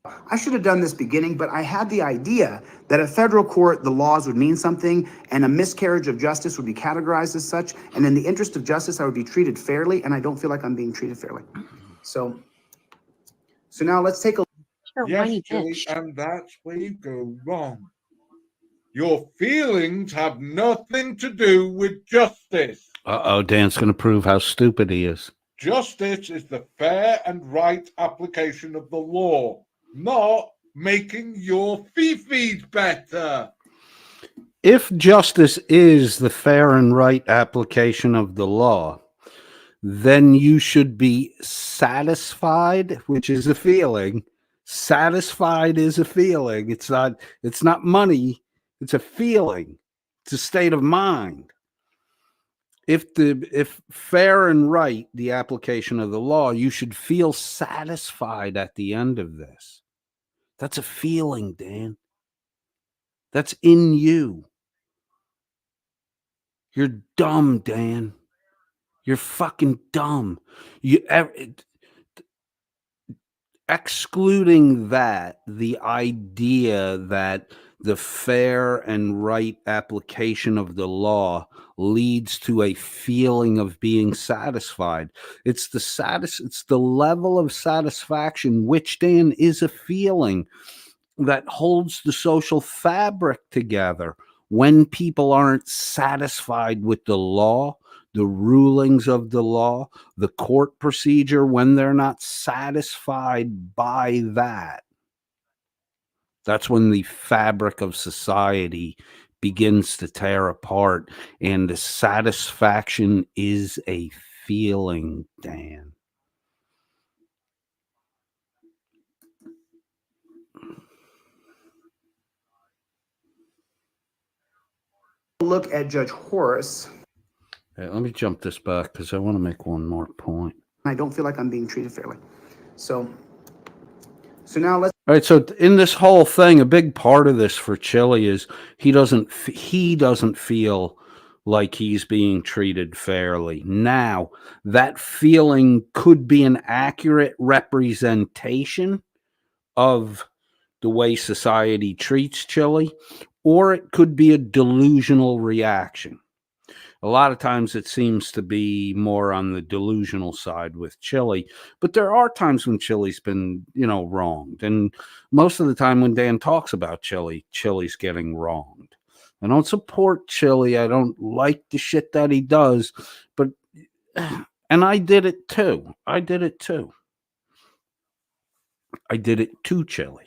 I should have done this beginning, but I had the idea that at federal court, the laws would mean something, and a miscarriage of justice would be categorized as such. And in the interest of justice, I would be treated fairly, and I don't feel like I'm being treated fairly. So now let's take a You're a Yes, whiny Julie, bitch. and that's where you go wrong. Your feelings have nothing to do with justice. Uh-oh, Dan's going to prove how stupid he is. Justice is the fair and right application of the law, not making your fee-fees better. If justice is the fair and right application of the law, then you should be satisfied, which is a feeling. Satisfied is a feeling. It's not money. It's a feeling. It's a state of mind. If fair and right, the application of the law, you should feel satisfied at the end of this. That's a feeling, Dan. That's in you. You're dumb, Dan. You're fucking dumb. Excluding that, the idea that the fair and right application of the law leads to a feeling of being satisfied. It's the level of satisfaction, which, Dan, is a feeling that holds the social fabric together. When people aren't satisfied with the law, the rulings of the law, the court procedure, when they're not satisfied by that, that's when the fabric of society begins to tear apart. And the satisfaction is a feeling, Dan. look at Judge Horace. Hey, let me jump this back because I want to make one more point. I don't feel like I'm being treated fairly. So now let's. All right. So in this whole thing, a big part of this for Chili is he doesn't feel like he's being treated fairly. Now, that feeling could be an accurate representation of the way society treats Chili, or it could be a delusional reaction. A lot of times it seems to be more on the delusional side with Chili, but there are times when Chili's been, wronged. And most of the time when Dan talks about Chili, Chili's getting wronged. I don't support Chili. I don't like the shit that he does, but, and I did it too. I did it to Chili.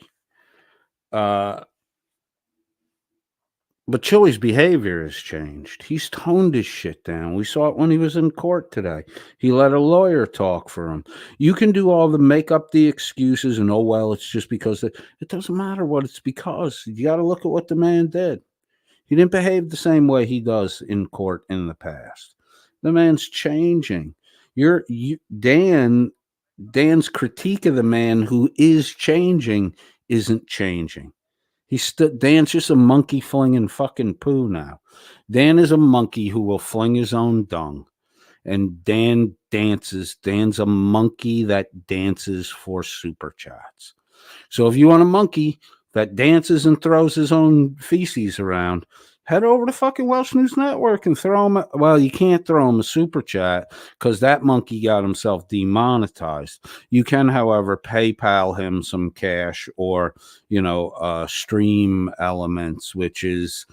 But Chili's behavior has changed. He's toned his shit down. We saw it when he was in court today. He let a lawyer talk for him. You can do all the make up the excuses and, oh, well, it's just because it doesn't matter what it's because. You got to look at what the man did. He didn't behave the same way he does in court in the past. The man's changing. Dan's critique of the man who is changing isn't changing. Dan's just a monkey flinging fucking poo now. Dan is a monkey who will fling his own dung. And Dan dances. Dan's a monkey that dances for super chats. So if you want a monkey that dances and throws his own feces around, head over to fucking Welsh News Network and throw him. Well, you can't throw him a super chat because that monkey got himself demonetized. You can, however, PayPal him some cash or, stream elements, which is,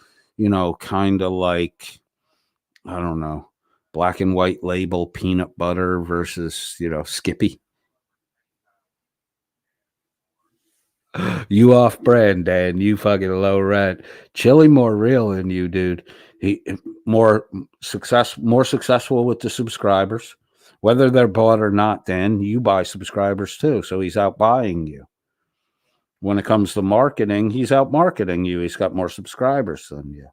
kind of like, I don't know, Black and White Label peanut butter versus, Skippy. You off brand, Dan. You fucking low rent. Chili more real than you, dude. He more successful with the subscribers. Whether they're bought or not, Dan, you buy subscribers too. So he's out buying you. When it comes to marketing, he's out marketing you. He's got more subscribers than you.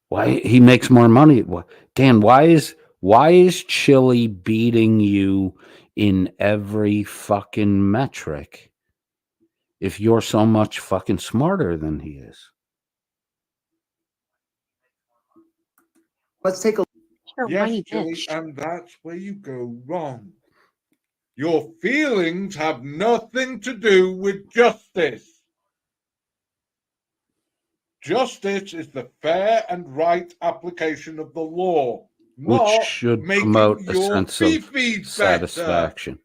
Why he makes more money? Dan, why is Chili beating you in every fucking metric if you're so much fucking smarter than he is? Let's take a Yes, Chili, and that's where you go wrong. Your feelings have nothing to do with justice. Justice is the fair and right application of the law, which should promote a sense of satisfaction.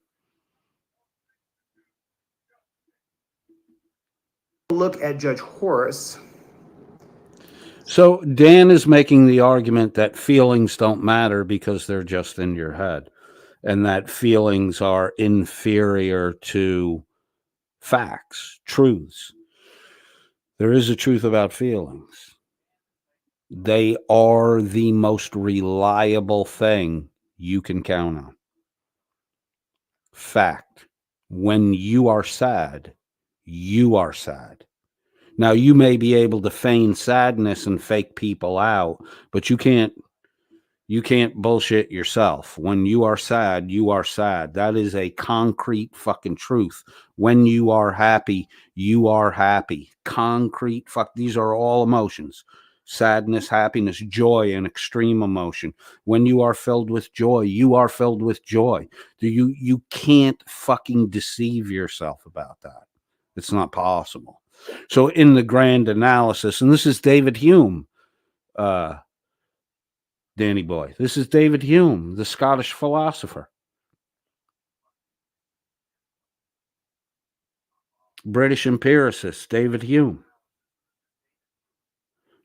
look at Judge Horace. So Dan is making the argument that feelings don't matter because they're just in your head, and that feelings are inferior to facts, truths. There is a truth about feelings. They are the most reliable thing you can count on. Fact. When you are sad, you are sad. Now, you may be able to feign sadness and fake people out, but you can't bullshit yourself. When you are sad, you are sad. That is a concrete fucking truth. When you are happy, you are happy. Concrete these are all emotions. Sadness, happiness, joy, and extreme emotion. When you are filled with joy, you are filled with joy. You can't fucking deceive yourself about that. It's not possible. So in the grand analysis, and this is David Hume, Danny boy. This is David Hume, the Scottish philosopher. British empiricist, David Hume.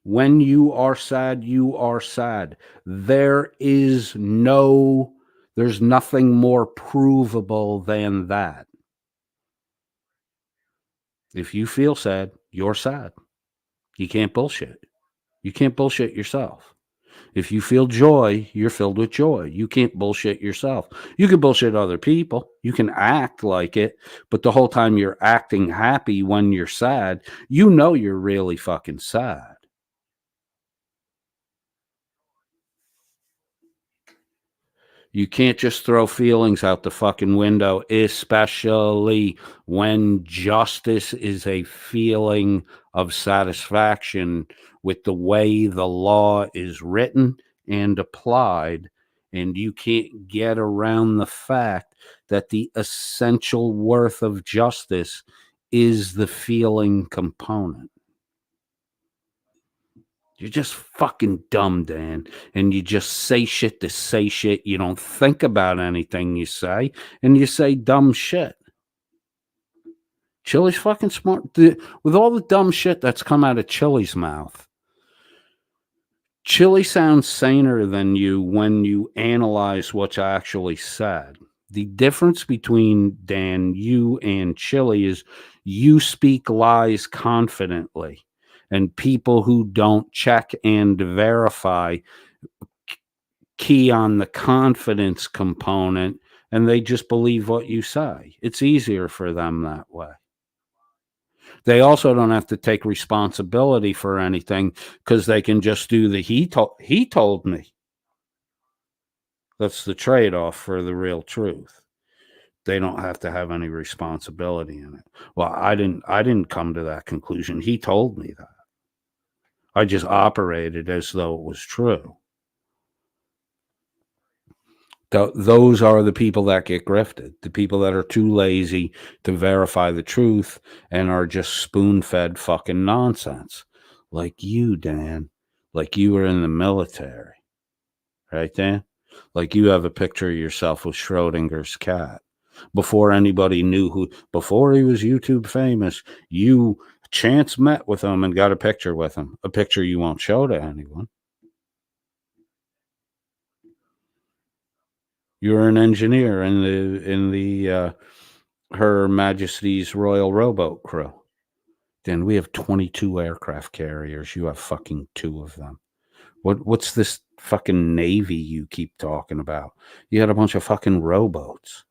When you are sad, you are sad. There's nothing more provable than that. If you feel sad, you're sad. You can't bullshit. You can't bullshit yourself. If you feel joy, you're filled with joy. You can't bullshit yourself. You can bullshit other people. You can act like it, but the whole time you're acting happy when you're sad, you know you're really fucking sad. You can't just throw feelings out the fucking window, especially when justice is a feeling of satisfaction with the way the law is written and applied. And you can't get around the fact that the essential worth of justice is the feeling component. You're just fucking dumb, Dan. And you just say shit to say shit. You don't think about anything you say, and you say dumb shit. Chili's fucking smart. With all the dumb shit that's come out of Chili's mouth, Chili sounds saner than you when you analyze what's actually said. The difference between Dan, you, and Chili is you speak lies confidently. And people who don't check and verify key on the confidence component, and they just believe what you say. It's easier for them that way. They also don't have to take responsibility for anything because they can just do the he told me. That's the trade-off for the real truth. They don't have to have any responsibility in it. Well, I didn't come to that conclusion. He told me that. I just operated as though it was true. Those are the people that get grifted, the people that are too lazy to verify the truth and are just spoon-fed fucking nonsense. Like you, Dan. Like you were in the military. Right, Dan? Like you have a picture of yourself with Schrodinger's cat. Before anybody knew before he was YouTube famous, you chance met with him and got a picture with him, a picture you won't show to anyone. You're an engineer in the Her Majesty's Royal Rowboat crew. Then we have 22 aircraft carriers. You have fucking 2 of them. What's this fucking Navy you keep talking about? You had a bunch of fucking rowboats.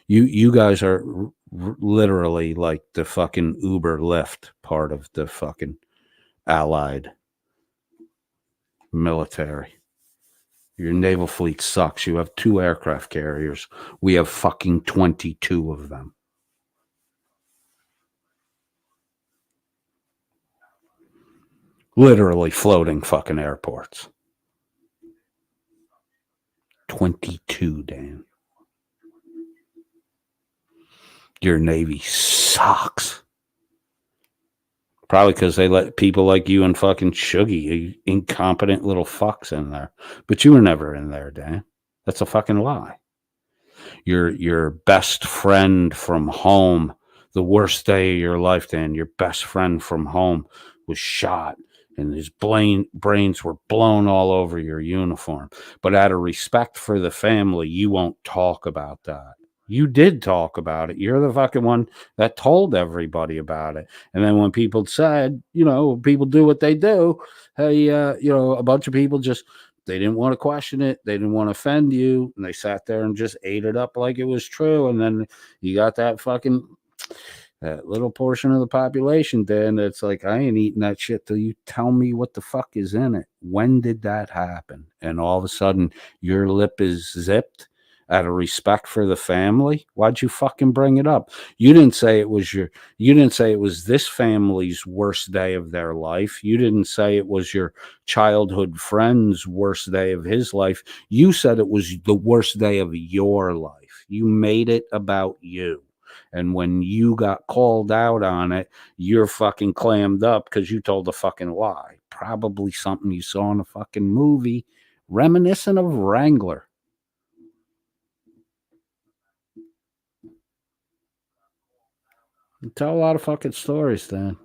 You guys are literally like the fucking Uber Lyft part of the fucking Allied military. Your naval fleet sucks. You have 2 aircraft carriers. We have fucking 22 of them. Literally floating fucking airports. 22, Dan. Your Navy sucks. Probably because they let people like you and fucking Shuggy, you incompetent little fucks, in there. But you were never in there, Dan. That's a fucking lie. Your best friend from home, the worst day of your life, Dan, your best friend from home was shot and his brains were blown all over your uniform. But out of respect for the family, you won't talk about that. You did talk about it. You're the fucking one that told everybody about it. And then when people said, people do what they do, hey, a bunch of people just, they didn't want to question it. They didn't want to offend you. And they sat there and just ate it up like it was true. And then you got that little portion of the population then that's like, I ain't eating that shit till you tell me what the fuck is in it. When did that happen? And all of a sudden your lip is zipped out of respect for the family. Why'd you fucking bring it up? You didn't say it was this family's worst day of their life. You didn't say it was your childhood friend's worst day of his life. You said it was the worst day of your life. You made it about you. And when you got called out on it, you're fucking clammed up because you told a fucking lie. Probably something you saw in a fucking movie reminiscent of Wrangler. You tell a lot of fucking stories, Dan.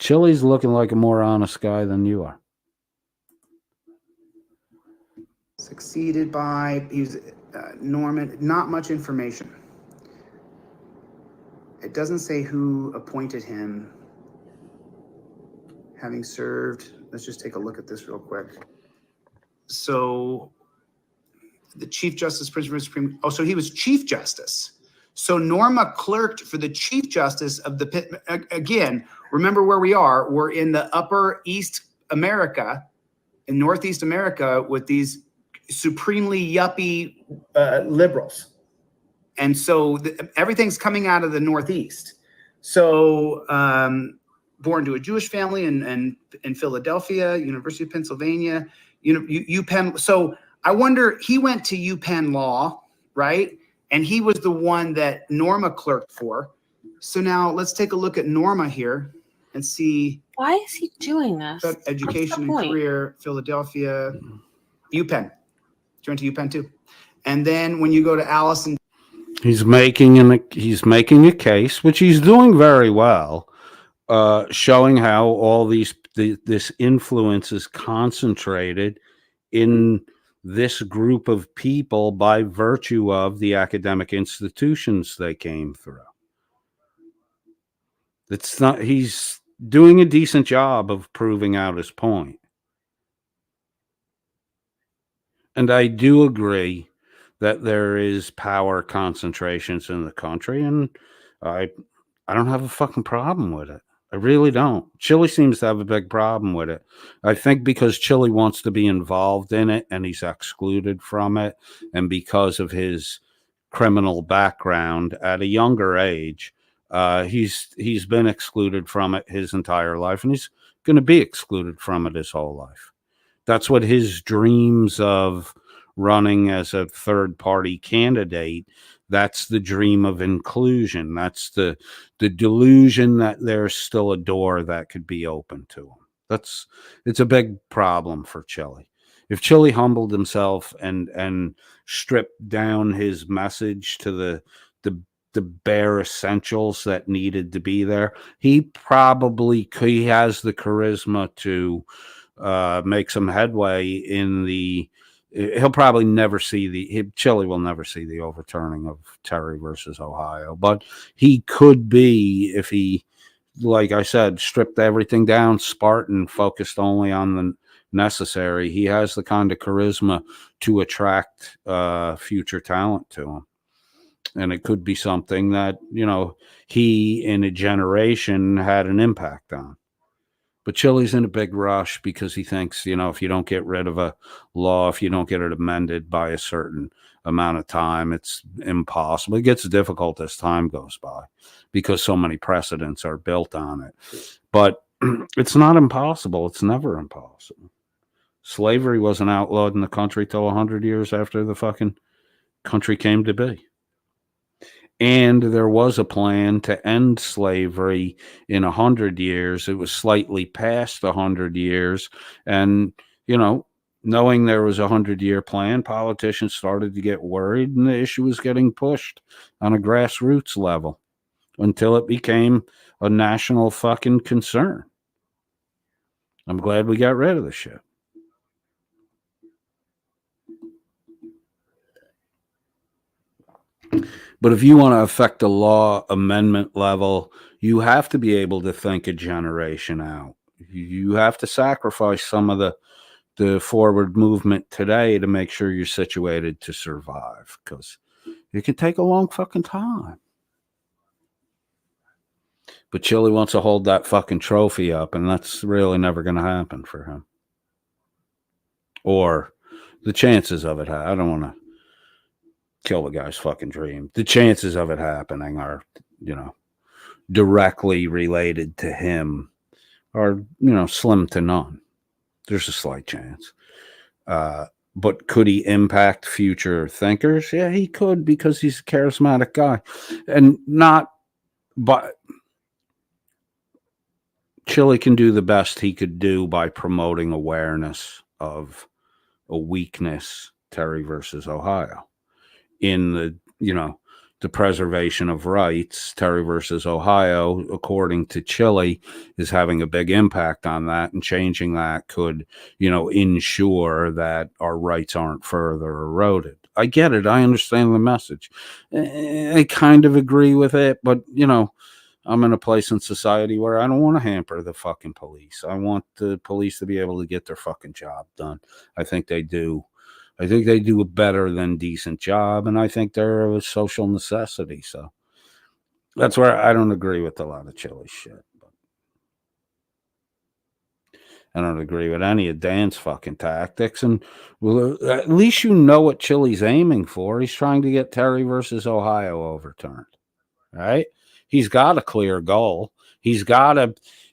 Chili's looking like a more honest guy than you are. Succeeded by, he was Norman, not much information. It doesn't say who appointed him. Having served, let's just take a look at this real quick. So the Chief Justice, Principal Supreme, so he was Chief Justice. So Norma clerked for the Chief Justice of the Pit. Again, remember where we are. We're in the upper East America, in Northeast America, with these supremely yuppie liberals. And so everything's coming out of the Northeast. So born to a Jewish family in Philadelphia, University of Pennsylvania, UPenn. So I wonder, he went to UPenn Law, right? And he was the one that Norma clerked for. So now let's take a look at Norma here and see. Why is he doing this? Education and career, Philadelphia, UPenn. She went to UPenn too. And then when you go to Allison, he's making a case, which he's doing very well, showing how all this influence is concentrated in this group of people by virtue of the academic institutions they came through. It's not, he's doing a decent job of proving out his point. And I do agree that there is power concentrations in the country, and I don't have a fucking problem with it. I really don't. Chile seems to have a big problem with it. I think because Chile wants to be involved in it and he's excluded from it, and because of his criminal background at a younger age, he's been excluded from it his entire life, and he's going to be excluded from it his whole life. That's what his dreams of running as a third-party candidate, that's the dream of inclusion. That's the delusion that there's still a door that could be open to him. It's a big problem for Chile. If Chile humbled himself and stripped down his message to the bare essentials that needed to be there, he has the charisma to make some headway in the. He'll probably never see Chile will never see the overturning of Terry versus Ohio, but he could be, if he, like I said, stripped everything down, Spartan, focused only on the necessary. He has the kind of charisma to attract future talent to him. And it could be something that, he in a generation had an impact on. But Chile's in a big rush because he thinks, if you don't get rid of a law, if you don't get it amended by a certain amount of time, it's impossible. It gets difficult as time goes by because so many precedents are built on it. But it's not impossible. It's never impossible. Slavery wasn't outlawed in the country till 100 years after the fucking country came to be. And there was a plan to end slavery in 100 years. It was slightly past 100 years. And, knowing there was a 100-year plan, politicians started to get worried, and the issue was getting pushed on a grassroots level until it became a national fucking concern. I'm glad we got rid of the shit. But if you want to affect the law amendment level, you have to be able to think a generation out. You have to sacrifice some of the forward movement today to make sure you're situated to survive, because it can take a long fucking time. But Chile wants to hold that fucking trophy up, and that's really never going to happen for him. Or the chances of it, I don't want to kill the guy's fucking dream. The chances of it happening are, directly related to him are, slim to none. There's a slight chance. But could he impact future thinkers? Yeah, he could, because he's a charismatic guy. And but Chile can do the best he could do by promoting awareness of a weakness, Terry versus Ohio. In the preservation of rights, Terry versus Ohio, according to Chile, is having a big impact on that, and changing that could, ensure that our rights aren't further eroded. I get it. I understand the message. I kind of agree with it, but, I'm in a place in society where I don't want to hamper the fucking police. I want the police to be able to get their fucking job done. I think they do. I think they do a better than decent job, and I think they're a social necessity. So that's where I don't agree with a lot of Chile shit. I don't agree with any of Dan's fucking tactics. And well, at least you know what Chili's aiming for. He's trying to get Terry versus Ohio overturned. Right? He's got a clear goal. He's got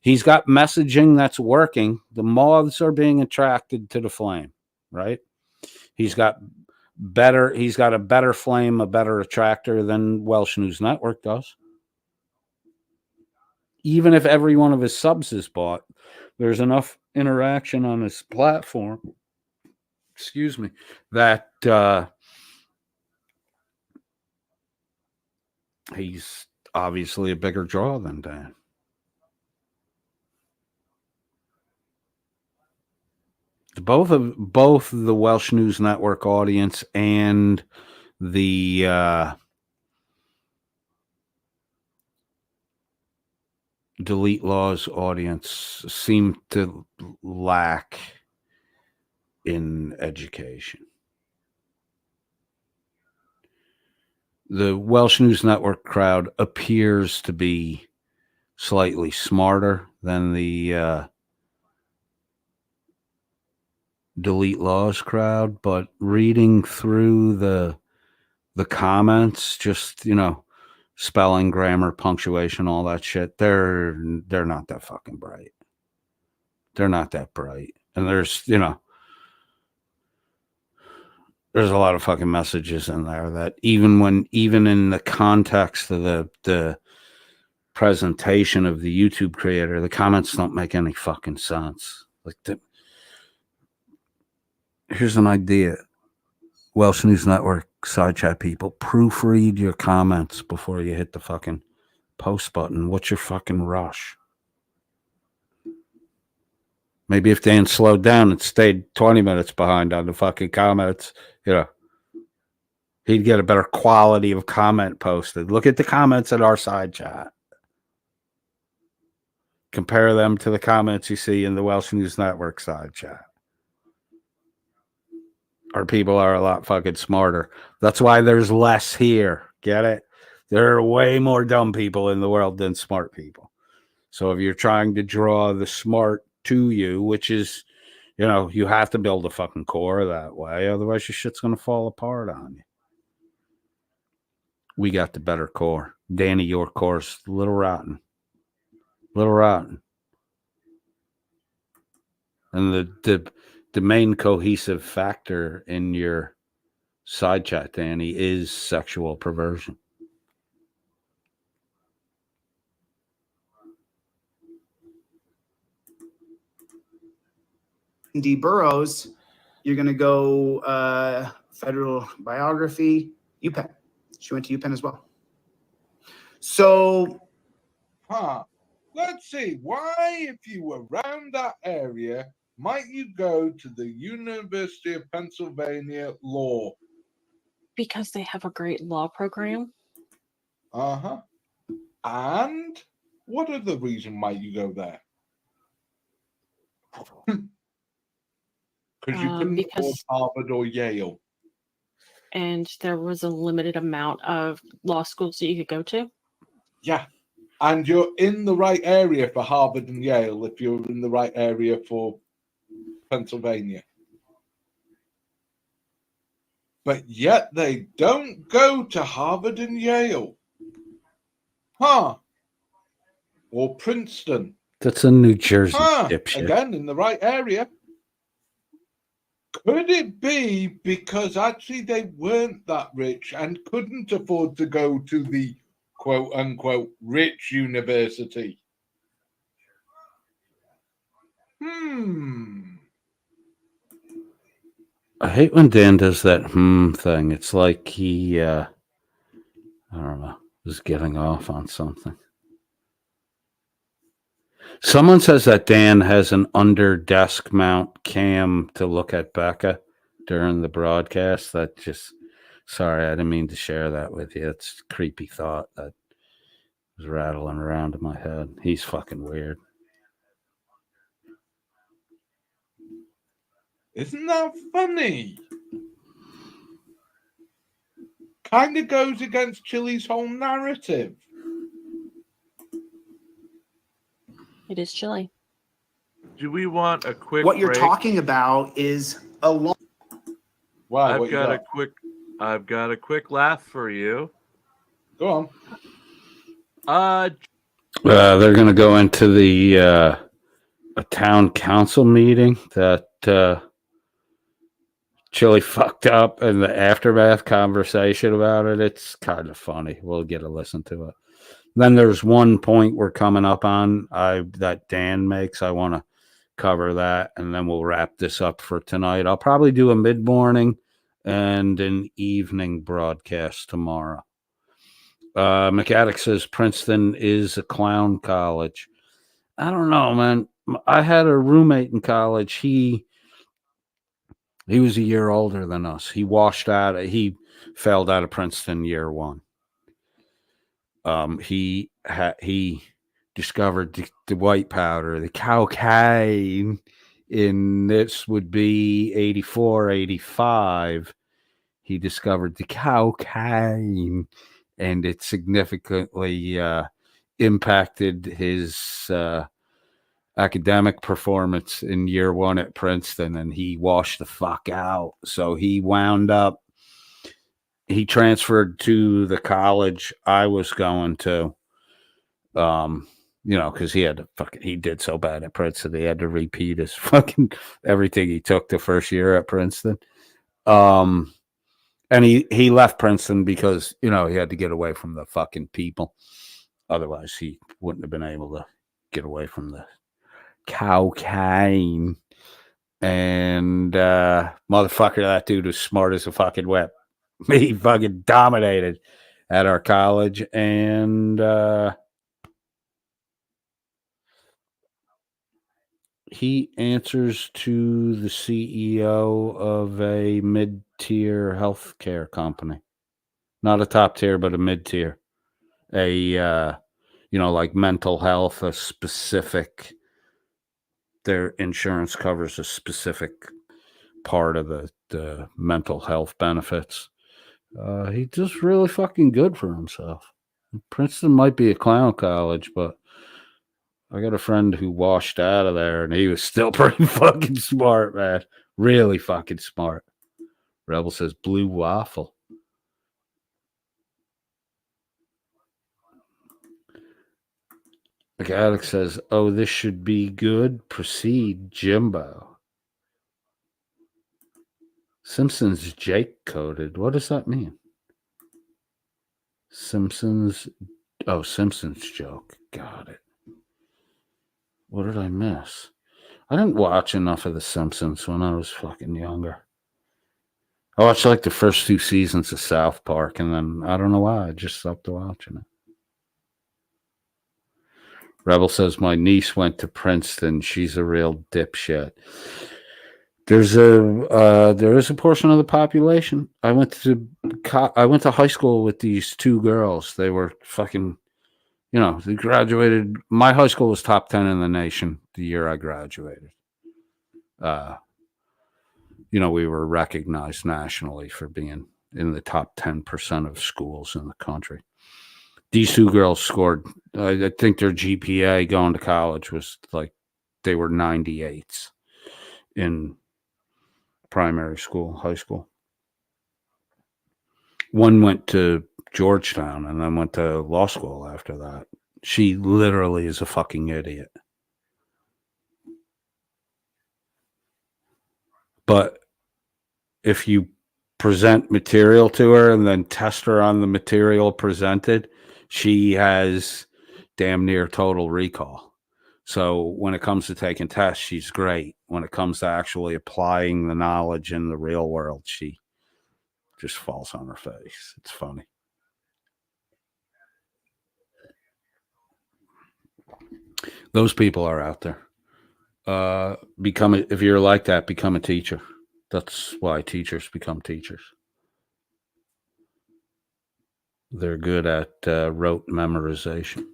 messaging that's working. The moths are being attracted to the flame, right? He's got a better flame, a better attractor than Welsh News Network does. Even if every one of his subs is bought, there's enough interaction on his platform, excuse me, that he's obviously a bigger draw than Dan. Both the Welsh News Network audience and the Delete Laws audience seem to lack in education. The Welsh News Network crowd appears to be slightly smarter than the Delete Laws crowd, but reading through the comments, just, you know, spelling, grammar, punctuation, all that shit, they're not that fucking bright. They're not that bright. And there's, you know, there's a lot of fucking messages in there that even in the context of the presentation of the YouTube creator, the comments don't make any fucking sense. Like, here's an idea. Welsh News Network side chat people, proofread your comments before you hit the fucking post button. What's your fucking rush? Maybe if Dan slowed down and stayed 20 minutes behind on the fucking comments, you know, he'd get a better quality of comment posted. Look at the comments in our side chat. Compare them to the comments you see in the Welsh News Network side chat. Our people are a lot fucking smarter. That's why there's less here. Get it? There are way more dumb people in the world than smart people. So if you're trying to draw the smart to you, which is, you know, you have to build a fucking core that way. Otherwise, your shit's going to fall apart on you. We got the better core. Danny, your core's a little rotten. Little rotten. And the main cohesive factor in your side chat, Danny, is sexual perversion. D. Burrows, you're going to go federal biography, UPenn. She went to UPenn as well. So, let's see. Why, if you were around that area, might you go to the University of Pennsylvania Law? Because they have a great law program. Uh-huh. And what other reason might you go there? Because you couldn't afford Harvard or Yale. And there was a limited amount of law schools that you could go to. Yeah. And you're in the right area for Harvard and Yale if you're in the right area for Pennsylvania. But yet they don't go to Harvard and Yale. Or Princeton. That's a New Jersey dipshit. Again, in the right area. Could it be because actually they weren't that rich and couldn't afford to go to the quote-unquote rich university? I hate when Dan does that thing. It's like he, I don't know, is getting off on something. Someone says that Dan has an under-desk mount cam to look at Becca during the broadcast. That just, sorry, I didn't mean to share that with you. It's a creepy thought that was rattling around in my head. He's fucking weird. Isn't that funny? Kind of goes against Chili's whole narrative. It is chilly. Do we want a quick What you're break? talking about is a long. Wow, I've got a quick laugh for you. Go on. They're going to go into the a town council meeting that Chili fucked up, and the aftermath conversation about it. It's kind of funny. We'll get a listen to it. Then there's one point we're coming up on that Dan makes. I want to cover that, and then we'll wrap this up for tonight. I'll probably do a mid-morning and an evening broadcast tomorrow. McAddick says Princeton is a clown college. I don't know, man. I had a roommate in college. He was a year older than us. He failed out of Princeton year one. He discovered the white powder, the cocaine, in this would be 84, 85. He discovered the cocaine, and it significantly impacted his academic performance in year one at Princeton, and he washed the fuck out. So he transferred to the college I was going to, because he did so bad at Princeton, he had to repeat his fucking everything he took the first year at Princeton. And he left Princeton because, he had to get away from the fucking people. Otherwise, he wouldn't have been able to get away from the cocaine. And motherfucker, that dude was smart as a fucking whip. He fucking dominated at our college. And he answers to the CEO of a mid-tier healthcare company. Not a top tier, but a mid-tier. Like mental health, their insurance covers a specific part of the mental health benefits. He does really fucking good for himself. Princeton might be a clown college, but I got a friend who washed out of there, and he was still pretty fucking smart, man. Really fucking smart. Rebel says blue waffle. Alex says, "Oh, this should be good. Proceed, Jimbo." Simpsons Jake coded. What does that mean? Simpsons joke. Got it. What did I miss? I didn't watch enough of The Simpsons when I was fucking younger. I watched like the first 2 seasons of South Park, and then I don't know why, I just stopped watching it. Rebel says, my niece went to Princeton. She's a real dipshit. There is a portion of the population. I went to high school with these 2 girls. They were fucking, they graduated. My high school was top 10 in the nation the year I graduated. We were recognized nationally for being in the top 10% of schools in the country. These 2 girls scored, I think their GPA going to college was like, they were 98s in primary school, high school. One went to Georgetown and then went to law school after that. She literally is a fucking idiot. But if you present material to her and then test her on the material presented, she has damn near total recall. So when it comes to taking tests, she's great. When it comes to actually applying the knowledge in the real world, she just falls on her face. It's funny. Those people are out there. If you're like that, become a teacher. That's why teachers become teachers. They're good at rote memorization.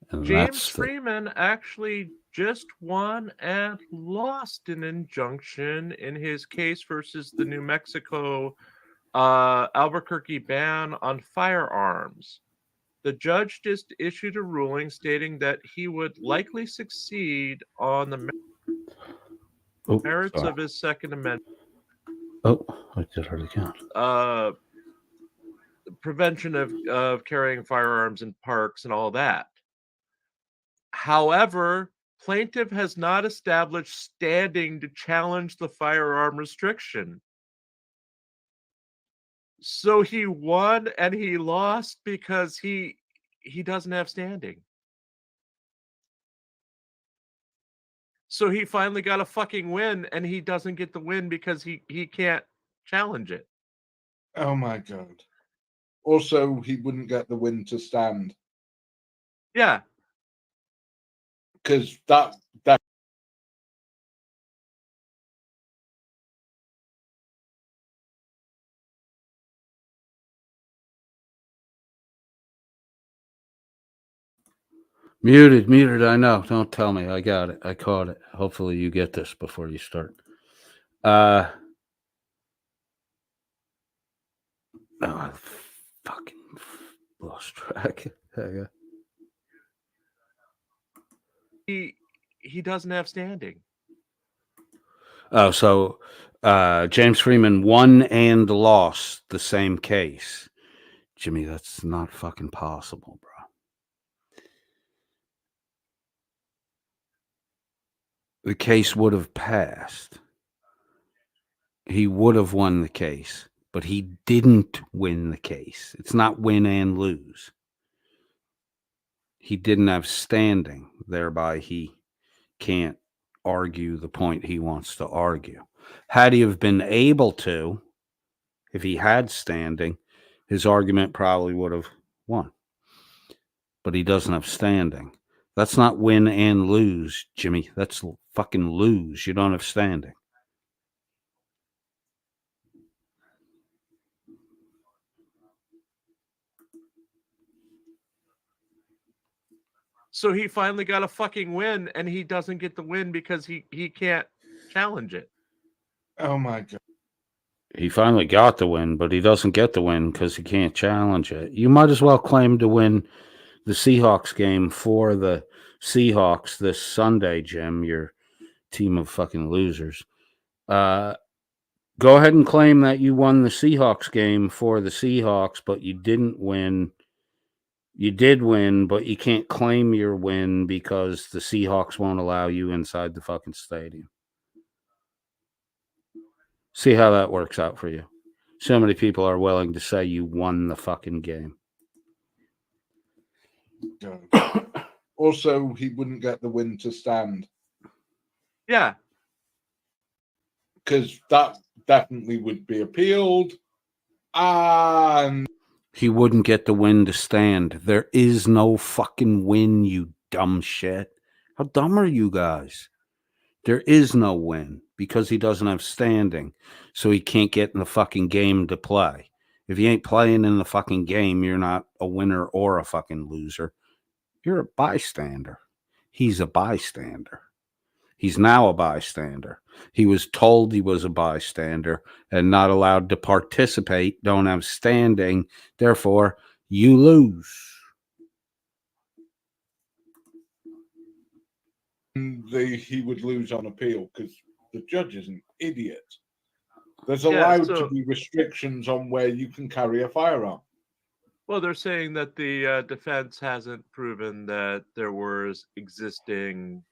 And James Freeman actually just won and lost an injunction in his case versus the New Mexico Albuquerque ban on firearms. The judge just issued a ruling stating that he would likely succeed on the Oh, merits sorry. of his Second Amendment Oh, I did it again. prevention of carrying firearms in parks and all that. However, plaintiff has not established standing to challenge the firearm restriction. So he won and he lost because he doesn't have standing. So he finally got a fucking win and he doesn't get the win because he can't challenge it. Oh my god. Also, he wouldn't get the win to stand. Yeah. Because that Muted. I know. Don't tell me. I got it. I caught it. Hopefully you get this before you start. Oh, I fucking lost track. He doesn't have standing. Oh, so James Freeman won and lost the same case. Jimmy, that's not fucking possible, bro. The case would have passed. He would have won the case, but he didn't win the case. It's not win and lose. He didn't have standing, thereby he can't argue the point he wants to argue. Had he have been able to, if he had standing, his argument probably would have won. But he doesn't have standing. That's not win and lose, Jimmy. That's fucking lose. You don't have standing. So he finally got a fucking win and he doesn't get the win because he can't challenge it. oh my god. He finally got the win, but he doesn't get the win because he can't challenge it. You might as well claim to win the Seahawks game for the Seahawks this Sunday, Jim. Your team of fucking losers. Go ahead and claim that you won the Seahawks game for the Seahawks, but you didn't win. You did win, but you can't claim your win because the Seahawks won't allow you inside the fucking stadium. See how that works out for you. So many people are willing to say you won the fucking game. God. Also, he wouldn't get the win to stand. Yeah. Because that definitely would be appealed. And he wouldn't get the win to stand. There is no fucking win, you dumb shit. How dumb are you guys? There is no win because he doesn't have standing, so he can't get in the fucking game to play. If you ain't playing in the fucking game, you're not a winner or a fucking loser. You're a bystander. He's a bystander. He's now a bystander. He was told he was a bystander and not allowed to participate, don't have standing. Therefore, you lose. he would lose on appeal because the judge is an idiot. There's allowed to be restrictions on where you can carry a firearm. Well, they're saying that the defense hasn't proven that there was existing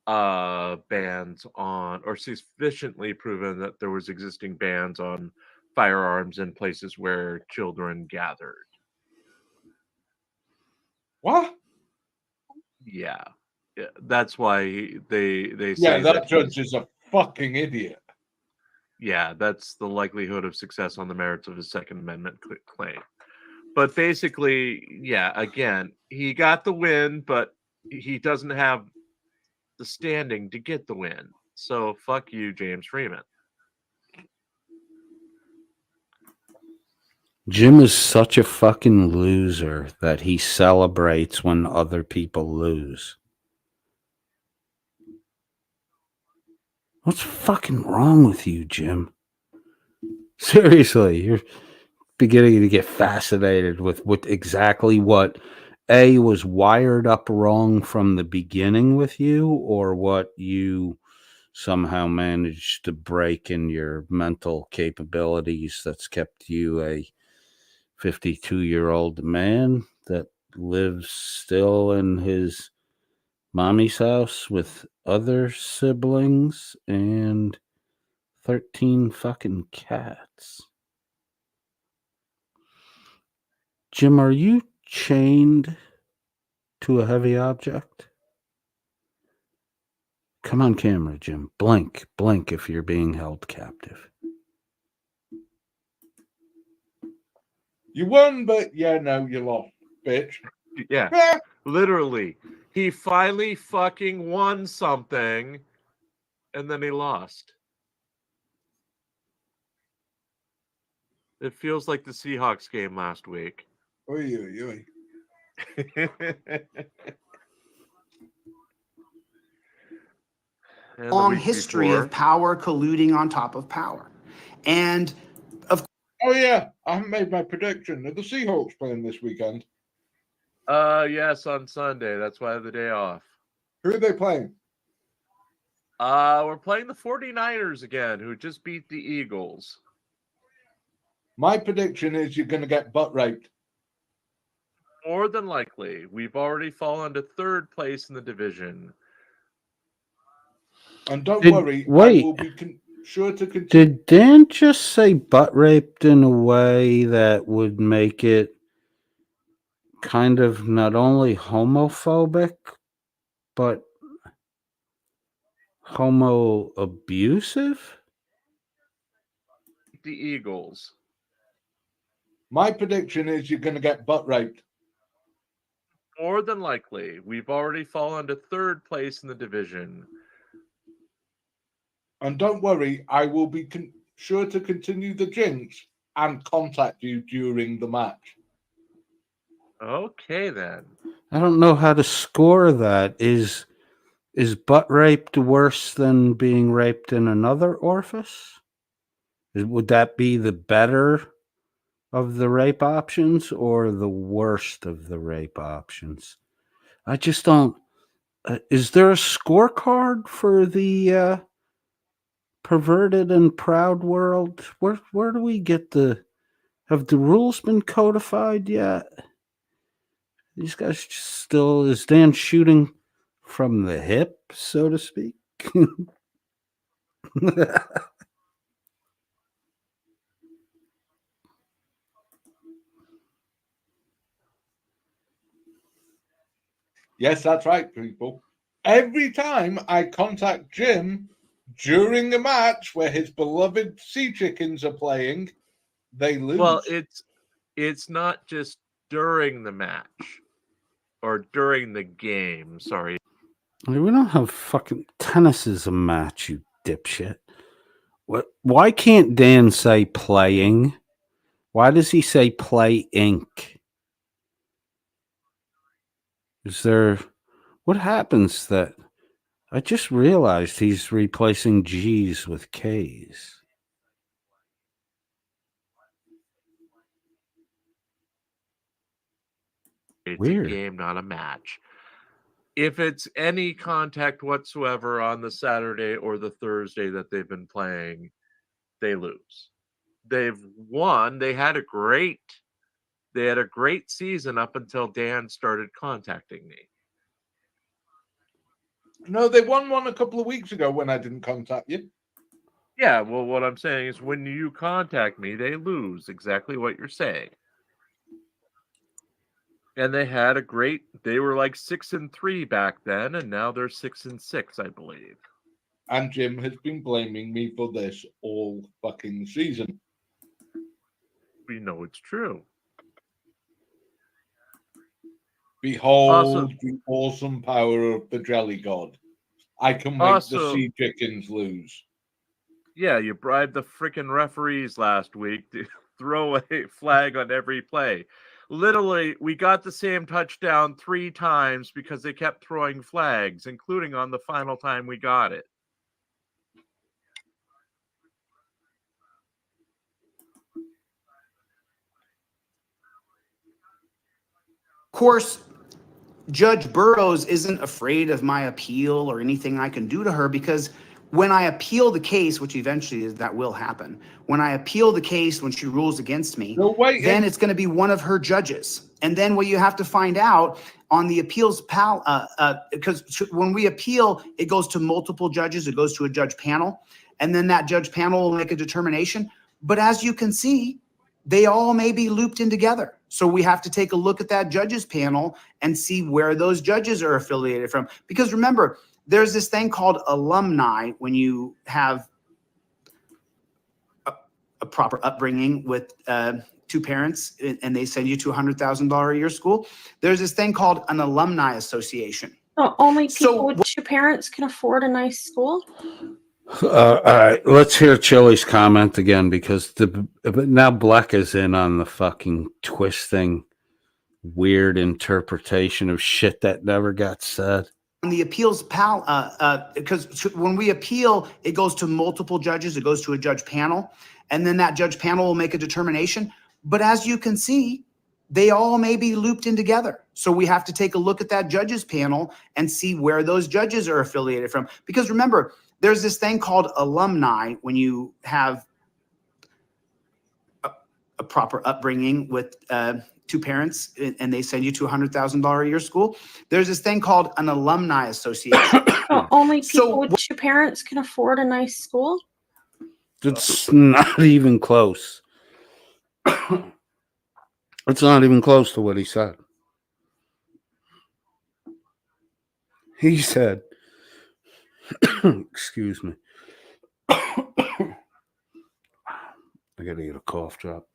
bans on, or sufficiently proven that there was existing bans on firearms in places where children gathered. What? Yeah, that's why they say yeah, that judge is a fucking idiot. Yeah, that's the likelihood of success on the merits of his Second Amendment claim. But basically, yeah, again, he got the win, but he doesn't have the standing to get the win. So fuck you, James Freeman. Jim is such a fucking loser that he celebrates when other people lose. What's fucking wrong with you, Jim? Seriously, you're beginning to get fascinated with exactly what A was wired up wrong from the beginning with you, or what you somehow managed to break in your mental capabilities that's kept you a 52-year-old man that lives still in his mommy's house with other siblings and 13 fucking cats. Jim, are you chained to a heavy object? Come on camera, Jim. Blink if you're being held captive. You won, but yeah, no, you lost, bitch. Yeah, literally. He finally fucking won something, and then he lost. It feels like the Seahawks game last week. Oy, oy, oy. And the Long week history before. of power colluding on top of power. And Oh yeah, I haven't made my prediction. Are the Seahawks playing this weekend? Yes, on Sunday. That's why I have the day off. Who are they playing? We're playing the 49ers again, who just beat the Eagles. My prediction is you're going to get butt raped. More than likely. We've already fallen to third place in the division. And don't Did- worry, wait. I will be sure to continue. Did Dan just say butt raped in a way that would make it kind of not only homophobic, but homo abusive? The Eagles. My prediction is you're going to get butt raped. More than likely. We've already fallen to third place in the division. And don't worry, I will be sure to continue the jinx and contact you during the match. Okay, then. I don't know how to score that. Is butt raped worse than being raped in another orifice? Would that be the better of the rape options or the worst of the rape options? I just don't. Is there a scorecard for the perverted and proud world? Where do we get the? Have the rules been codified yet? These guys just still, is Dan shooting from the hip, so to speak? Yes, that's right, people. Every time I contact Jim during a match where his beloved sea chickens are playing, they lose. Well, it's not just during the match or during the game. Sorry. We don't have fucking tennis is a match, you dipshit. What? Why can't Dan say playing? Why does he say play ink? Is there? What happens that? I just realized he's replacing G's with K's. It's Weird. a game, not a match. If it's any contact whatsoever on the Saturday or the Thursday that they've been playing, they lose. They've won. They had a great season up until Dan started contacting me. No, they won one a couple of weeks ago when I didn't contact you. Yeah, well, what I'm saying is when you contact me, they lose. Exactly what you're saying. And they had they were like 6-3 back then, and now they're 6-6, I believe. And Jim has been blaming me for this all fucking season. We know it's true. Behold the awesome power of the jelly god. I can make the sea chickens lose. Yeah, you bribed the freaking referees last week to throw a flag on every play. Literally, we got the same touchdown 3 times because they kept throwing flags, including on the final time we got it. course, Judge Burroughs isn't afraid of my appeal or anything I can do to her, because when I appeal the case, which eventually that will happen, when I appeal the case, when she rules against me, then it's going to be one of her judges. And then what you have to find out on the appeals because when we appeal, it goes to multiple judges, it goes to a judge panel, and then that judge panel will make a determination. But as you can see, they all may be looped in together. So we have to take a look at that judges panel and see where those judges are affiliated from. Because remember, there's this thing called alumni when you have a proper upbringing with two parents and they send you to $100,000 a year school. There's this thing called an alumni association. Oh, only people with two parents can afford a nice school? All right, let's hear Chili's comment again, because now Black is in on the fucking twisting, weird interpretation of shit that never got said. On the appeals because when we appeal, it goes to multiple judges, it goes to a judge panel, and then that judge panel will make a determination. But as you can see, they all may be looped in together. So we have to take a look at that judges panel and see where those judges are affiliated from. Because remember, there's this thing called alumni when you have a proper upbringing with two parents and they send you to $100,000 a year school. There's this thing called an alumni association. Oh, only people with two parents can afford a nice school? It's not even close. It's not even close to what he said. He said, excuse me. I gotta get a cough drop.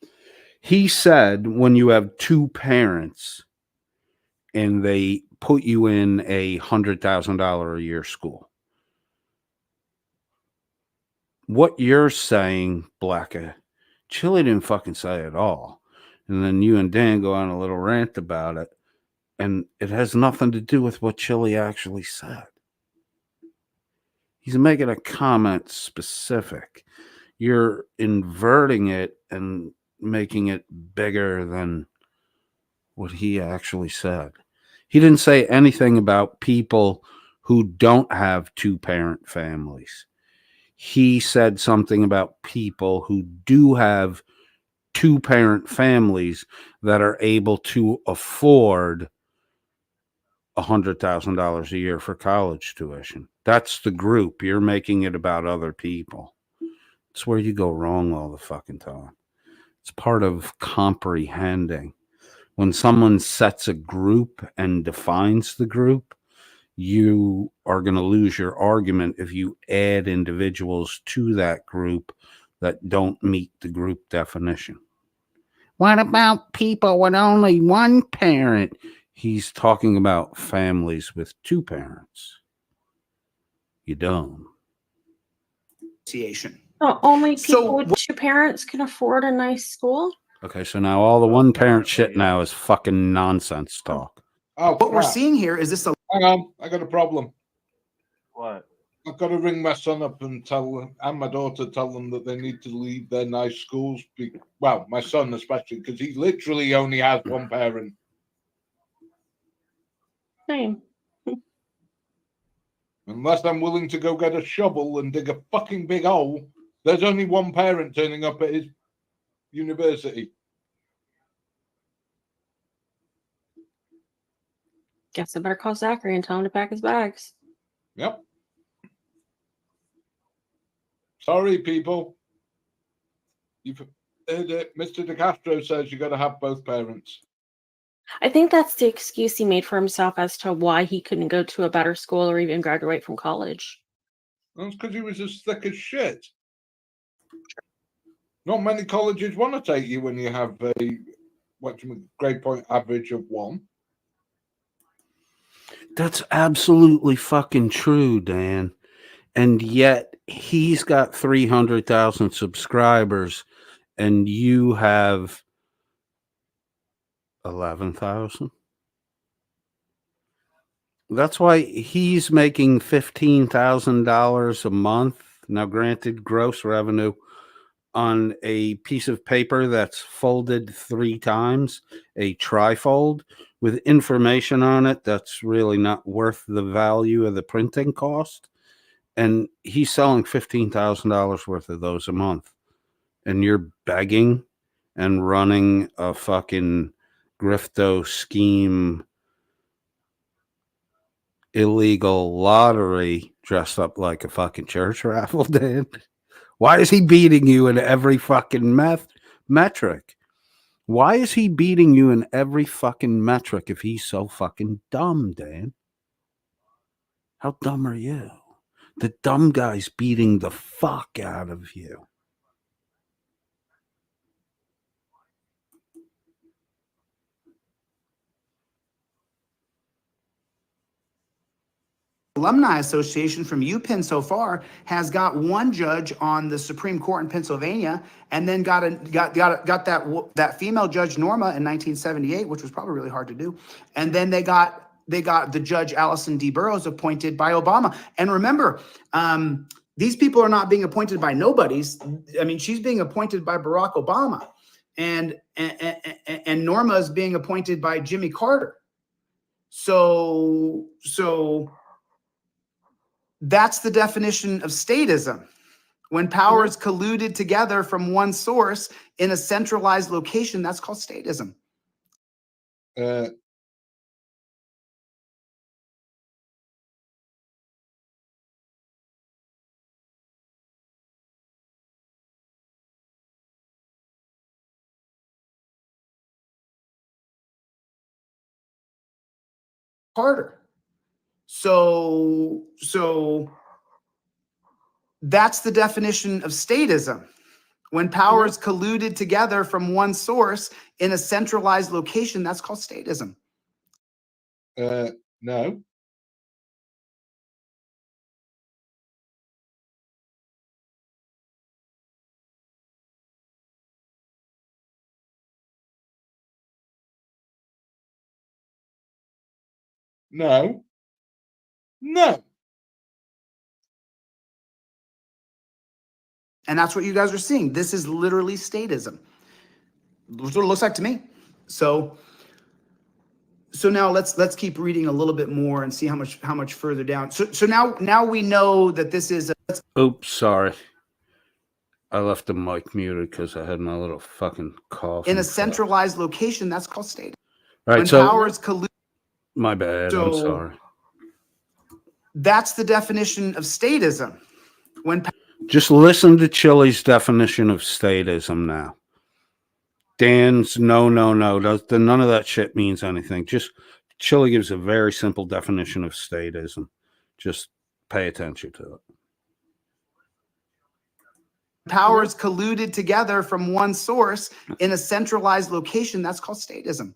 He said when you have two parents and they put you in a $100,000 a year school, what you're saying, Blacka, Chili didn't fucking say it all. And then you and Dan go on a little rant about it, and it has nothing to do with what Chili actually said. He's making a comment specific. You're inverting it and making it bigger than what he actually said. He didn't say anything about people who don't have two-parent families. He said something about people who do have two-parent families that are able to afford $100,000 a year for college tuition. That's the group. You're making it about other people. It's where you go wrong all the fucking time. It's part of comprehending. When someone sets a group and defines the group, you are going to lose your argument if you add individuals to that group that don't meet the group definition. What about people with only one parent? He's talking about families with two parents. You don't. Oh, only people with two parents can afford a nice school? Okay, so now all the one parent shit now is fucking nonsense talk. Oh, what we're seeing here is this. Hang on, I got a problem. What? I've got to ring my son up and tell them, and my daughter, tell them that they need to leave their nice schools. Well, my son especially, because he literally only has one parent. Same. Unless I'm willing to go get a shovel and dig a fucking big hole, there's only one parent turning up at his university. Guess I better call Zachary and tell him to pack his bags. Yep. Sorry, people. You've heard it. Mr. DeCastro says you got to have both parents. I think that's the excuse he made for himself as to why he couldn't go to a better school or even graduate from college. That's because he was as thick as shit. Not many colleges want to take you when you have a grade point average of 1. That's absolutely fucking true, Dan. And yet he's got 300,000 subscribers and you have 11,000. That's why he's making $15,000 a month. Now, granted, gross revenue on a piece of paper that's folded 3 times, a trifold, with information on it that's really not worth the value of the printing cost. And he's selling $15,000 worth of those a month. And you're begging and running a fucking grifto scheme, illegal lottery dressed up like a fucking church raffle, Dan. Why is he beating you in every fucking metric? Why is he beating you in every fucking metric if he's so fucking dumb, Dan? How dumb are you? The dumb guy's beating the fuck out of you. Alumni Association from UPenn so far has got one judge on the Supreme Court in Pennsylvania, and then got that female judge Norma in 1978, which was probably really hard to do. And then they got the judge Allison D. Burroughs appointed by Obama. And remember, these people are not being appointed by nobodies. I mean, she's being appointed by Barack Obama, and Norma is being appointed by Jimmy Carter. So that's the definition of statism. When power is colluded together from one source in a centralized location, that's called statism. Carter. So that's the definition of statism. When power is colluded together from one source in a centralized location, that's called statism. No. No. No. And that's what you guys are seeing. This is literally statism. That's what it looks like to me. So now let's keep reading a little bit more and see how much further down. So now we know that this is Oops, sorry. I left the mic muted because I had my little fucking cough. In a centralized location, that's called statism. Right, when so power is colluded. My bad. I'm sorry. That's the definition of statism. Just listen to Chili's definition of statism now. Dan's no. None of that shit means anything. Just Chili gives a very simple definition of statism. Just pay attention to it. Power is colluded together from one source in a centralized location, that's called statism.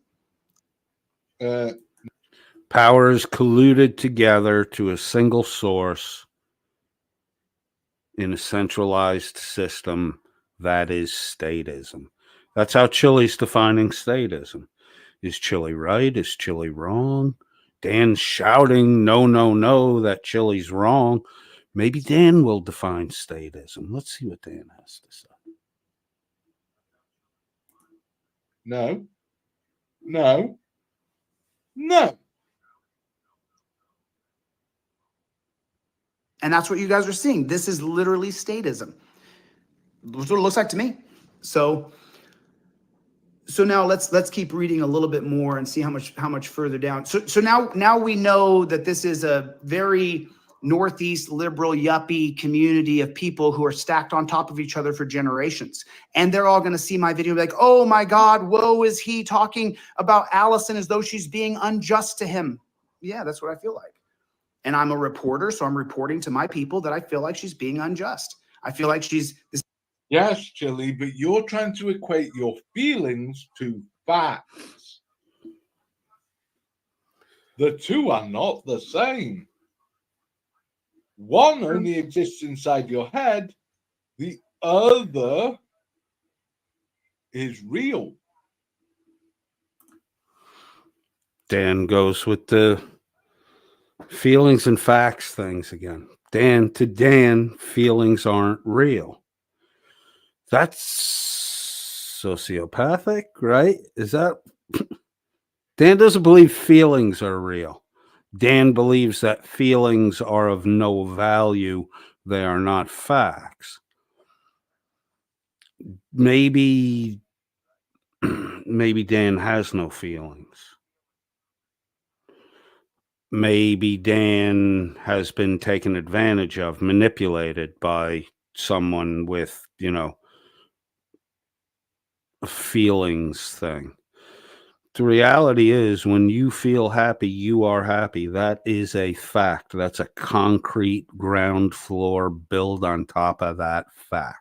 Power is colluded together to a single source in a centralized system, that is statism. That's how Chili's defining statism. Is Chili right? Is Chili wrong? Dan's shouting no, that Chili's wrong. Maybe Dan will define statism. Let's see what Dan has to say. No. And that's what you guys are seeing. This is literally statism. That's what it looks like to me. So now let's keep reading a little bit more and see how much further down. So now we know that this is a very Northeast liberal yuppie community of people who are stacked on top of each other for generations. And they're all going to see my video and be like, oh my God, woe is he talking about Allison as though she's being unjust to him. Yeah, that's what I feel like. And I'm a reporter, so I'm reporting to my people that I feel like she's being unjust. I feel like she's this. Yes, Chili, but you're trying to equate your feelings to facts. The two are not the same. One only exists inside your head. The other is real. Dan goes with the feelings and facts things again. Dan, feelings aren't real. That's sociopathic, right? Is that Dan doesn't believe feelings are real. Dan believes that feelings are of no value. They are not facts. Maybe maybe Dan has no feelings. Maybe Dan has been taken advantage of, manipulated by someone with, a feelings thing. The reality is, when you feel happy, you are happy. That is a fact. That's a concrete ground floor build on top of that fact.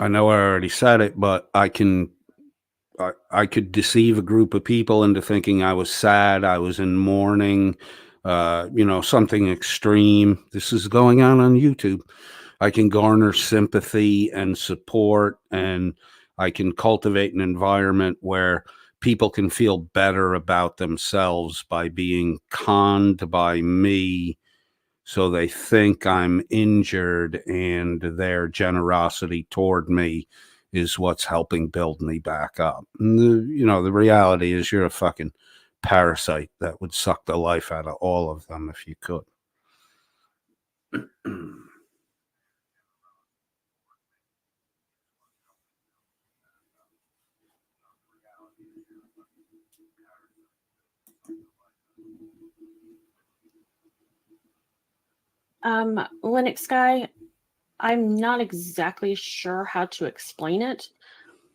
I know I already said it, but I could deceive a group of people into thinking I was sad, I was in mourning, something extreme. This is going on YouTube. I can garner sympathy and support, and I can cultivate an environment where people can feel better about themselves by being conned by me, so they think I'm injured, and their generosity toward me is what's helping build me back up. And the reality is, you're a fucking parasite that would suck the life out of all of them if you could. Linux guy, I'm not exactly sure how to explain it,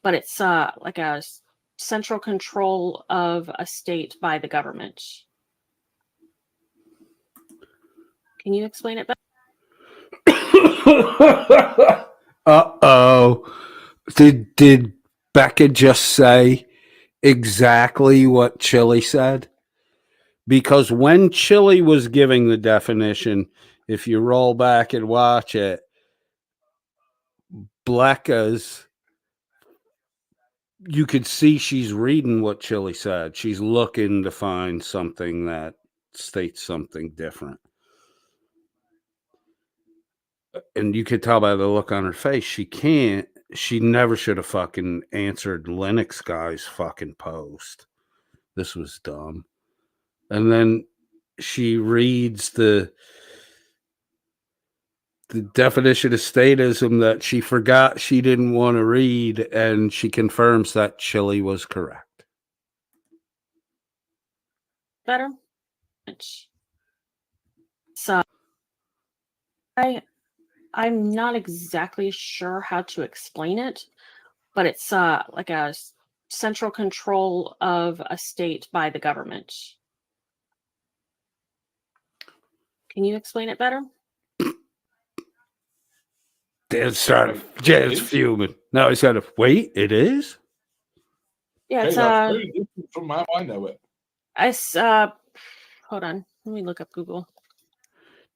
but it's like a central control of a state by the government. Can you explain it better? Uh-oh. Did Becca just say exactly what Chili said? Because when Chili was giving the definition, if you roll back and watch it, Becca's, you could see she's reading what Chili said. She's looking to find something that states something different. And you could tell by the look on her face, she can't. She never should have fucking answered Linux guy's fucking post. This was dumb. And then she reads the definition of statism that she forgot she didn't want to read, and she confirms that Chili was correct. Better? So I'm not exactly sure how to explain it, but it's like a central control of a state by the government. Can you explain it better? Jan's fuming. Now he's got to wait. It is? Yeah, it's that's very different from how I know it. Hold on. Let me look up Google.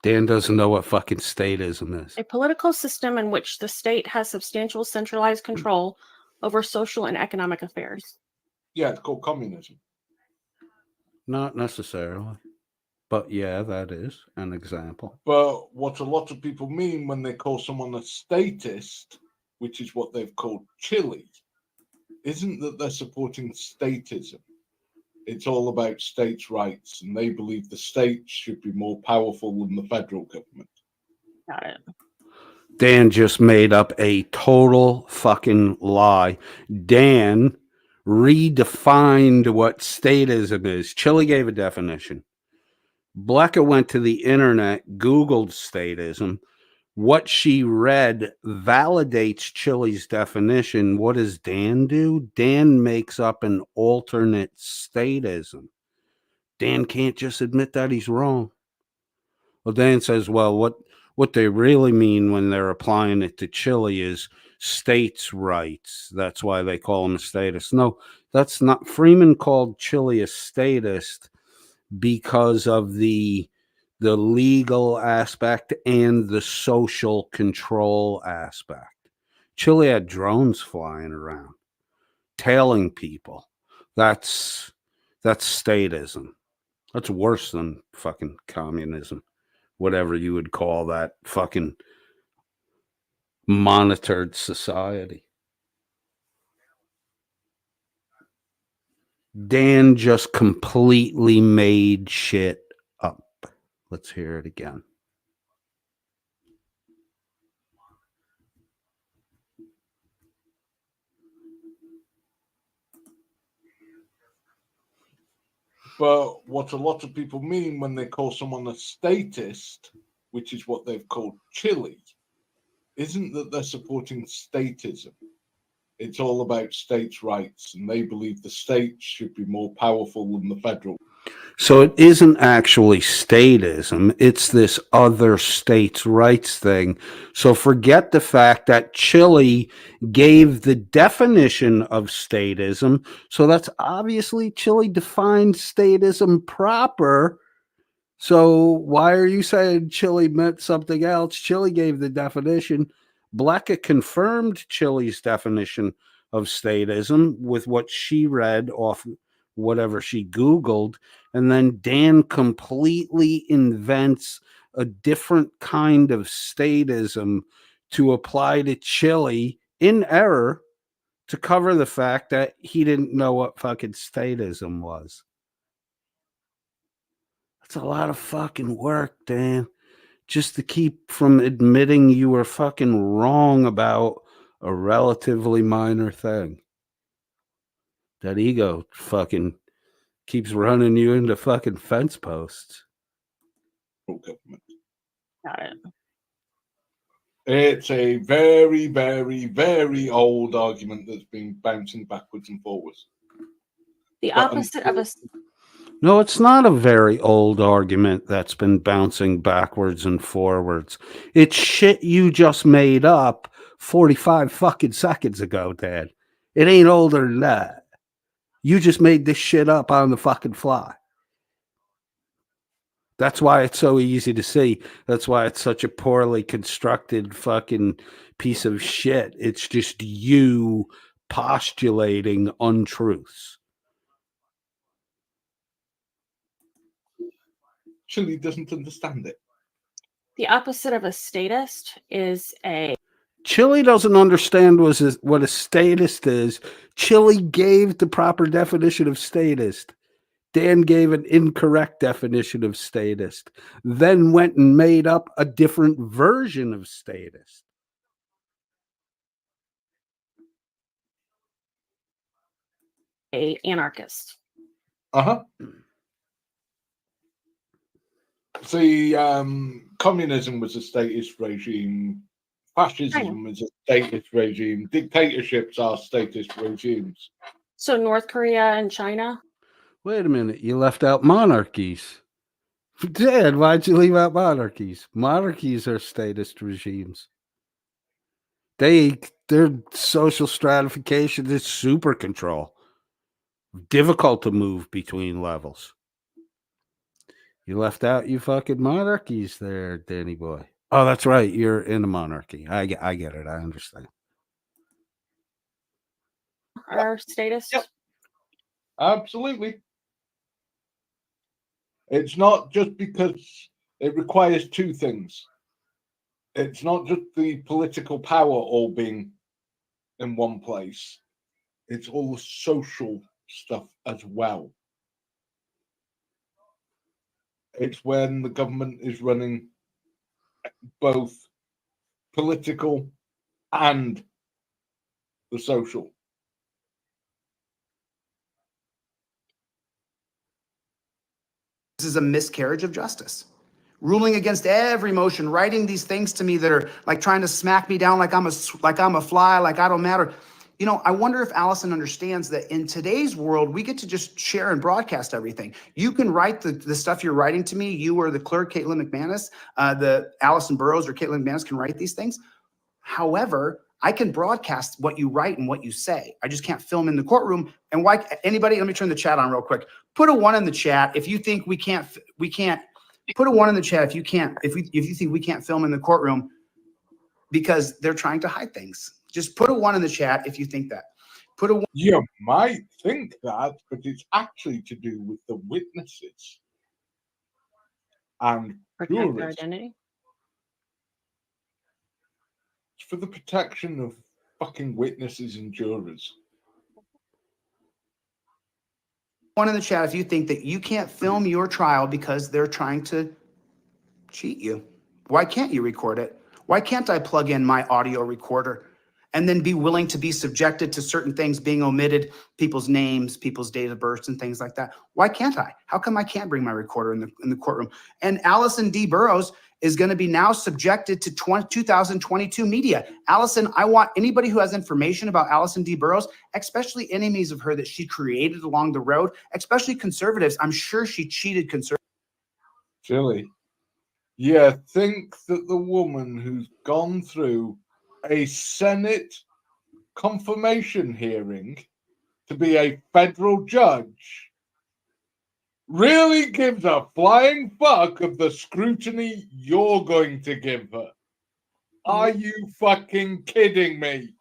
Dan doesn't know what fucking statism is. A political system in which the state has substantial centralized control over social and economic affairs. Yeah, it's called communism. Not necessarily. But yeah, that is an example. But what a lot of people mean when they call someone a statist, which is what they've called Chili, isn't that they're supporting statism. It's all about states' rights, and they believe the states should be more powerful than the federal government. Got it. Dan just made up a total fucking lie. Dan redefined what statism is. Chili gave a definition. Becca went to the internet, Googled statism. What she read validates Chili's definition. What does Dan do? Dan makes up an alternate statism. Dan can't just admit that he's wrong. Well, Dan says, well, what they really mean when they're applying it to Chili is states' rights. That's why they call him a statist. No, that's not. Freeman called Chili a statist because of the legal aspect and the social control aspect. Chile had drones flying around, tailing people. That's statism. That's worse than fucking communism, whatever you would call that fucking monitored society. Dan just completely made shit up. Let's hear it again. But what a lot of people mean when they call someone a statist, which is what they've called Chile, isn't that they're supporting statism. It's all about states' rights, and they believe the states should be more powerful than the federal. So it isn't actually statism, it's this other states' rights thing. So forget the fact that Chile gave the definition of statism. So that's obviously Chile defined statism proper. So why are you saying Chile meant something else? Chile gave the definition. Blecka confirmed Chile's definition of statism with what she read off whatever she Googled. And then Dan completely invents a different kind of statism to apply to Chile in error to cover the fact that he didn't know what fucking statism was. That's a lot of fucking work, Dan, just to keep from admitting you were fucking wrong about a relatively minor thing. That ego fucking keeps running you into fucking fence posts. Government. Got it. It's a very, very, very old argument that's been bouncing backwards and forwards. The But opposite of a No, it's not a very old argument that's been bouncing backwards and forwards. It's shit you just made up 45 fucking seconds ago, Dad. It ain't older than that. You just made this shit up on the fucking fly. That's why it's so easy to see. That's why it's such a poorly constructed fucking piece of shit. It's just you postulating untruths. Chile doesn't understand it. the opposite of a statist is a Chile doesn't understand what a statist is. Chile gave the proper definition of statist. Dan gave an incorrect definition of statist, then went and made up a different version of statist. anarchist. Uh-huh. See, communism was a statist regime. Fascism was a statist regime. Dictatorships are statist regimes. So North Korea and China. Wait a minute, you left out monarchies. Dad, why'd you leave out monarchies? Monarchies are statist regimes. Their social stratification is super control. Difficult to move between levels. You left out you fucking monarchies there, Danny boy. Oh, that's right. You're in a monarchy. I get it. I understand. Are statists? Yep. Absolutely. It's not just because it requires two things. It's not just the political power all being in one place. It's all the social stuff as well. It's when the government is running both political and the social. This is a miscarriage of justice. Ruling against every motion, writing these things to me that are like trying to smack me down like I'm a fly, like I don't matter. You know, I wonder if Allison understands that in today's world, we get to just share and broadcast everything. You can write the stuff you're writing to me. You or the clerk, Caitlin McManus, the Allison Burroughs or Caitlin McManus can write these things. However, I can broadcast what you write and what you say. I just can't film in the courtroom. And why anybody, let me turn the chat on real quick. Put a 1 in the chat if you think we can't put a 1 in the chat if you can't, if you think we can't film in the courtroom because they're trying to hide things. Just put a 1 in the chat if you think that. Put a 1. You might think that, but it's actually to do with the witnesses and Protect their identity. It's for the protection of fucking witnesses and jurors. One in the chat if you think that you can't film your trial because they're trying to cheat you. Why can't you record it? Why can't I plug in my audio recorder and then be willing to be subjected to certain things being omitted, people's names, people's date of birth, and things like that? Why can't I? How come I can't bring my recorder in the courtroom? And Allison D. Burroughs is going to be now subjected to 2022 media. Allison, I want anybody who has information about Allison D. Burroughs, especially enemies of her that she created along the road, especially conservatives. I'm sure she cheated conservatives. Silly. Yeah, think that the woman who's gone through a Senate confirmation hearing to be a federal judge really gives a flying fuck of the scrutiny you're going to give her. Are you fucking kidding me?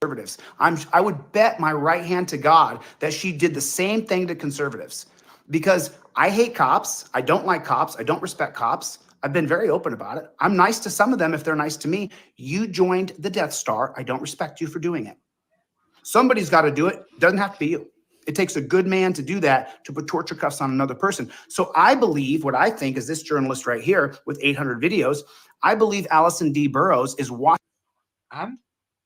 Conservatives. I would bet my right hand to God that she did the same thing to conservatives, because I hate cops. I don't like cops. I don't respect cops. I've been very open about it. I'm nice to some of them if they're nice to me. You joined the Death Star. I don't respect you for doing it. Somebody's got to do it. It doesn't have to be you. It takes a good man to do that, to put torture cuffs on another person. So I believe, what I think is this journalist right here with 800 videos, I believe Allison D. Burroughs is watching. And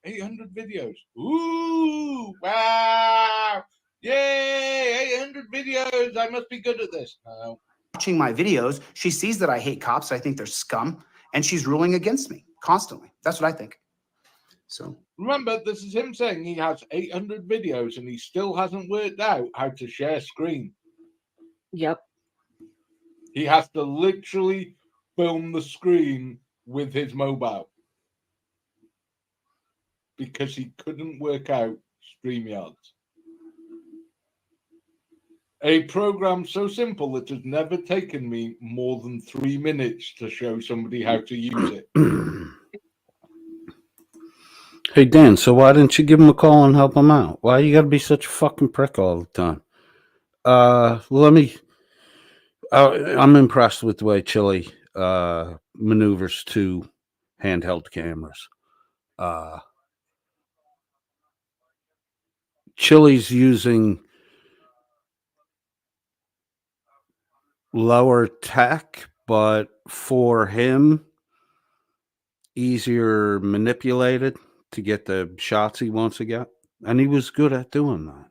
800 videos. Ooh, wow. Yay, 800 videos. I must be good at this. No. Watching my videos, she sees that I hate cops. I think they're scum, and she's ruling against me constantly. That's what I think. So remember, this is him saying he has 800 videos and he still hasn't worked out how to share screen. Yep. He has to literally film the screen with his mobile because he couldn't work out StreamYard. A program so simple it has never taken me more than 3 minutes to show somebody how to use it. Hey, Dan, so why didn't you give him a call and help him out? Why you got to be such a fucking prick all the time? I'm impressed with the way Chili maneuvers 2 handheld cameras. Chili's using lower tech, but for him, easier manipulated to get the shots he wants to get. And he was good at doing that.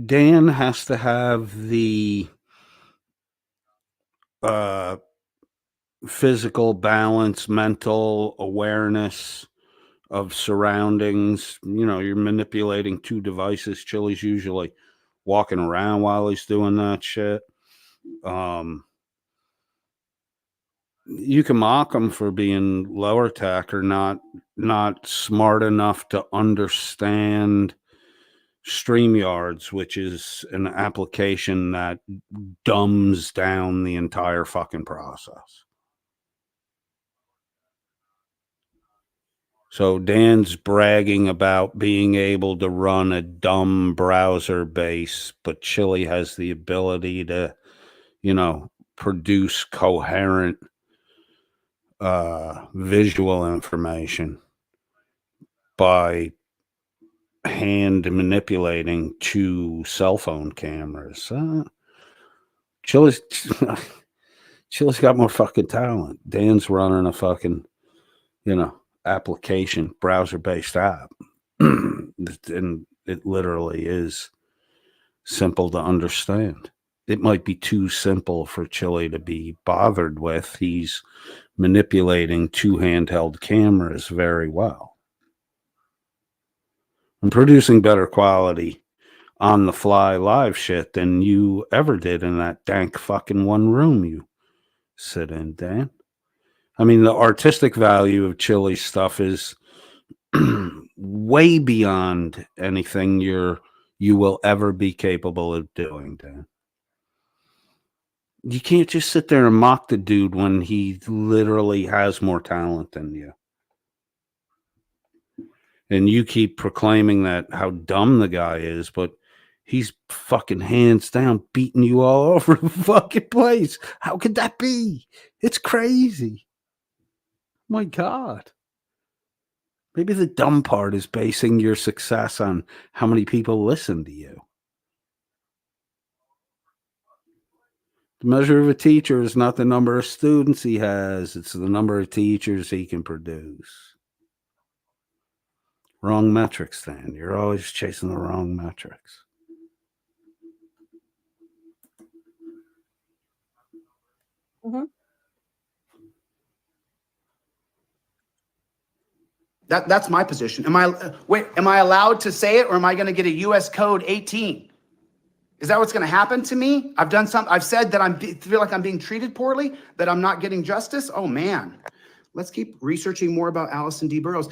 Dan has to have the physical balance, mental awareness of surroundings. You know, you're manipulating 2 devices. Chili's usually walking around while he's doing that shit. You can mock him for being lower tech or not smart enough to understand StreamYards, which is an application that dumbs down the entire fucking process. So Dan's bragging about being able to run a dumb browser base, but Chili has the ability to, produce coherent visual information by hand manipulating 2 cell phone cameras. Chili's got more fucking talent. Dan's running a fucking, application, browser-based app. And it literally is simple to understand. It might be too simple for Chili to be bothered with. He's manipulating 2 handheld cameras very well and producing better quality on the fly live shit than you ever did in that dank fucking one room you sit in, Dan. I mean, the artistic value of Chili's stuff is way beyond anything you will ever be capable of doing, Dan. You can't just sit there and mock the dude when he literally has more talent than you. And you keep proclaiming that how dumb the guy is, but He's fucking hands down beating you all over the fucking place. How could that be? It's crazy. My God. Maybe the dumb part is basing your success on how many people listen to you. The measure of a teacher is not the number of students he has, it's the number of teachers he can produce. Wrong metrics, then. You're always chasing the wrong metrics. Mm-hmm. That's my position. Am I allowed to say it, or am I going to get a U.S. code 18? Is that what's going to happen to me? I've said that I feel like I'm being treated poorly, that I'm not getting justice. Oh man, let's keep researching more about Allison D. Burroughs.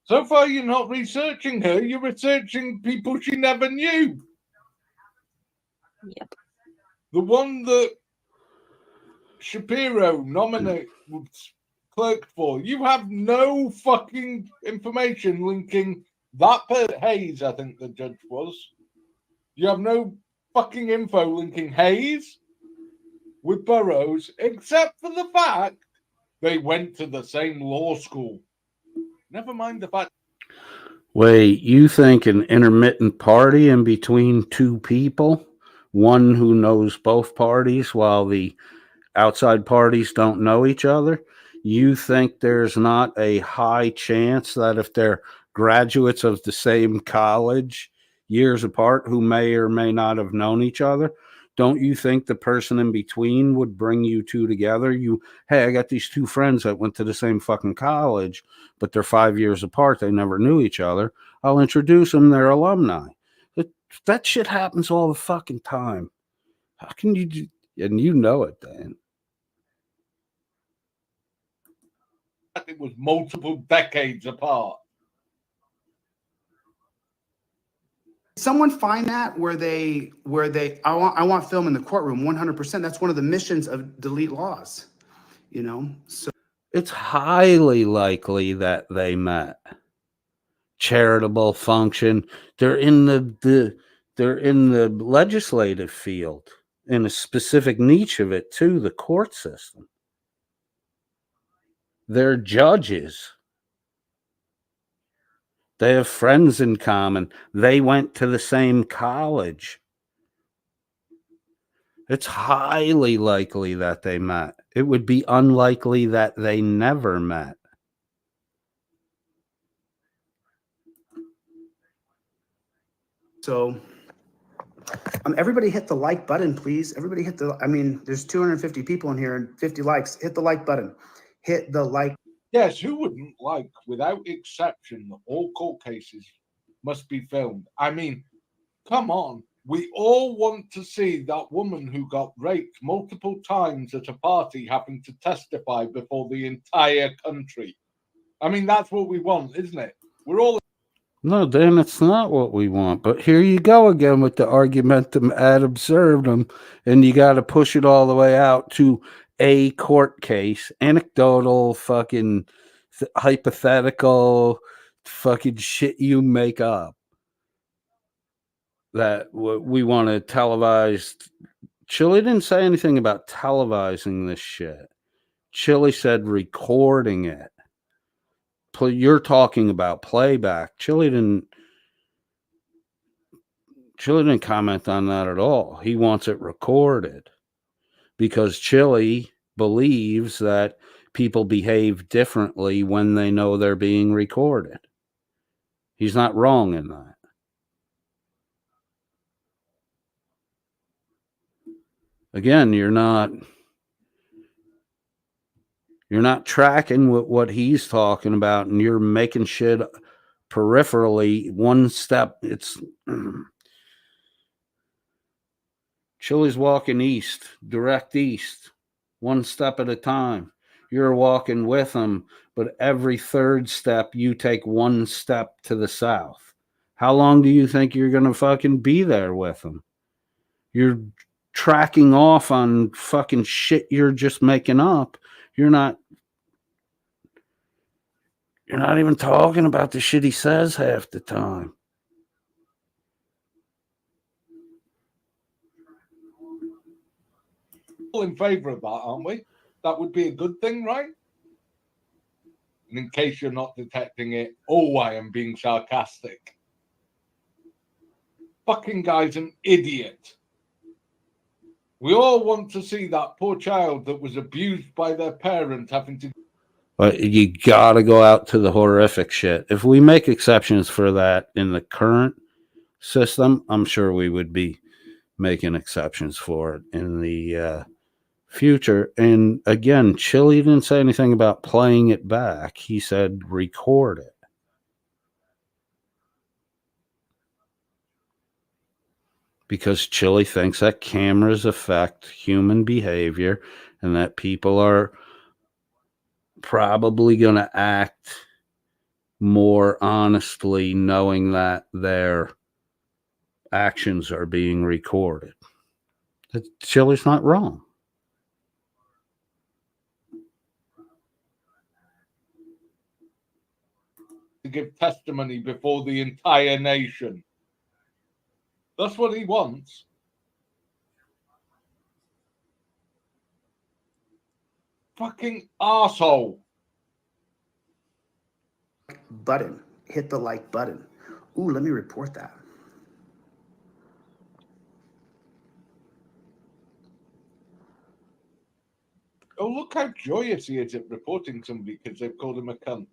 So far, you're not researching her. You're researching people she never knew. Yep. The one that Shapiro nominated, clerked for. You have no fucking information linking that Hayes, I think the judge was. You have no fucking info linking Hayes with Burroughs, except for the fact they went to the same law school. Never mind the fact. Wait, you think an intermittent party in between two people, one who knows both parties while the outside parties don't know each other? You think there's not a high chance that if they're graduates of the same college years apart who may or may not have known each other, don't you think the person in between would bring you two together? Hey, I got these two friends that went to the same fucking college, but they're 5 years apart. They never knew each other. I'll introduce them. They're alumni. That shit happens all the fucking time. How can you do? And you know it, Dan. It was multiple decades apart. Someone find that where I want film in the courtroom 100%. That's one of the missions of delete laws, so it's highly likely that they met. Charitable function. They're in the legislative field, in a specific niche of it too, the court system. They're judges. They have friends in common. They went to the same college. It's highly likely that they met. It would be unlikely that they never met. So everybody hit the like button, please. Everybody hit there's 250 people in here and 50 likes. Hit the like button. Hit the like. Yes, who wouldn't like, without exception, that all court cases must be filmed? I mean, come on. We all want to see that woman who got raped multiple times at a party having to testify before the entire country. I mean, that's what we want, isn't it? We're all... No, Dan, it's not what we want. But here you go again with the argumentum ad absurdum, and you got to push it all the way out to a court case, anecdotal, fucking hypothetical, fucking shit you make up. That we want to televise. Chili didn't say anything about televising this shit. Chili said recording it. You're talking about playback. Chili didn't comment on that at all. He wants it recorded because Chili believes that people behave differently when they know they're being recorded. He's not wrong in that. Again, you're not tracking what he's talking about, and you're making shit peripherally one step. It's Chili's walking east, direct east, one step at a time. You're walking with him, but every third step you take one step to the south. How long do you think you're going to fucking be there with him? You're tracking off on fucking shit you're just making up. You're not even talking about the shit he says half the time. all in favor of that, aren't we? That would be a good thing, right? And in case you're not detecting it, oh, I am being sarcastic. Fucking guy's an idiot. We all want to see that poor child that was abused by their parent having to. But you gotta go out to the horrific shit. If we make exceptions for that in the current system, I'm sure we would be making exceptions for it in the future. And again, Chili didn't say anything about playing it back. He said record it. Because Chili thinks that cameras affect human behavior and that people are probably going to act more honestly knowing that their actions are being recorded. Chili's not wrong. To give testimony before the entire nation. That's what he wants. Fucking arsehole. Button. Hit the like button. Ooh, let me report that. Oh, look how joyous he is at reporting somebody because they've called him a cunt.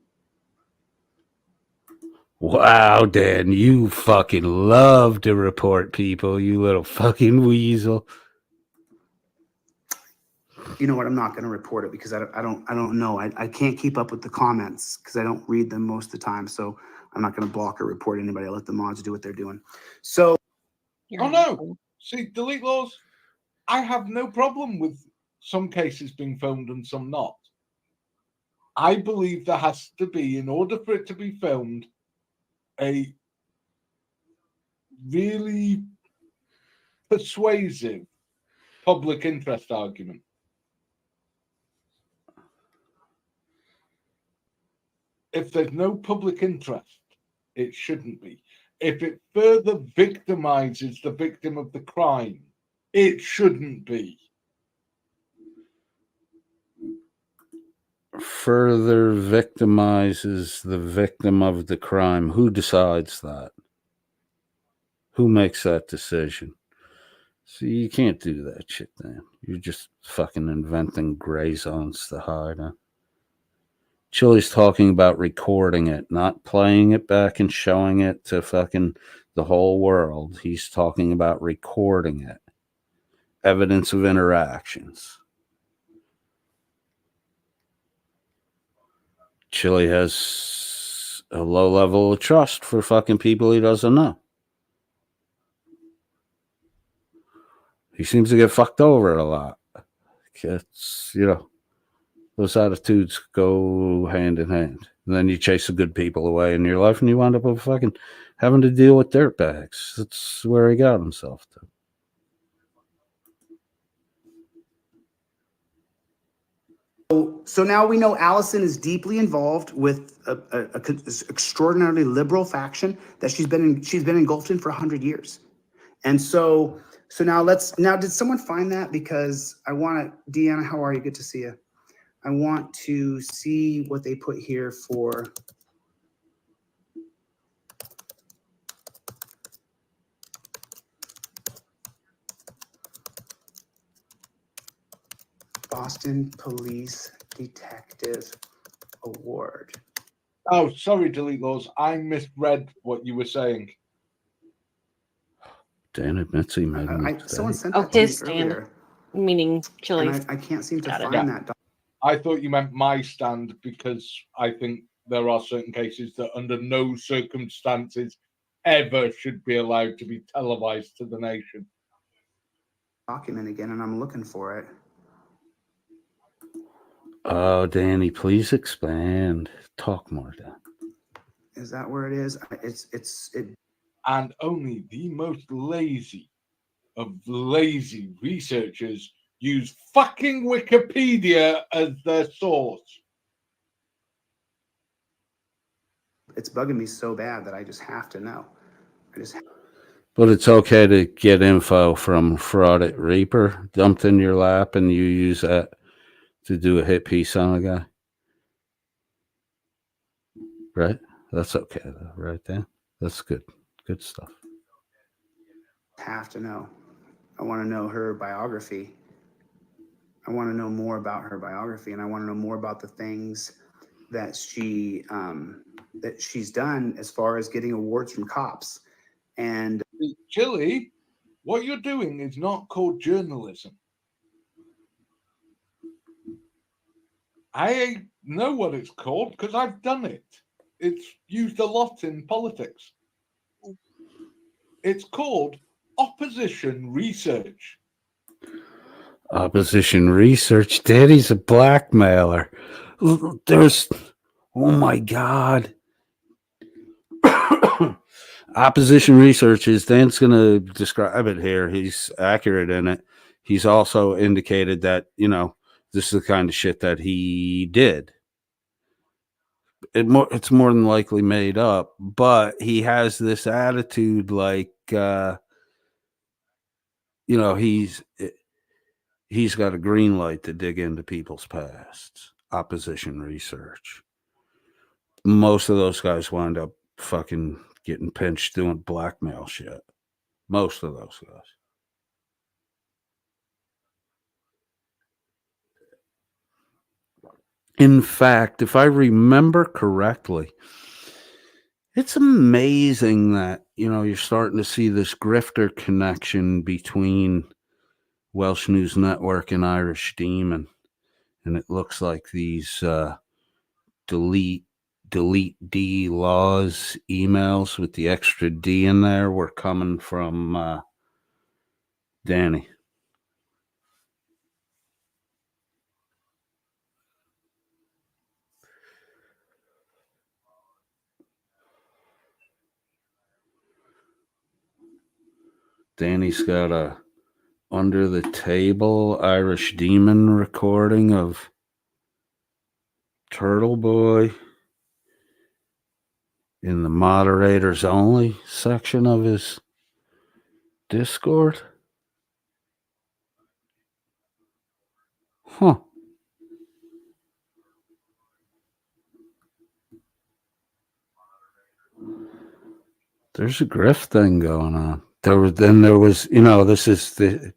Wow, Dan, you fucking love to report people, you little fucking weasel. You know what? I'm not going to report it because I don't know. I can't keep up with the comments because I don't read them most of the time. So I'm not going to block or report anybody. I let the mods do what they're doing. So. You're Oh no! See, delete laws. I have no problem with some cases being filmed and some not. I believe there has to be, in order for it to be filmed, a really persuasive public interest argument. If there's no public interest, it shouldn't be. If it further victimizes the victim of the crime, it shouldn't be. Further victimizes the victim of the crime. Who decides that? Who makes that decision? See, you can't do that shit, then. You're just fucking inventing gray zones to hide, huh? Chili's talking about recording it, not playing it back and showing it to fucking the whole world. He's talking about recording it. Evidence of interactions. Chili has a low level of trust for fucking people he doesn't know. He seems to get fucked over a lot. It's, you know, those attitudes go hand in hand. And then you chase the good people away in your life and you wind up with fucking having to deal with dirtbags. That's where he got himself to. So now we know Allison is deeply involved with a extraordinarily liberal faction that she's been engulfed in for 100 years. And so now did someone find that? Because I want to, Deanna, how are you? Good to see you. I want to see what they put here for. Boston Police Detective Award. Oh, sorry, delete laws. I misread what you were saying. Dan admits he made someone sent Oh, that to me his stand, earlier, meaning Chili. and I can't seem to Got it. find that. I thought you meant my stand because I think there are certain cases that under no circumstances ever should be allowed to be televised to the nation. Document again, and I'm looking for it. Oh, Danny, please expand. Talk more, Dan. Is that where it is? And only the most lazy of lazy researchers use fucking Wikipedia as their source. It's bugging me so bad that I just have to know. But it's okay to get info from Fraud at Reaper dumped in your lap, and you use that to do a hit piece on a guy. Right? That's okay, though, right there. That's good. Good stuff. Have to know. I want to know her biography. I want to know more about her biography, and I want to know more about the things that she's done as far as getting awards from cops. And Chili, what you're doing is not called journalism. I know what it's called because I've done it. It's used a lot in politics. It's called opposition research. Opposition research. Daddy's a blackmailer. There's, oh my God. Opposition research is, Dan's going to describe it here. He's accurate in it. He's also indicated that, this is the kind of shit that he did. It's more than likely made up, but he has this attitude like, he's got a green light to dig into people's pasts. Opposition research. Most of those guys wind up fucking getting pinched doing blackmail shit. Most of those guys. In fact, if I remember correctly, it's amazing that, you're starting to see this grifter connection between Welsh News Network and Irish Demon. And it looks like these delete D laws emails with the extra D in there were coming from Danny. Danny's got a under the table Irish Demon recording of Turtle Boy in the moderators only section of his Discord. Huh. There's a Grift thing going on. There was, this is the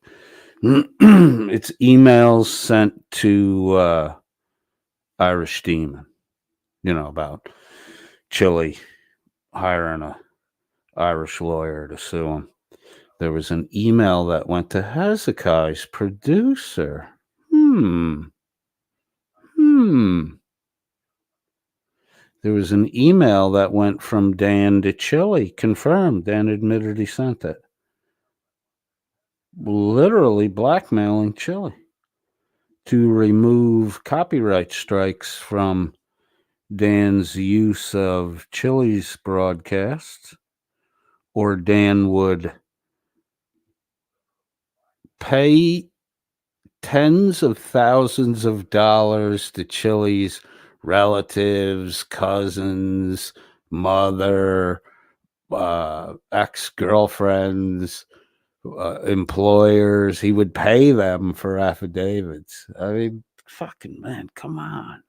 it's emails sent to Irish Demon, about Chili hiring a Irish lawyer to sue him. There was an email that went to Hezekiah's producer. There was an email that went from Dan to Chili. Confirmed. Dan admitted he sent it. Literally blackmailing Chili to remove copyright strikes from Dan's use of Chili's broadcasts, or Dan would pay tens of thousands of dollars to Chili's relatives, cousins, mother, ex-girlfriends, employers. He would pay them for affidavits. I mean, fucking man, come on.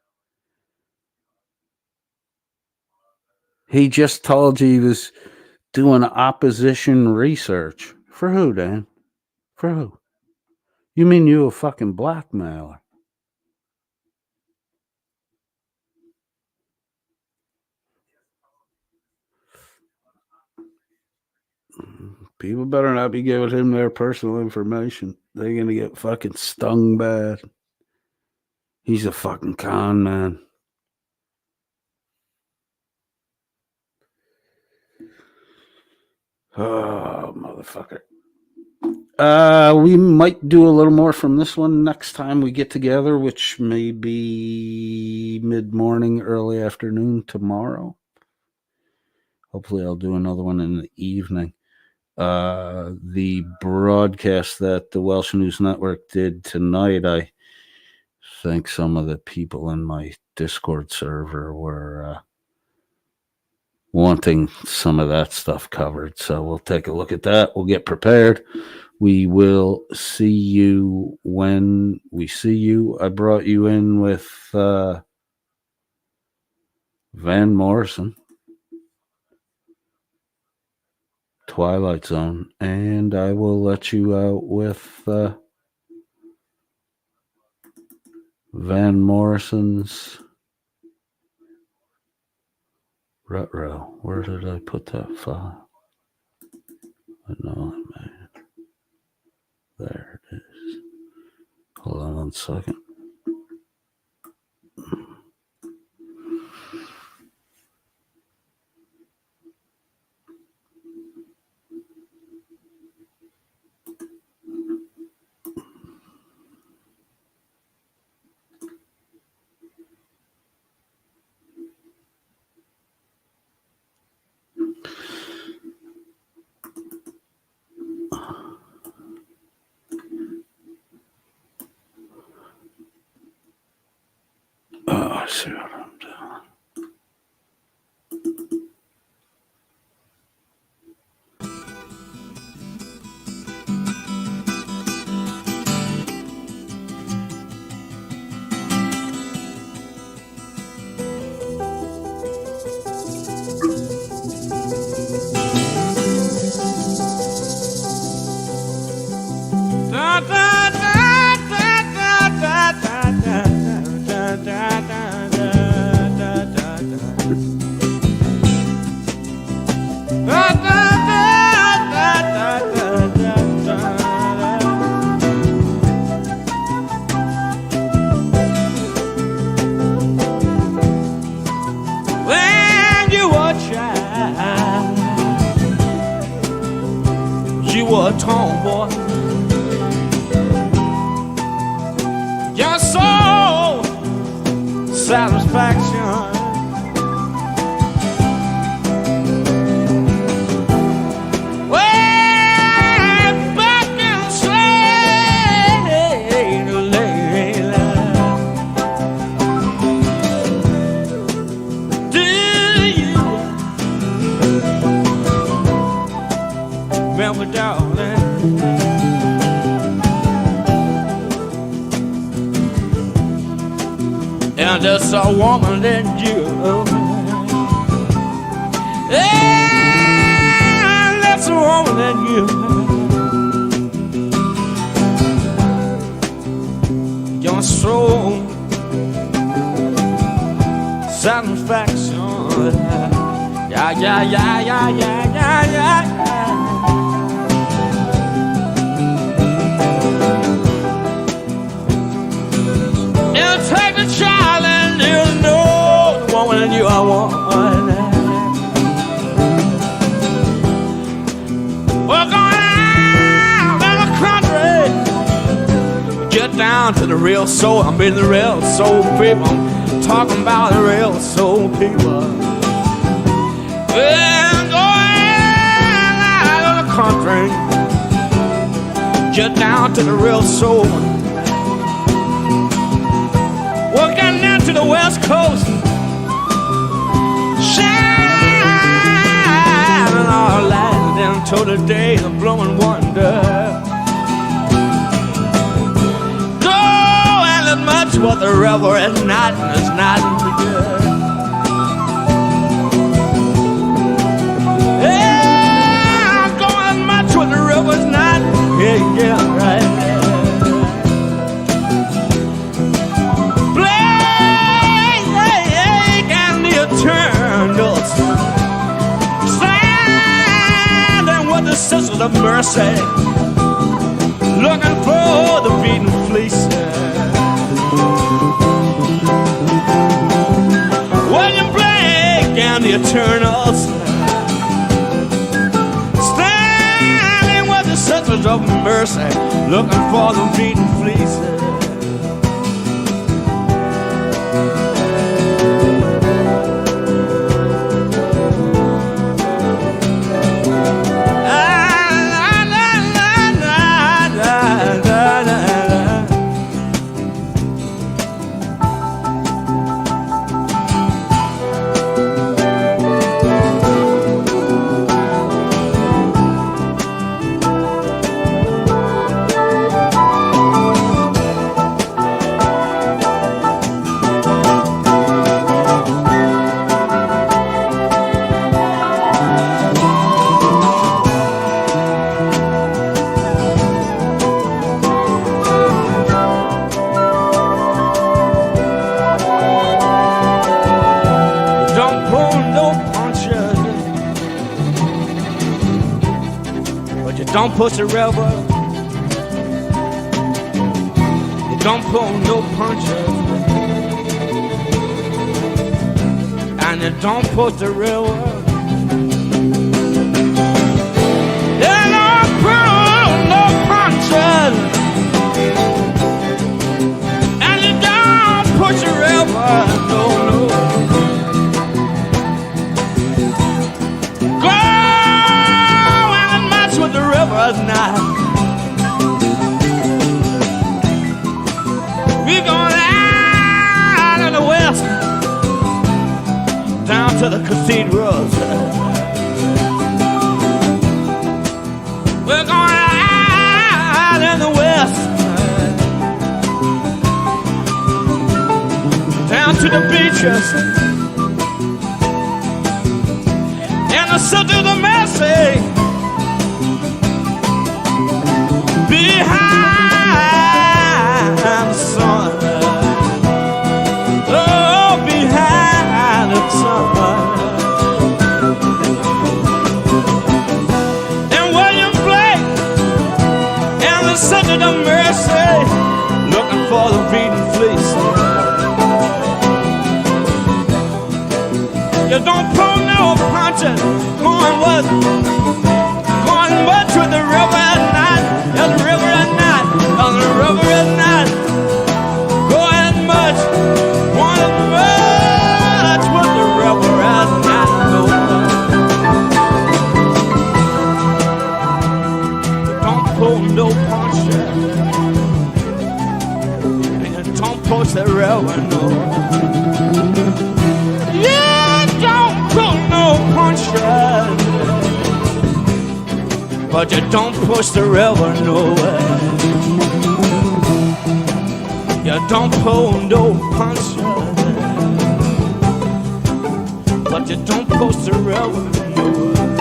He just told you he was doing opposition research. For who, Dan? For who? You mean you a fucking blackmailer? People better not be giving him their personal information. They're going to get fucking stung bad. He's a fucking con man. Oh, motherfucker. We might do a little more from this one next time we get together, which may be mid-morning, early afternoon tomorrow. Hopefully I'll do another one in the evening. The broadcast that the Welsh News Network did tonight, I think some of the people in my Discord server were wanting some of that stuff covered. So we'll take a look at that. We'll get prepared. We will see you when we see you. I brought you in with Van Morrison, Twilight Zone, and I will let you out with Van Morrison's Rutro. Where did I put that file? I know I made it. There it is. Hold on 1 second. Oh, I see what I'm doing. Da, da, da, da, da, da, da, da, da, da, da, da, da, da. Da, da, da, da, da, da, da, da. When you were a child, you were a tomboy. Your soul satisfaction. Way back in slave Layla. Do you remember, darling? And just a woman that you, and that's a woman that you, your soul satisfaction. Yeah, yeah, yeah, yeah, yeah, yeah, yeah. It'll take a child and you'll know the woman you are one. We're going out in the country, get down to the real soul. I'm in the real soul people. I'm talking about the real soul people. We're going out in the country, get down to the real soul. Working down to the west coast, shining our light until the day of blowing wonder. Go and look much what the river is not, and it's not for good. Yeah, go and much what the river's not. Yeah, yeah, right. Eternals standing with the sisters of mercy, looking for the beaten fleece. William Blake and the Eternals standing with the sisters of mercy, looking for the beaten fleece. don't push the river. You don't pull no punches. And you don't push the river. You don't pull no punches. And you don't push the river. No, no. Go and match with the river at night. We're going out in the west, down to the cathedrals. We're going out in the west, down to the beaches, in the city of the Mercy, behind the sun. Oh, behind the sun. And William Blake in the city of Mercy, looking for the beaten fleece. You don't pull no punches, going much with the river at night. Yeah, the river at night, on the river at night. Going much, going much with the river at night. No. Don't pull no punches, and you don't push the river, no. Don't pull no punches, but you don't push the river nowhere. You don't pull no punches, but you don't push the river nowhere.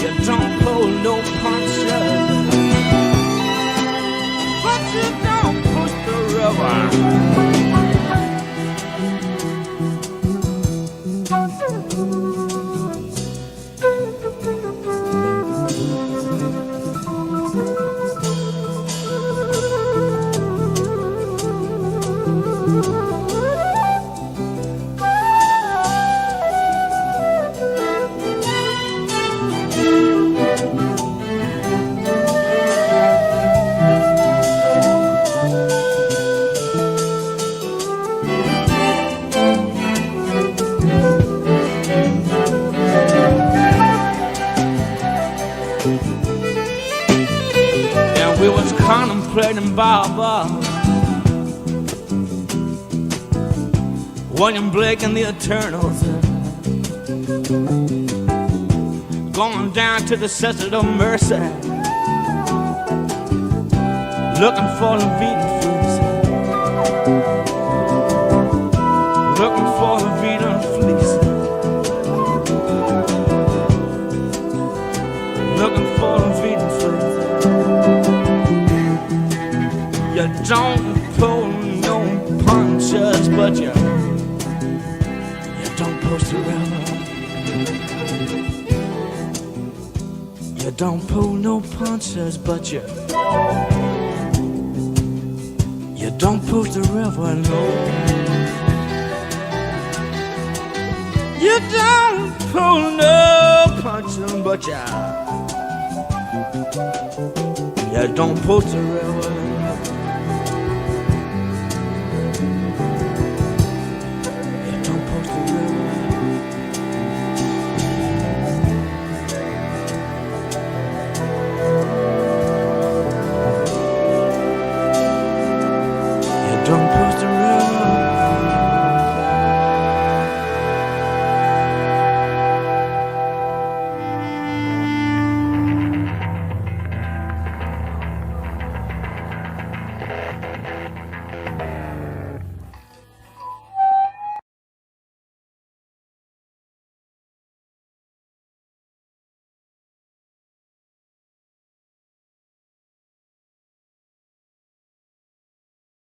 You don't pull no punches, but you don't push the river. We was contemplating Baba, William Blake and the Eternals, going down to the City of Mercy, looking for the beaten fleece, looking for the beaten fleece, looking for the beaten fleece. You don't pull no punches, but you don't push the river. You don't pull no punches, but you don't push the river, no. You don't pull no punches, but you don't push the river.